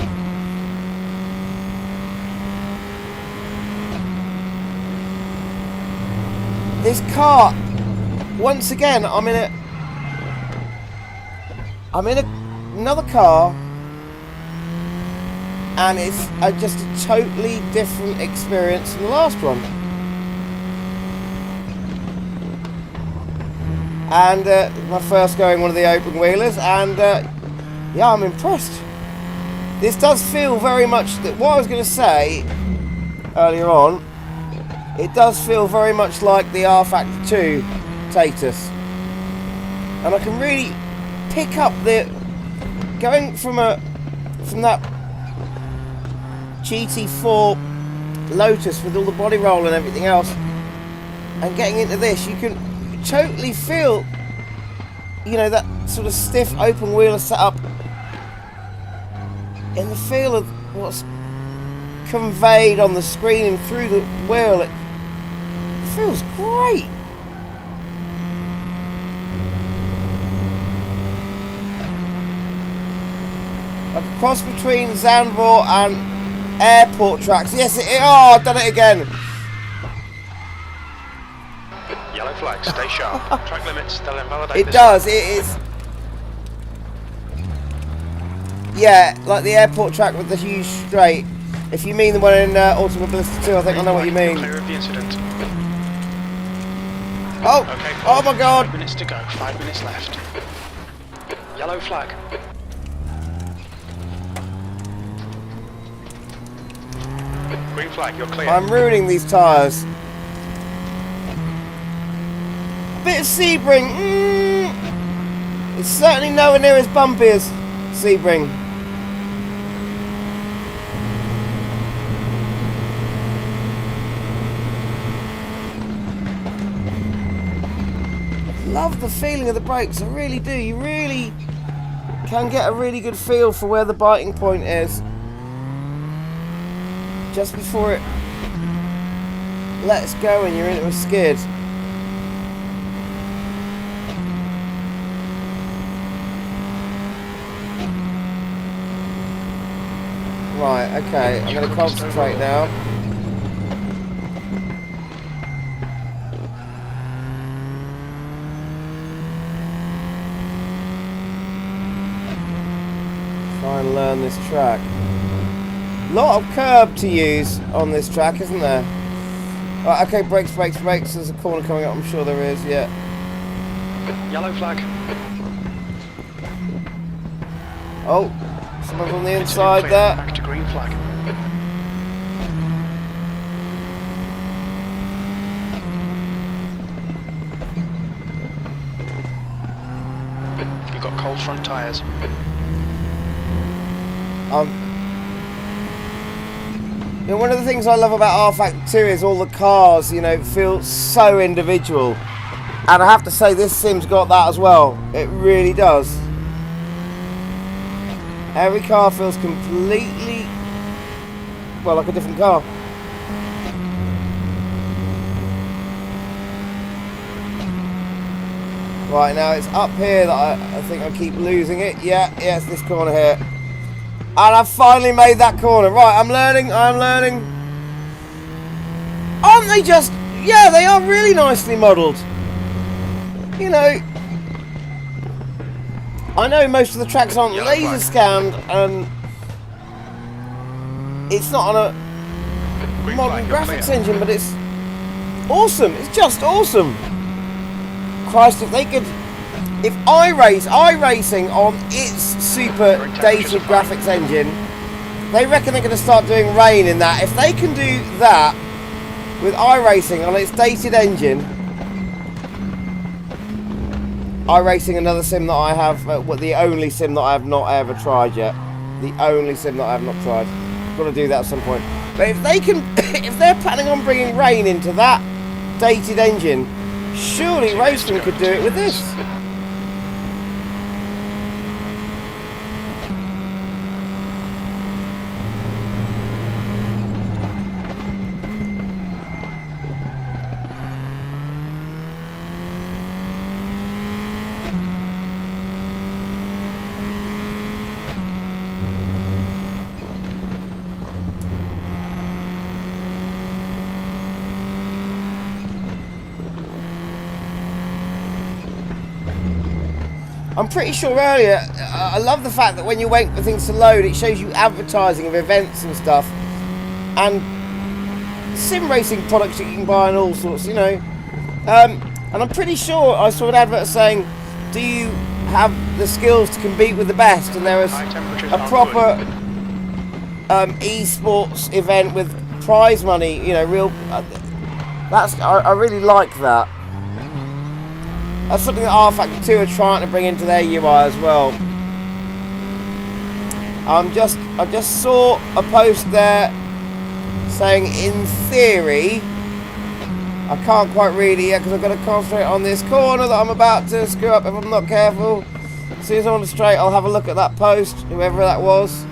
This car, once again, I'm in another car, and it's just a totally different experience from the last one. And my first going one of the open wheelers, and yeah, I'm impressed. This does feel very much that what I was going to say earlier on. It does feel very much like the R Factor 2 Tatus, and I can really pick up the going from that GT4 Lotus with all the body roll and everything else, and getting into this, you can totally feel, you know, that sort of stiff open wheeler setup in the feel of what's conveyed on the screen and through the wheel. It feels great. A cross between Zandvoort and airport tracks. Yes, oh, I've done it again. Yellow flag, stay sharp. Track limits, they'll invalidate it this. Does, it is. Yeah, like the airport track with the huge straight. If you mean the one in Automobilista 2, I think I know what you mean. Clear of the incident. Oh, okay, oh my God. 5 minutes to go, 5 minutes left. Yellow flag. Green flag, you're clear. I'm ruining these tyres. A bit of Sebring. It's certainly nowhere near as bumpy as Sebring. Love the feeling of the brakes, I really do. You really can get a really good feel for where the biting point is just before it lets go and you're into a skid. Right, okay, I'm going to concentrate now. Try and learn this track. Lot of curb to use on this track, isn't there? Right, okay, brakes. There's a corner coming up, I'm sure there is, yeah. Yellow flag. Oh, someone's on the inside clear. there. Back to green flag. You've got cold front tyres. You know, one of the things I love about R-Factor 2 is all the cars, you know, feel so individual. And I have to say, this sim's got that as well. It really does. Every car feels completely, well, like a different car. Right, now it's up here that I think I keep losing it. Yeah, it's this corner here. And I've finally made that corner. Right, I'm learning. Aren't they just... Yeah, they are really nicely modelled. You know... I know most of the tracks aren't laser scanned, and... It's not on a modern graphics engine, but it's... awesome. It's just awesome. Christ, if they could... If iRacing on its super dated graphics engine, they reckon they're going to start doing rain in that. If they can do that with iRacing on its dated engine, iRacing, another sim that I have, the only sim that I have not ever tried yet. The only sim that I have not tried. Got to do that at some point. But if they can, if they're planning on bringing rain into that dated engine, surely Raceroom could do it with this. I'm pretty sure earlier, I love the fact that when you wait for things to load, it shows you advertising of events and stuff, and sim racing products that you can buy and all sorts, you know. And I'm pretty sure I saw an advert saying, do you have the skills to compete with the best? And there was a proper esports event with prize money, you know, real... I really like that. That's something that R-Factor 2 are trying to bring into their UI as well. I just saw a post there saying, in theory, I can't quite read it yet because I've got to concentrate on this corner that I'm about to screw up if I'm not careful. As soon as I'm on the straight, I'll have a look at that post, whoever that was.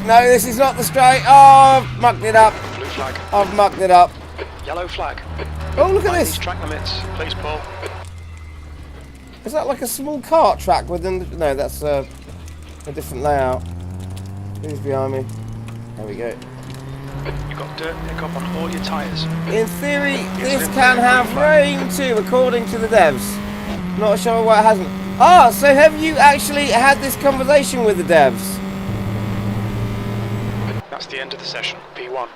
No, this is not the straight. Oh, I've mucked it up. Blue flag. I've mucked it up. Yellow flag. Oh, look at this. Track limits, please, Paul. Is that like a small kart track within the... No, that's a different layout. Who's behind me? There we go. You've got dirt pickup on all your tyres. In theory, this can have rain too, according to the devs. Not sure why it hasn't. Ah, so have you actually had this conversation with the devs? That's the end of the session. P1.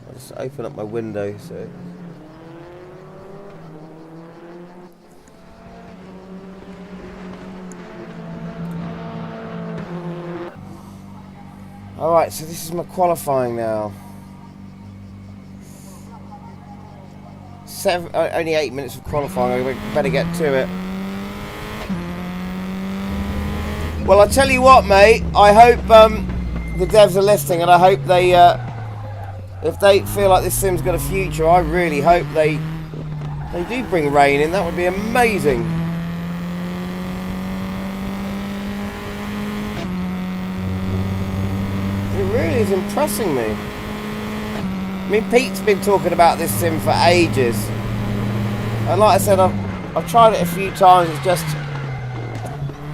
I'll just open up my window so... Alright, so this is my qualifying now. Only 8 minutes of qualifying, I better get to it. Well, I tell you what, mate, I hope the devs are listening, and I hope they, if they feel like this sim's got a future, I really hope they do bring rain in. That would be amazing. It really is impressing me. I mean, Pete's been talking about this sim for ages. And like I said, I've tried it a few times. It's just...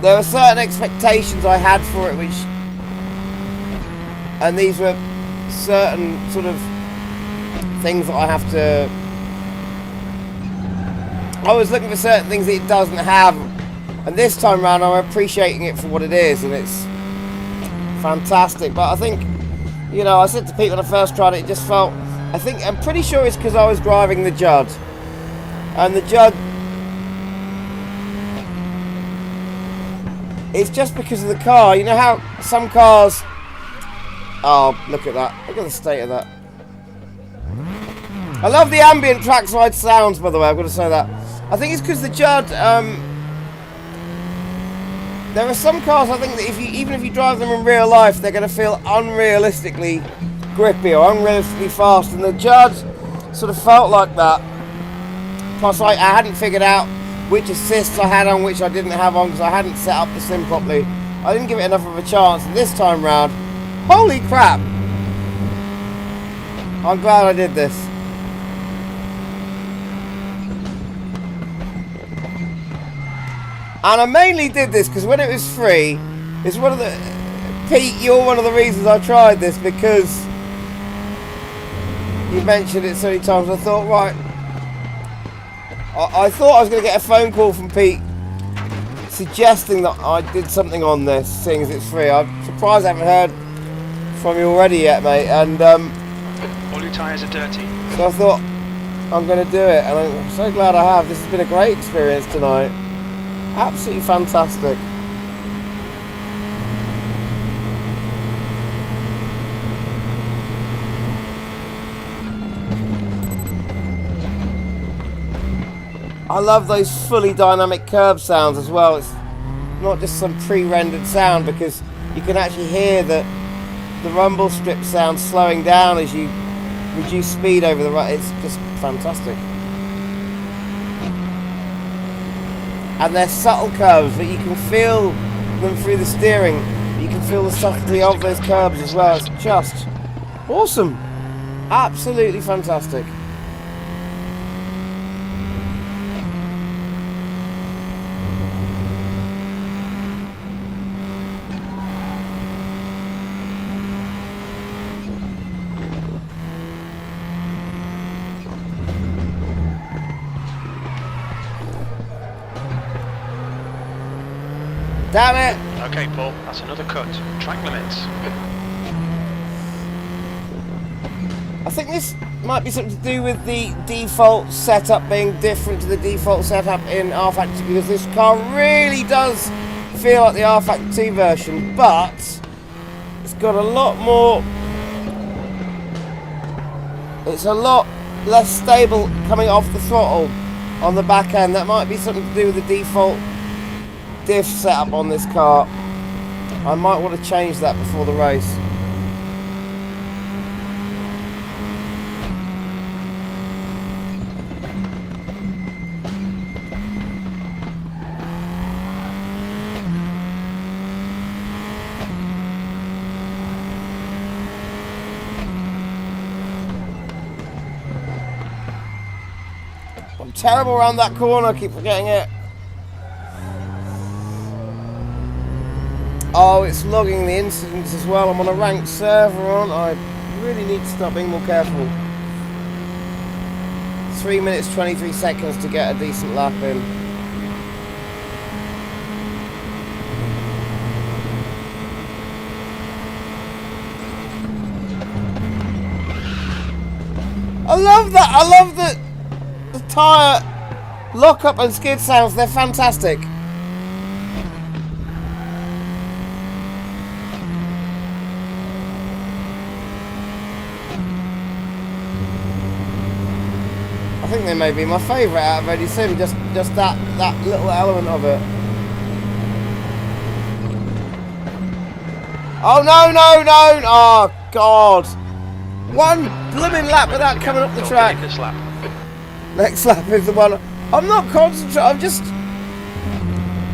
There were certain expectations I had for it, which... And these were certain sort of things that I have to I was looking for certain things that it doesn't have, and this time around I'm appreciating it for what it is, and it's fantastic. But I think, you know, I said to Pete when I first tried it, it just felt, I'm pretty sure it's because I was driving the Judd, and the Judd, it's just because of the car. You know how some cars, oh, look at that, look at the state of that. I love the ambient trackside sounds, by the way, I've got to say that. I think it's because the Judd, there are some cars, I think, that even if you drive them in real life, they're going to feel unrealistically grippy or unrealistically fast, and the Judd sort of felt like that. Plus, I hadn't figured out which assists I had on, which I didn't have on, because I hadn't set up the sim properly. I didn't give it enough of a chance, and this time round, holy crap! I'm glad I did this. And I mainly did this because when it was free, it's one of the... Pete, you're one of the reasons I tried this, because you mentioned it so many times. I thought, right, I thought I was going to get a phone call from Pete suggesting that I did something on this, seeing as it's free. I'm surprised I haven't heard from you already yet, mate. And all your tyres are dirty. so I thought, I'm going to do it, and I'm so glad I have. This has been a great experience tonight. Absolutely fantastic. I love those fully dynamic curb sounds as well. It's not just some pre-rendered sound, because you can actually hear the rumble strip sound slowing down as you reduce speed over the right. It's just fantastic. And they're subtle curves, but you can feel them through the steering. You can feel the subtlety of those curves as well. It's just awesome. Absolutely fantastic. Damn it! Okay, Paul, that's another cut. Track limits. I think this might be something to do with the default setup being different to the default setup in rFactor, because this car really does feel like the rFactor 2 version, but it's got a lot more... It's a lot less stable coming off the throttle on the back end. That might be something to do with the default diff setup on this car. I might want to change that before the race. I'm terrible around that corner, I keep forgetting it. Oh, it's logging the incidents as well. I'm on a ranked server, aren't I? Really need to start being more careful. 3 minutes 23 seconds to get a decent lap in. I love that. I love the tyre lock-up and skid sounds. They're fantastic. I think they may be my favourite out of any sim, just that little element of it. Oh no, no, no! Oh God! One blooming lap without coming up the track. Next lap is the one. I'm not concentrating. I'm just.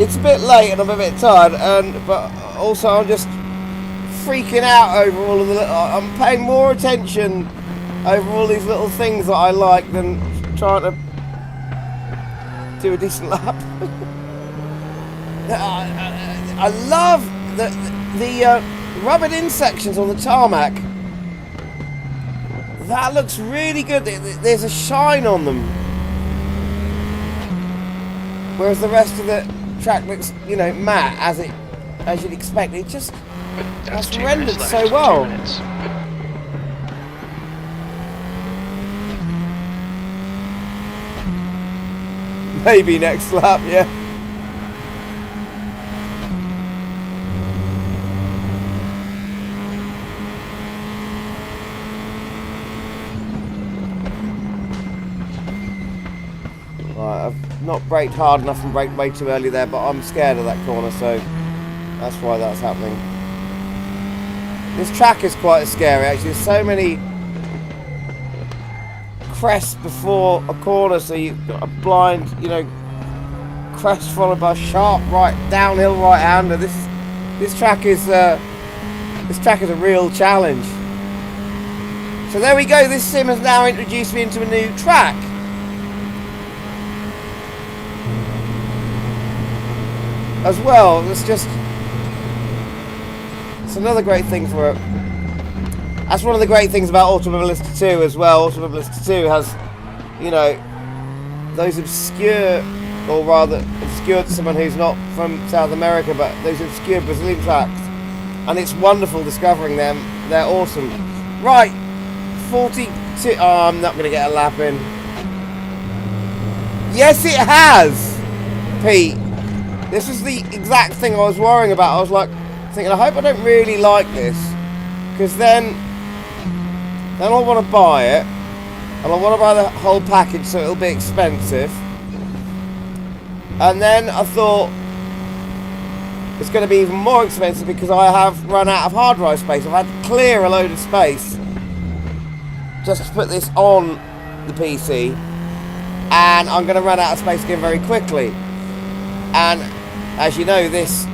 It's a bit late and I'm a bit tired, but also I'm just freaking out over all of the. I'm paying more attention over all these little things that I like than trying to do a decent lap. I love the rubbered in sections on the tarmac. That looks really good. There's a shine on them. Whereas the rest of the track looks, you know, matte as you'd expect. It just has rendered so well. Maybe next lap, yeah. Right, I've not braked hard enough and braked way too early there, but I'm scared of that corner, so that's why that's happening. This track is quite scary, actually. There's so many crests before a corner, so you've got a blind, you know, crest followed by a sharp right downhill right-hander. This track is a real challenge. So there we go. This sim has now introduced me into a new track. As well, it's another great thing for it. That's one of the great things about Automobilista 2 as well. Automobilista 2 has, you know, those obscure, or rather obscure to someone who's not from South America, but those obscure Brazilian tracks. And it's wonderful discovering them. They're awesome. Right, 42. Oh, I'm not going to get a lap in. Yes, it has, Pete. This is the exact thing I was worrying about. I was like, thinking, I hope I don't really like this, because then I'll want to buy it, and I want to buy the whole package, so it'll be expensive. And then I thought it's going to be even more expensive because I have run out of hard drive space. I've had to clear a load of space just to put this on the PC, and I'm going to run out of space again very quickly. And as you know, this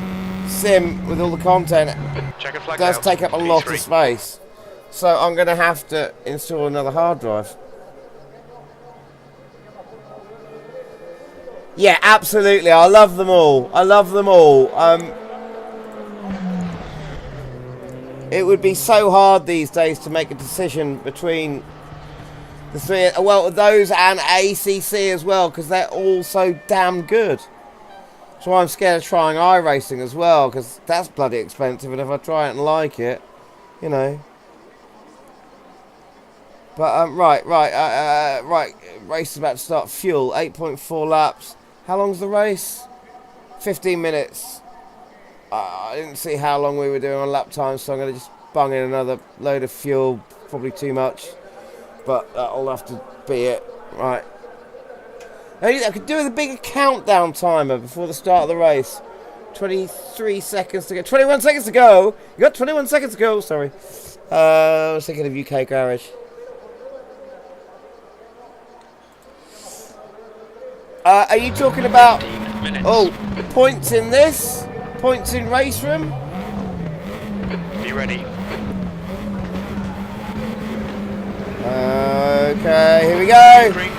sim with all the content does take up a lot of space, so I'm going to have to install another hard drive. Yeah, absolutely. I love them all. I love them all. It would be so hard these days to make a decision between the three. Well, those and ACC as well, because they're all so damn good. That's why I'm scared of trying iRacing as well, because that's bloody expensive, and if I try it and like it, you know. But right. Race is about to start. Fuel, 8.4 laps. How long's the race? 15 minutes. I didn't see how long we were doing on lap time, so I'm going to just bung in another load of fuel. Probably too much, but that'll have to be it. Right. I could do with a bigger countdown timer before the start of the race. 23 seconds to go. 21 seconds to go. You got 21 seconds to go. Sorry. I was thinking of UK Garage. Are you talking about points in this? Points in Raceroom? Be ready. Okay, here we go. Green.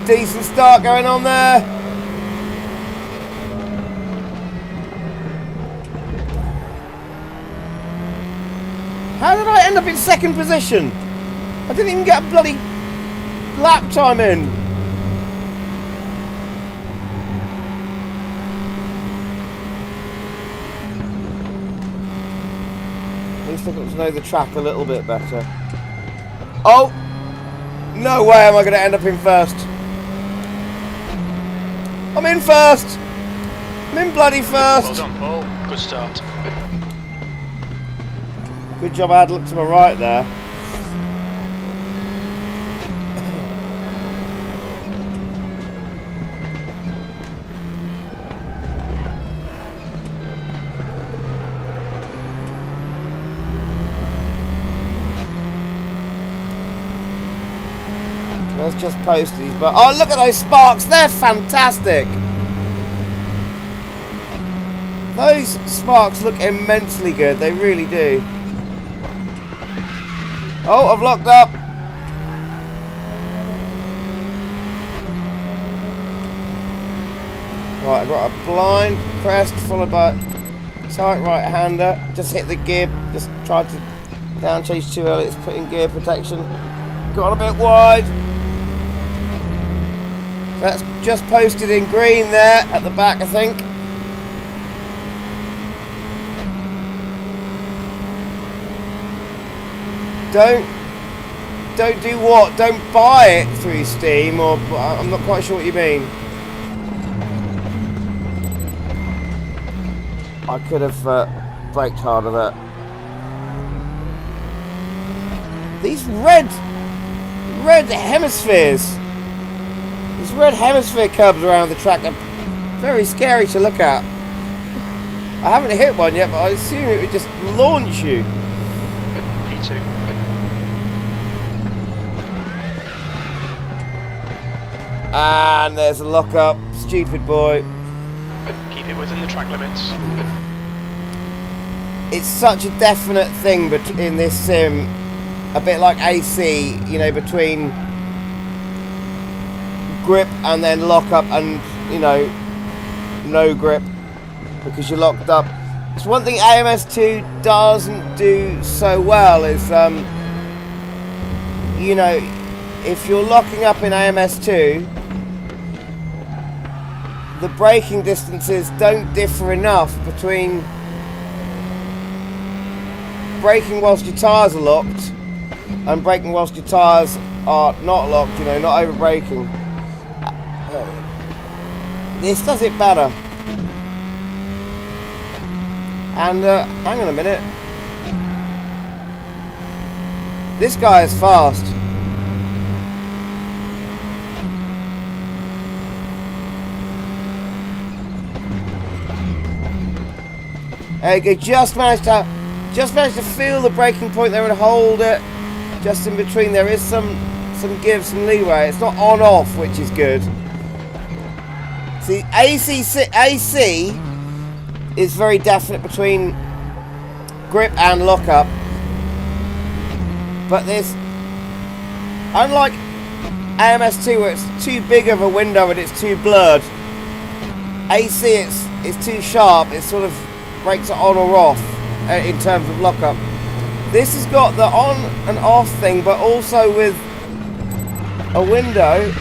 Decent start going on there. How did I end up in second position? I didn't even get a bloody lap time in. At least I've got to know the track a little bit better. Oh! No way am I going to end up in first. I'm in first! I'm in bloody first! Well done, Paul. Good start. Good job I had a look to my right there. Let's just post these, but oh, look at those sparks, they're fantastic. Those sparks look immensely good, they really do. Oh, I've locked up. Right, I've got a blind crest followed by a tight right-hander. Just hit the gear, just tried to down chase too early, it's put in gear protection. Got a bit wide. That's just posted in green there at the back, I think. Don't do what? Don't buy it through Steam, or I'm not quite sure what you mean. I could have braked harder there. These red hemispheres. These red hemisphere curves around the track are very scary to look at. I haven't hit one yet, but I assume it would just launch you. P2. And there's a lock-up. Stupid boy. Keep it within the track limits. It's such a definite thing in this sim. A bit like AC, you know, between grip and then lock-up and, you know, no grip because you're locked up. It's one thing AMS2 doesn't do so well is, you know, if you're locking up in AMS2, the braking distances don't differ enough between braking whilst your tyres are locked and braking whilst your tyres are not locked, you know, not over braking. This does it better. And hang on a minute. This guy is fast. There you go. Just managed to feel the braking point there and hold it. Just in between, there is some give, some leeway. It's not on off, which is good. See, AC is very definite between grip and lockup, but this, unlike AMS2 where it's too big of a window and it's too blurred, AC it's too sharp. It sort of breaks it on or off in terms of lockup. This has got the on and off thing, but also with a window,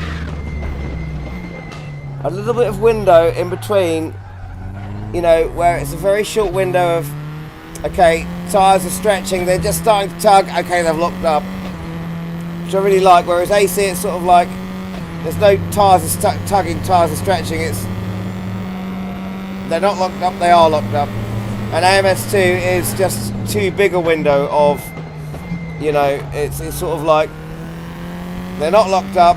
a little bit of window in between, you know, where it's a very short window of, okay, tyres are stretching, they're just starting to tug, okay, they've locked up, which I really like. Whereas AC, it's sort of like there's no tyres are tugging, tyres are stretching, they're not locked up, they are locked up. And AMS2 is just too big a window of, you know, it's sort of like they're not locked up,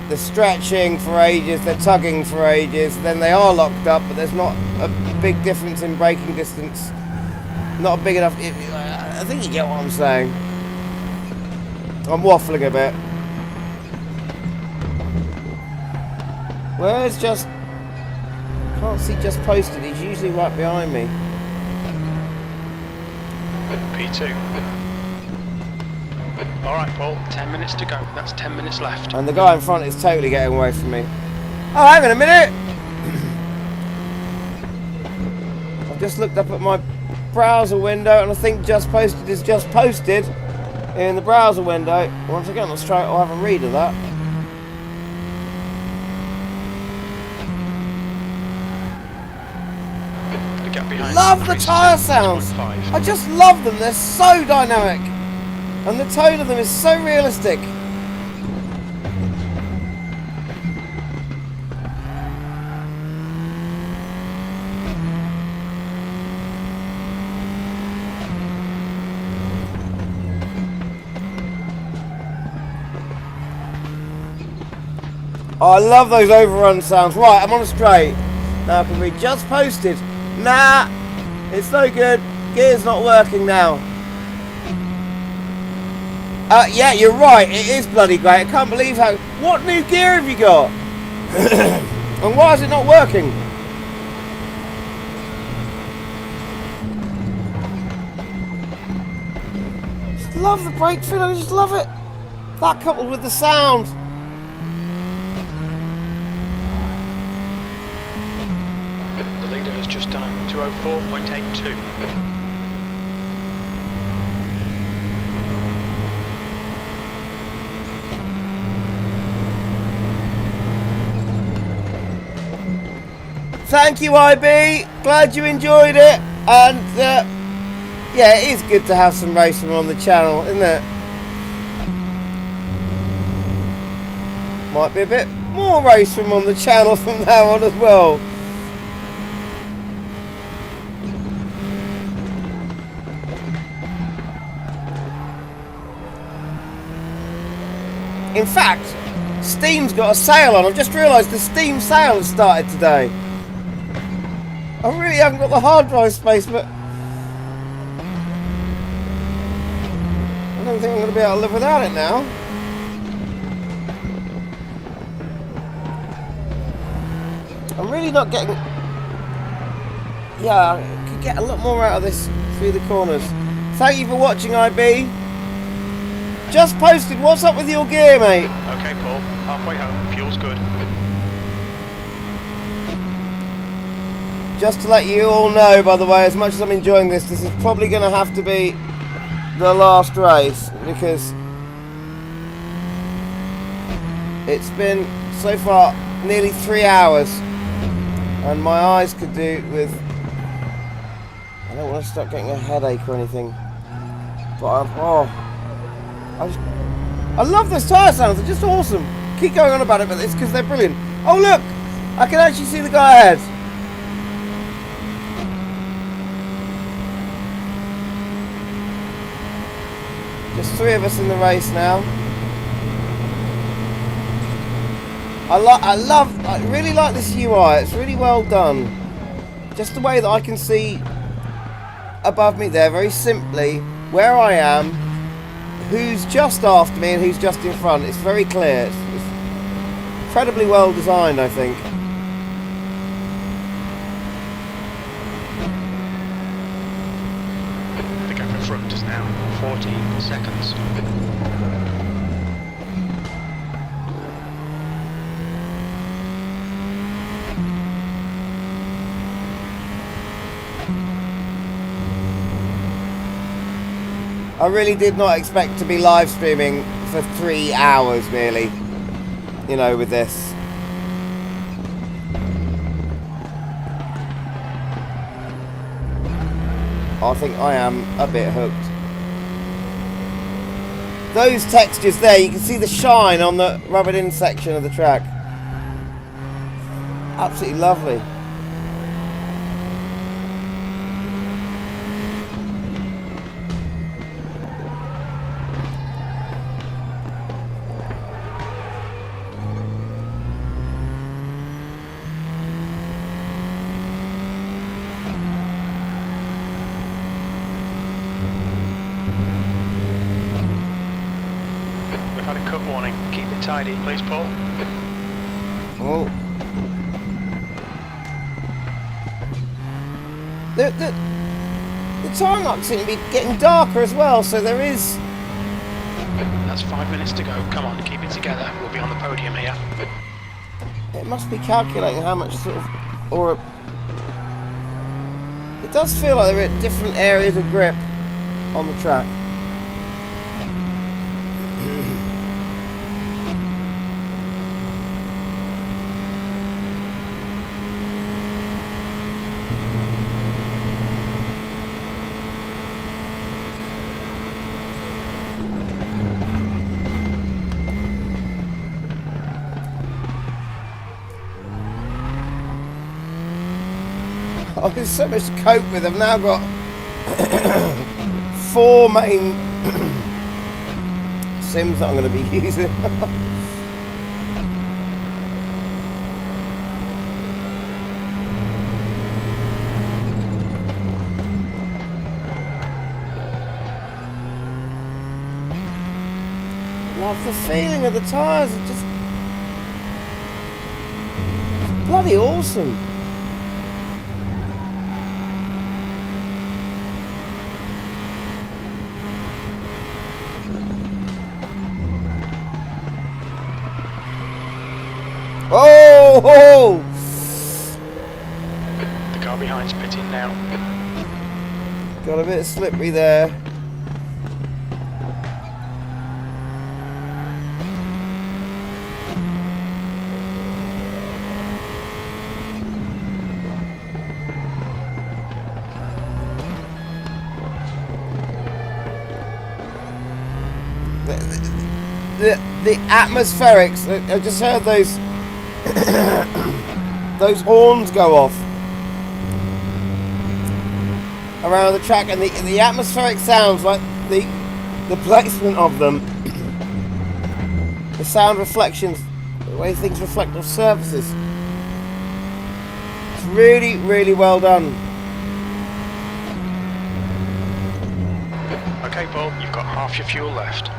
they're stretching for ages, they're tugging for ages, then they are locked up, but there's not a big difference in braking distance. Not big enough. I think you get what I'm saying. I'm waffling a bit. Where's just... Can't see just posted, he's usually right behind me. P2. Alright, Paul, 10 minutes to go. That's 10 minutes left. And the guy in front is totally getting away from me. Oh, hang on a minute! I've just looked up at my browser window and I think just posted is just posted in the browser window. Once again, let's try it. I'll have a read of that. Love the tyre sounds! I just love them, they're so dynamic! And the tone of them is so realistic. Oh, I love those overrun sounds. Right, I'm on a straight. Now I can read just posted. Nah, it's no good. Gear's not working now. Yeah, you're right. It is bloody great. I can't believe how... What new gear have you got? And why is it not working? Just love the brake feel. I just love it. That coupled with the sound. The leader has just done a 204.82. Thank you, IB. Glad you enjoyed it. And yeah, it is good to have some Raceroom on the channel, isn't it? Might be a bit more Raceroom on the channel from now on as well. In fact, Steam's got a sale on. I've just realised the Steam sale has started today. I really haven't got the hard drive space, but I don't think I'm going to be able to live without it now. I'm really not getting... Yeah, I could get a lot more out of this through the corners. Thank you for watching, IB. Just posted, what's up with your gear, mate? Okay, Paul. Halfway home. Fuel's good. Just to let you all know, by the way, as much as I'm enjoying this, this is probably going to have to be the last race, because it's been, so far, nearly 3 hours, and my eyes could do with... I don't want to start getting a headache or anything, but I love those tyre sounds, they're just awesome. Keep going on about it, but it's because they're brilliant. Oh look, I can actually see the guy ahead. Just 3 of us in the race now. I really like this UI. It's really well done. Just the way that I can see above me there, very simply, where I am, who's just after me and who's just in front. It's very clear. It's incredibly well designed, I think. The gap in front is now 14 seconds. I really did not expect to be live streaming for 3 hours nearly, you know, with this. I think I am a bit hooked. Those textures there, you can see the shine on the rubbered in section of the track. Absolutely lovely. Tidy, please, Paul. Oh. The time marks seem to be getting darker as well, so there is... That's 5 minutes to go. Come on, keep it together. We'll be on the podium here. It must be calculating how much sort of... Or... It does feel like they're at different areas of grip on the track. Oh, there's so much to cope with. I've now got 4 main sims that I'm going to be using. Love the feeling of the tyres. It's just bloody awesome. Oh! The car behind's pitting now. Got a bit slippery there. the atmospherics. I just heard those those horns go off around the track, and the atmospheric sounds, like the placement of them, the sound reflections, the way things reflect off surfaces. It's really, really well done. Okay, Paul, you've got half your fuel left.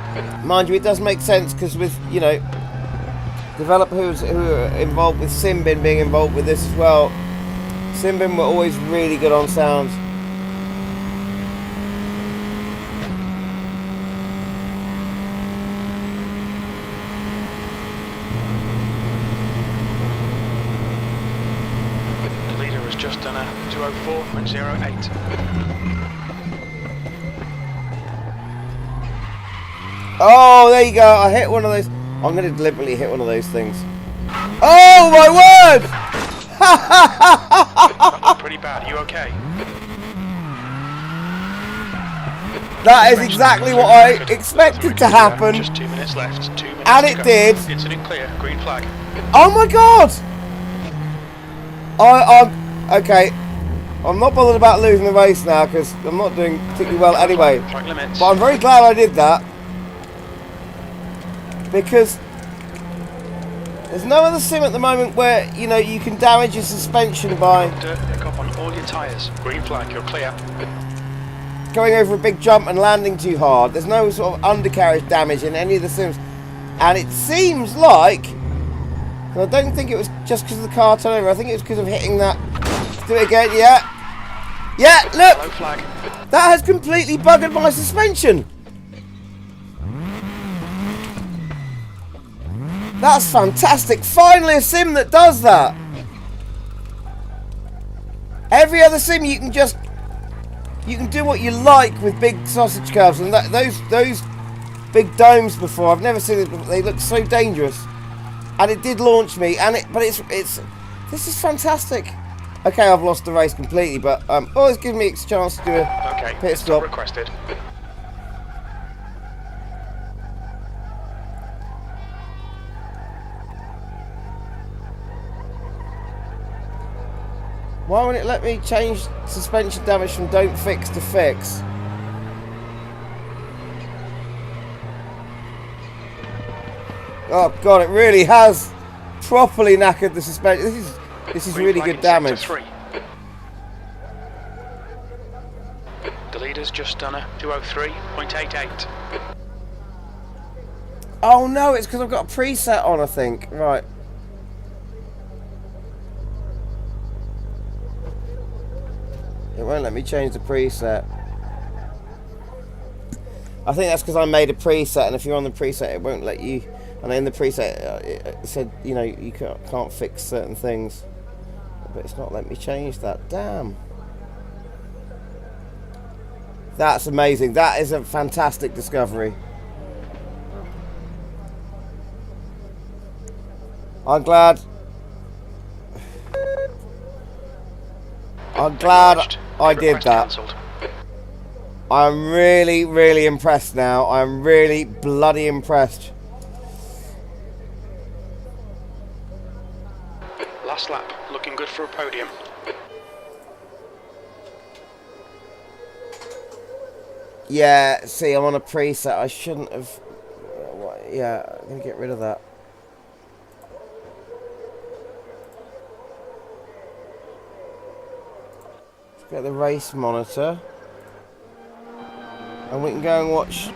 Mind you, it does make sense, because with, you know, developers who are involved with Simbin being involved with this as well, Simbin were always really good on sounds. The leader has just done a 204.08. Oh, there you go. I hit one of those. I'm going to deliberately hit one of those things. Oh, my word! That looked pretty bad. You okay? That is exactly what I expected to happen. Just 2 minutes left. 2 minutes And to it go. did. Incident clear. Green flag. Oh, my God! I'm okay. I'm not bothered about losing the race now, because I'm not doing particularly well anyway. Track limits. But I'm very glad I did that. Because there's no other sim at the moment where, you know, you can damage your suspension by Dirt pick up on all your tyres. Green flag, you're clear. going over a big jump and landing too hard. There's no sort of undercarriage damage in any of the sims. And it seems like, and I don't think it was just because of the car turnover, I think it was because of hitting that. Let's do it again, yeah. Yeah, Yellow look! flag. That has completely buggered my suspension. That's fantastic. Finally a sim that does that. Every other sim you can do what you like with big sausage curves, and those big domes before, I've never seen it before. They look so dangerous. And it did launch me, but this is fantastic. Okay, I've lost the race completely, but always give me a chance to do a Okay, pit stop. requested. Why won't it let me change suspension damage from don't fix to fix? Oh God, it really has properly knackered the suspension. This is really good damage. The leader's just done a 203.88. Oh no, it's because I've got a preset on, I think. Right. It won't let me change the preset. I think that's because I made a preset, and if you're on the preset, it won't let you. And in the preset, it said, you know, you can't fix certain things. But it's not letting me change that. Damn. That's amazing. That is a fantastic discovery. I'm glad I did that. Cancelled. I'm really, really impressed now. I'm really bloody impressed. Last lap, looking good for a podium. Yeah, see, I'm on a preset. I shouldn't have. Yeah, I'm going to get rid of that. Let's get the race monitor. And we can go and watch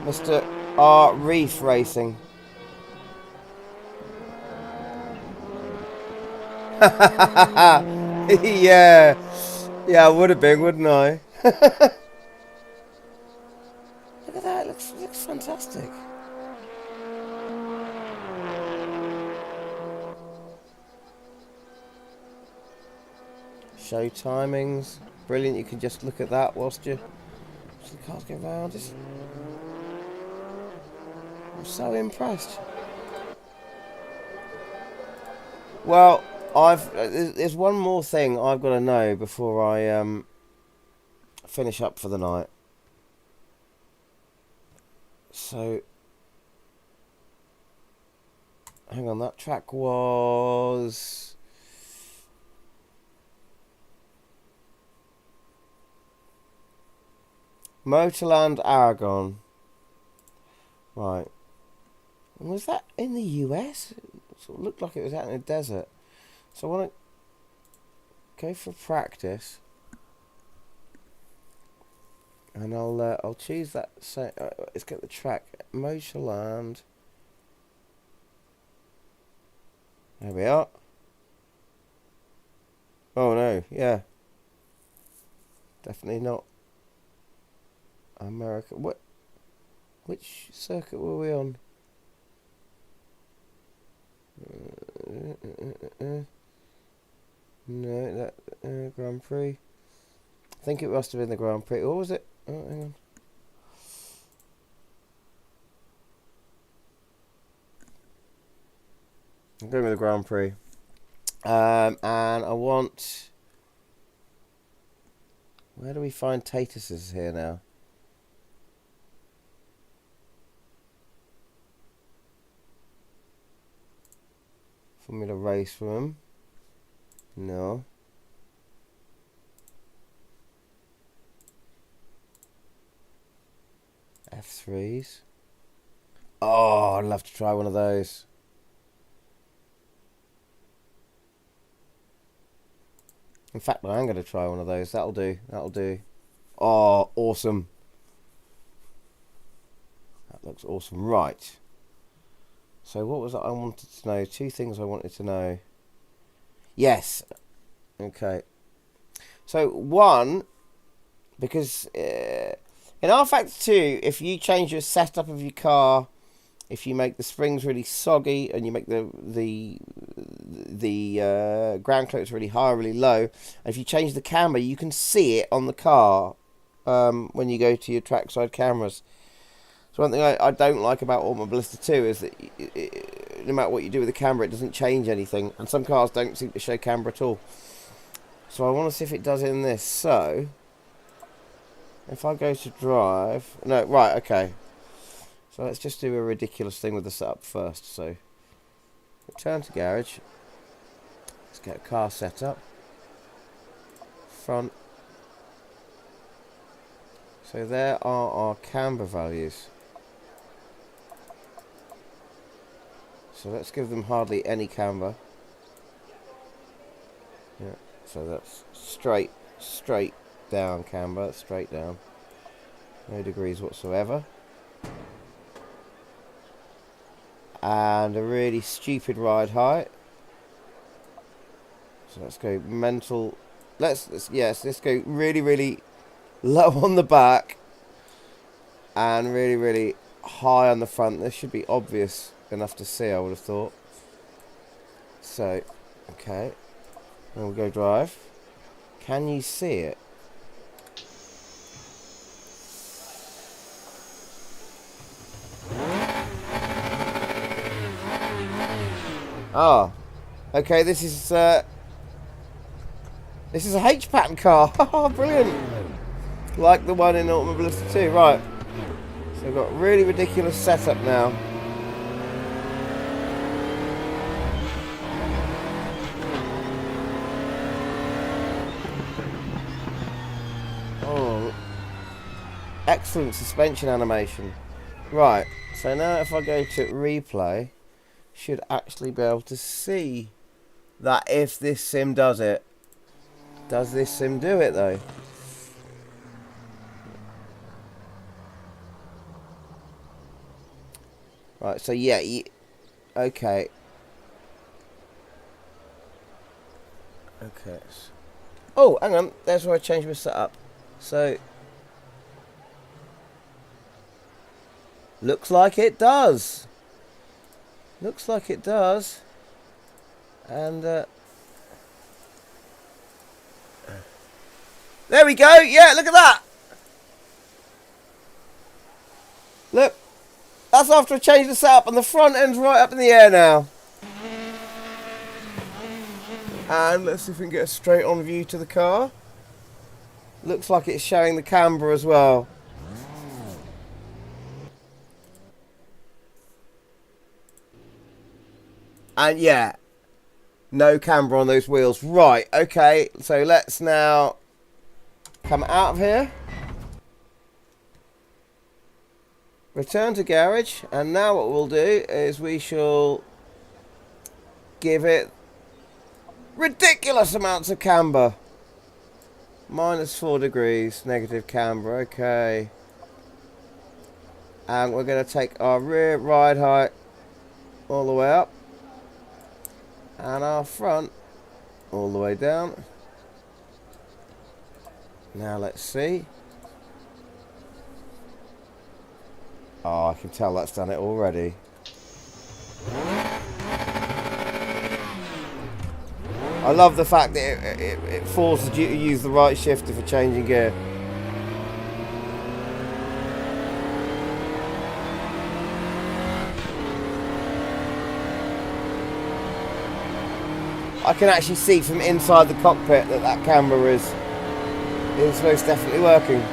Mr. R. Reef racing. Yeah. Yeah, I would have been, wouldn't I? Look at that, it looks fantastic. Show timings. Brilliant, you can just look at that whilst the cars go round. I'm so impressed. Well, there's one more thing I've got to know before I finish up for the night. So, hang on, that track was... Motorland Aragon. Right. Was that in the US? It sort of looked like it was out in the desert. So I want to go for practice. And I'll choose that. So let's get the track. Motorland. There we are. Oh no, yeah. Definitely not America. What? Which circuit were we on? No, that Grand Prix. I think it must have been the Grand Prix. Or was it? Oh, hang on. I'm going with the Grand Prix. And I want... Where do we find Tatuses here now? Formula Raceroom. No. F3s. Oh, I'd love to try one of those. In fact, I am going to try one of those. That'll do. That'll do. Oh, awesome. That looks awesome. Right. So what was it I wanted to know? Two things I wanted to know. Yes. Okay. So one, because in R-Factor 2, if you change your setup of your car, if you make the springs really soggy and you make the ground clearance really high or really low, and if you change the camera, you can see it on the car when you go to your trackside cameras. So one thing I don't like about Automobilista 2 is that no matter what you do with the camera, it doesn't change anything. And some cars don't seem to show camera at all. So I want to see if it does in this. So, if I go to drive... No, right, okay. So let's just do a ridiculous thing with the setup first. So, return to garage. Let's get a car set up. Front. So there are our camber values. So let's give them hardly any camber. Yeah, so that's straight down camber, straight down. No degrees whatsoever. And a really stupid ride height. So let's go mental. Let's go really low on the back and really high on the front. This should be obvious enough to see, I would have thought. So, okay. And we'll go drive. Can you see it? Ah. Okay, this is a H-pattern car. Oh, brilliant. Like the one in Automobilista 2, right. So we've got really ridiculous setup now. Oh, excellent suspension animation. Right, so now if I go to replay, should actually be able to see that if this sim does it. Does this sim do it though? Right, so yeah, okay. Okay. Oh, hang on, there's where I changed my setup. So, looks like it does. Looks like it does. And, there we go. Yeah, look at that. Look. That's after I changed the setup, and the front end's right up in the air now. And let's see if we can get a straight on view to the car. Looks like it's showing the camber as well. And yeah, no camber on those wheels. Right, okay, so let's now come out of here. Return to garage, and now what we'll do is we shall give it ridiculous amounts of camber. -4 degrees, negative camber, okay. And we're going to take our rear ride height all the way up. And our front all the way down. Now let's see. Oh, I can tell that's done it already. I love the fact that it forces you to use the right shifter for changing gear. I can actually see from inside the cockpit that that camber is most definitely working.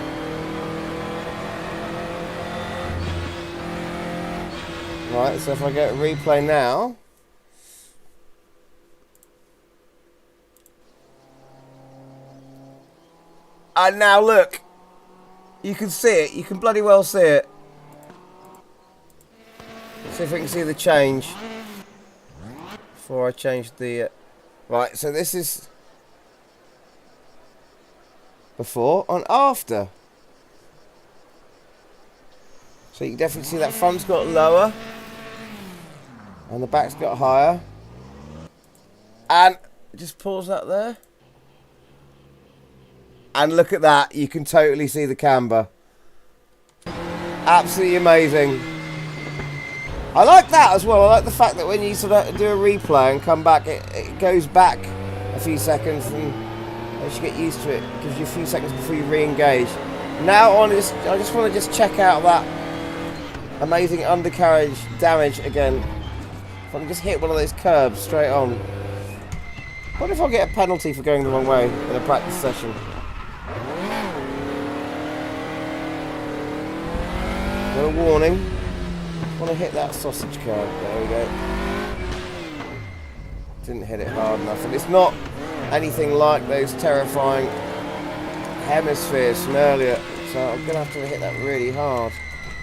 Right, so if I go to replay now. And now look. You can see it. You can bloody well see it. See if we can see the change. Before I change the... Right, so this is... before and after. So you can definitely see that front's got lower. And the back's got higher. And just pause that there. And look at that. You can totally see the camber. Absolutely amazing. I like that as well. I like the fact that when you sort of do a replay and come back, it goes back a few seconds, and as you get used to it, it gives you a few seconds before you re-engage. Now on this, I just want to just check out that amazing undercarriage damage again. If I can just hit one of those curbs straight on. What if I get a penalty for going the wrong way in a practice session? Got a warning. I want to hit that sausage curve. There we go. Didn't hit it hard enough. And it's not anything like those terrifying hemispheres from earlier. So I'm going to have to hit that really hard.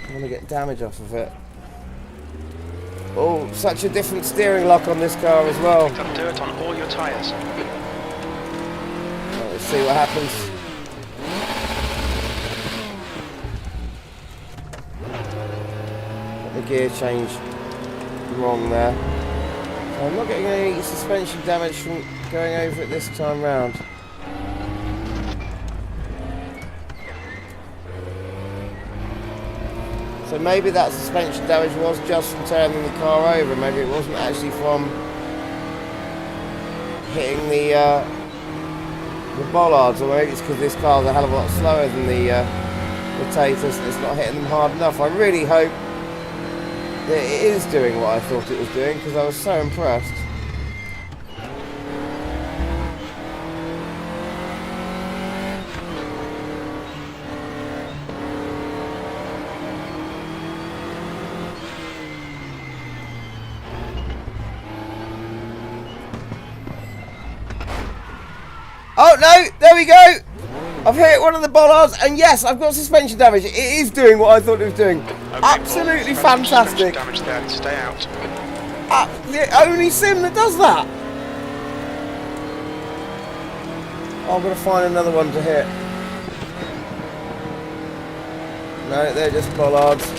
I want to get damage off of it. Oh, such a different steering lock on this car as well. Picked up dirt on all your tyres. Right, let's see what happens. Got the gear change wrong there. So I'm not getting any suspension damage from going over it this time round. So maybe that suspension damage was just from turning the car over. Maybe it wasn't actually from hitting the bollards, or maybe it's because this car's a hell of a lot slower than the Taters and it's not hitting them hard enough. I really hope that it is doing what I thought it was doing, because I was so impressed. Oh no, there we go! I've hit one of the bollards, and yes, I've got suspension damage. It is doing what I thought it was doing. Okay, Absolutely Paul, fantastic. damage there. Stay out. The only sim that does that. I'm going to find another one to hit. No, they're just bollards.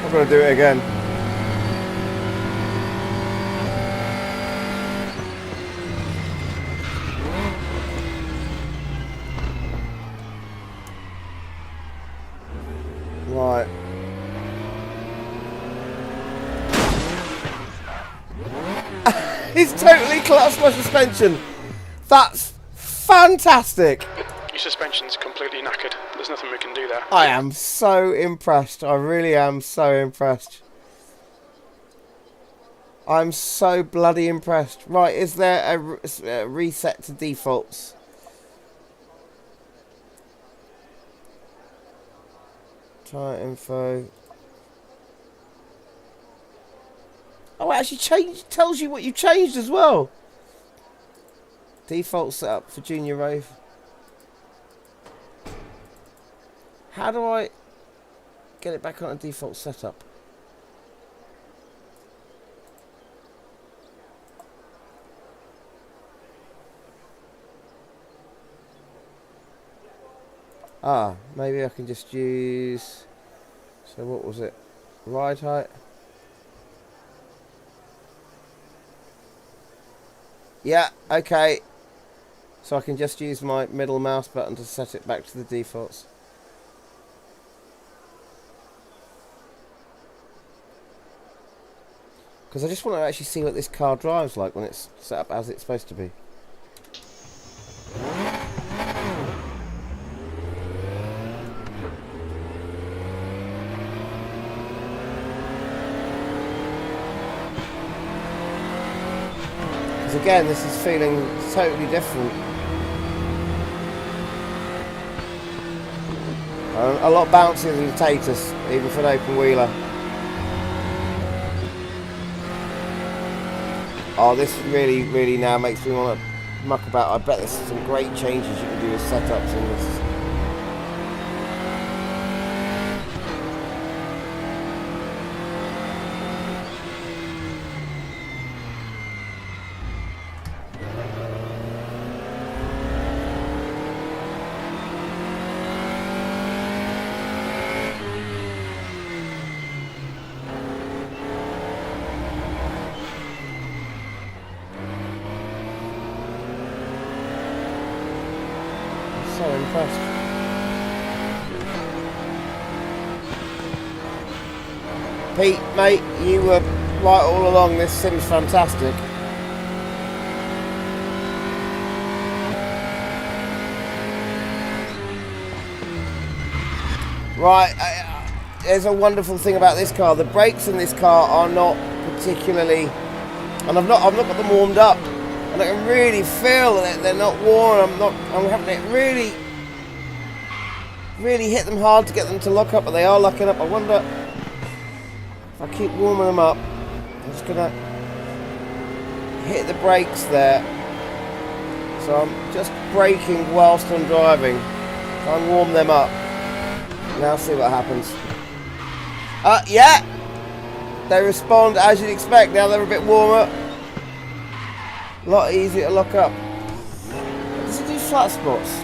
I'm going to do it again. Right. He's totally collapsed my suspension. That's fantastic. Your suspension's completely knackered. There's nothing we can do there. I am so impressed. I really am so impressed. I'm so bloody impressed. Right, is there a reset to defaults? Tyre info. Oh, it actually tells you what you changed as well. Default setup for Junior Rave. How do I get it back on a default setup? Ah, maybe I can just use... So what was it? Ride height? Yeah, okay. So I can just use my middle mouse button to set it back to the defaults. Because I just want to actually see what this car drives like when it's set up as it's supposed to be. Because again, this is feeling totally different. A lot bouncier than the Tatus, even for an open wheeler. Oh, this really, really now makes me want to muck about. I bet there's some great changes you can do with setups in this. So impressed. Pete, mate, you were right all along. This sim's fantastic. Right, there's a wonderful thing about this car. The brakes in this car are not particularly, and I've not got them warmed up. And I can really feel that they're not warm. I'm having it really hit them hard to get them to lock up, but they are locking up. I wonder if I keep warming them up. I'm just gonna hit the brakes there. So I'm just braking whilst I'm driving. Try and warm them up. Now see what happens. Yeah, they respond as you'd expect. Now they're a bit warmer. A lot easier to lock up. Does it do flat spots?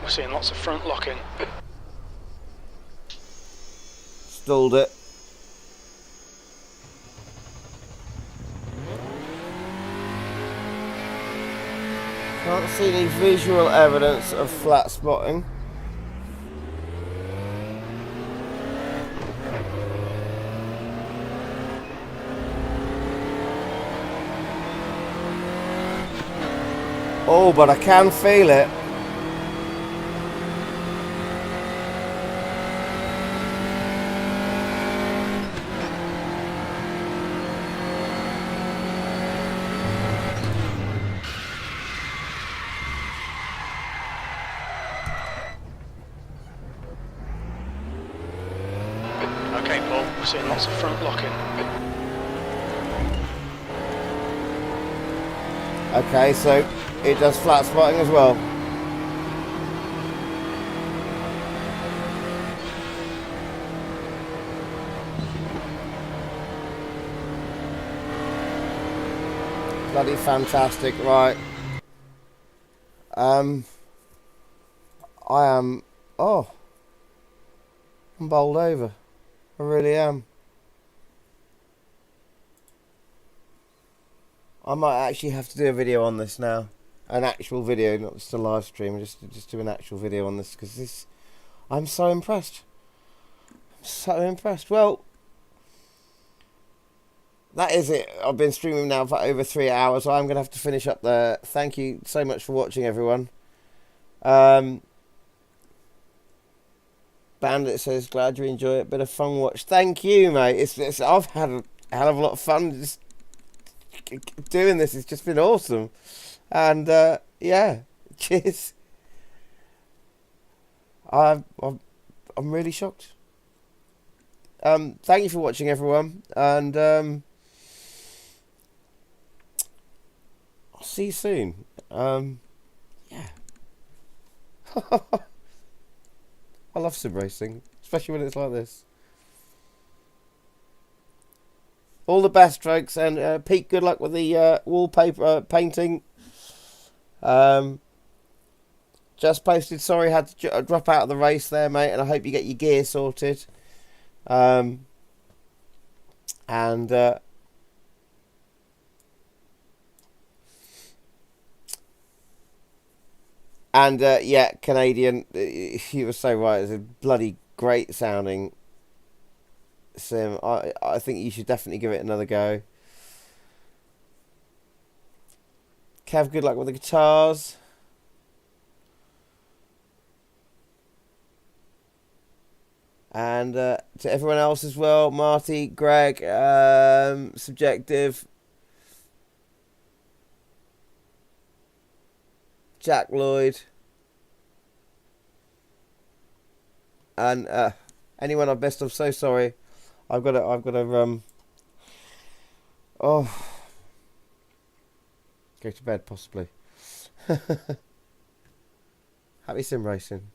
We're seeing lots of front locking. Stalled it. Can't see any visual evidence of flat spotting. Oh, but I can feel it. Okay, Paul, we're seeing lots of front locking. Okay, so it does flat spotting as well. Bloody fantastic, right. I am, I'm bowled over. I really am. I might actually have to do a video on this now. An actual video, not just a live stream. Just do an actual video on this, because this, I'm so impressed. I'm so impressed. Well, that is it. I've been streaming now for over 3 hours, so I'm going to have to finish up there. Thank you so much for watching, everyone. Bandit says, glad you enjoy it. Bit of fun watch. Thank you, mate. I've had a hell of a lot of fun just doing this. It's just been awesome. And yeah, cheers. I'm really shocked. Thank you for watching, everyone, and I'll see you soon. Yeah. I love sim racing, especially when it's like this. All the best, strokes, and Pete, good luck with the wallpaper painting. Just posted, sorry, had to drop out of the race there, mate, and I hope you get your gear sorted. And yeah, Canadian, you were so right. It's a bloody great sounding sim. I think you should definitely give it another go. Kev, good luck with the guitars. And to everyone else as well, Marty, Greg, Subjective, Jack Lloyd, and anyone I've missed. I'm so sorry. I've got to oh, go to bed possibly. Happy sim racing.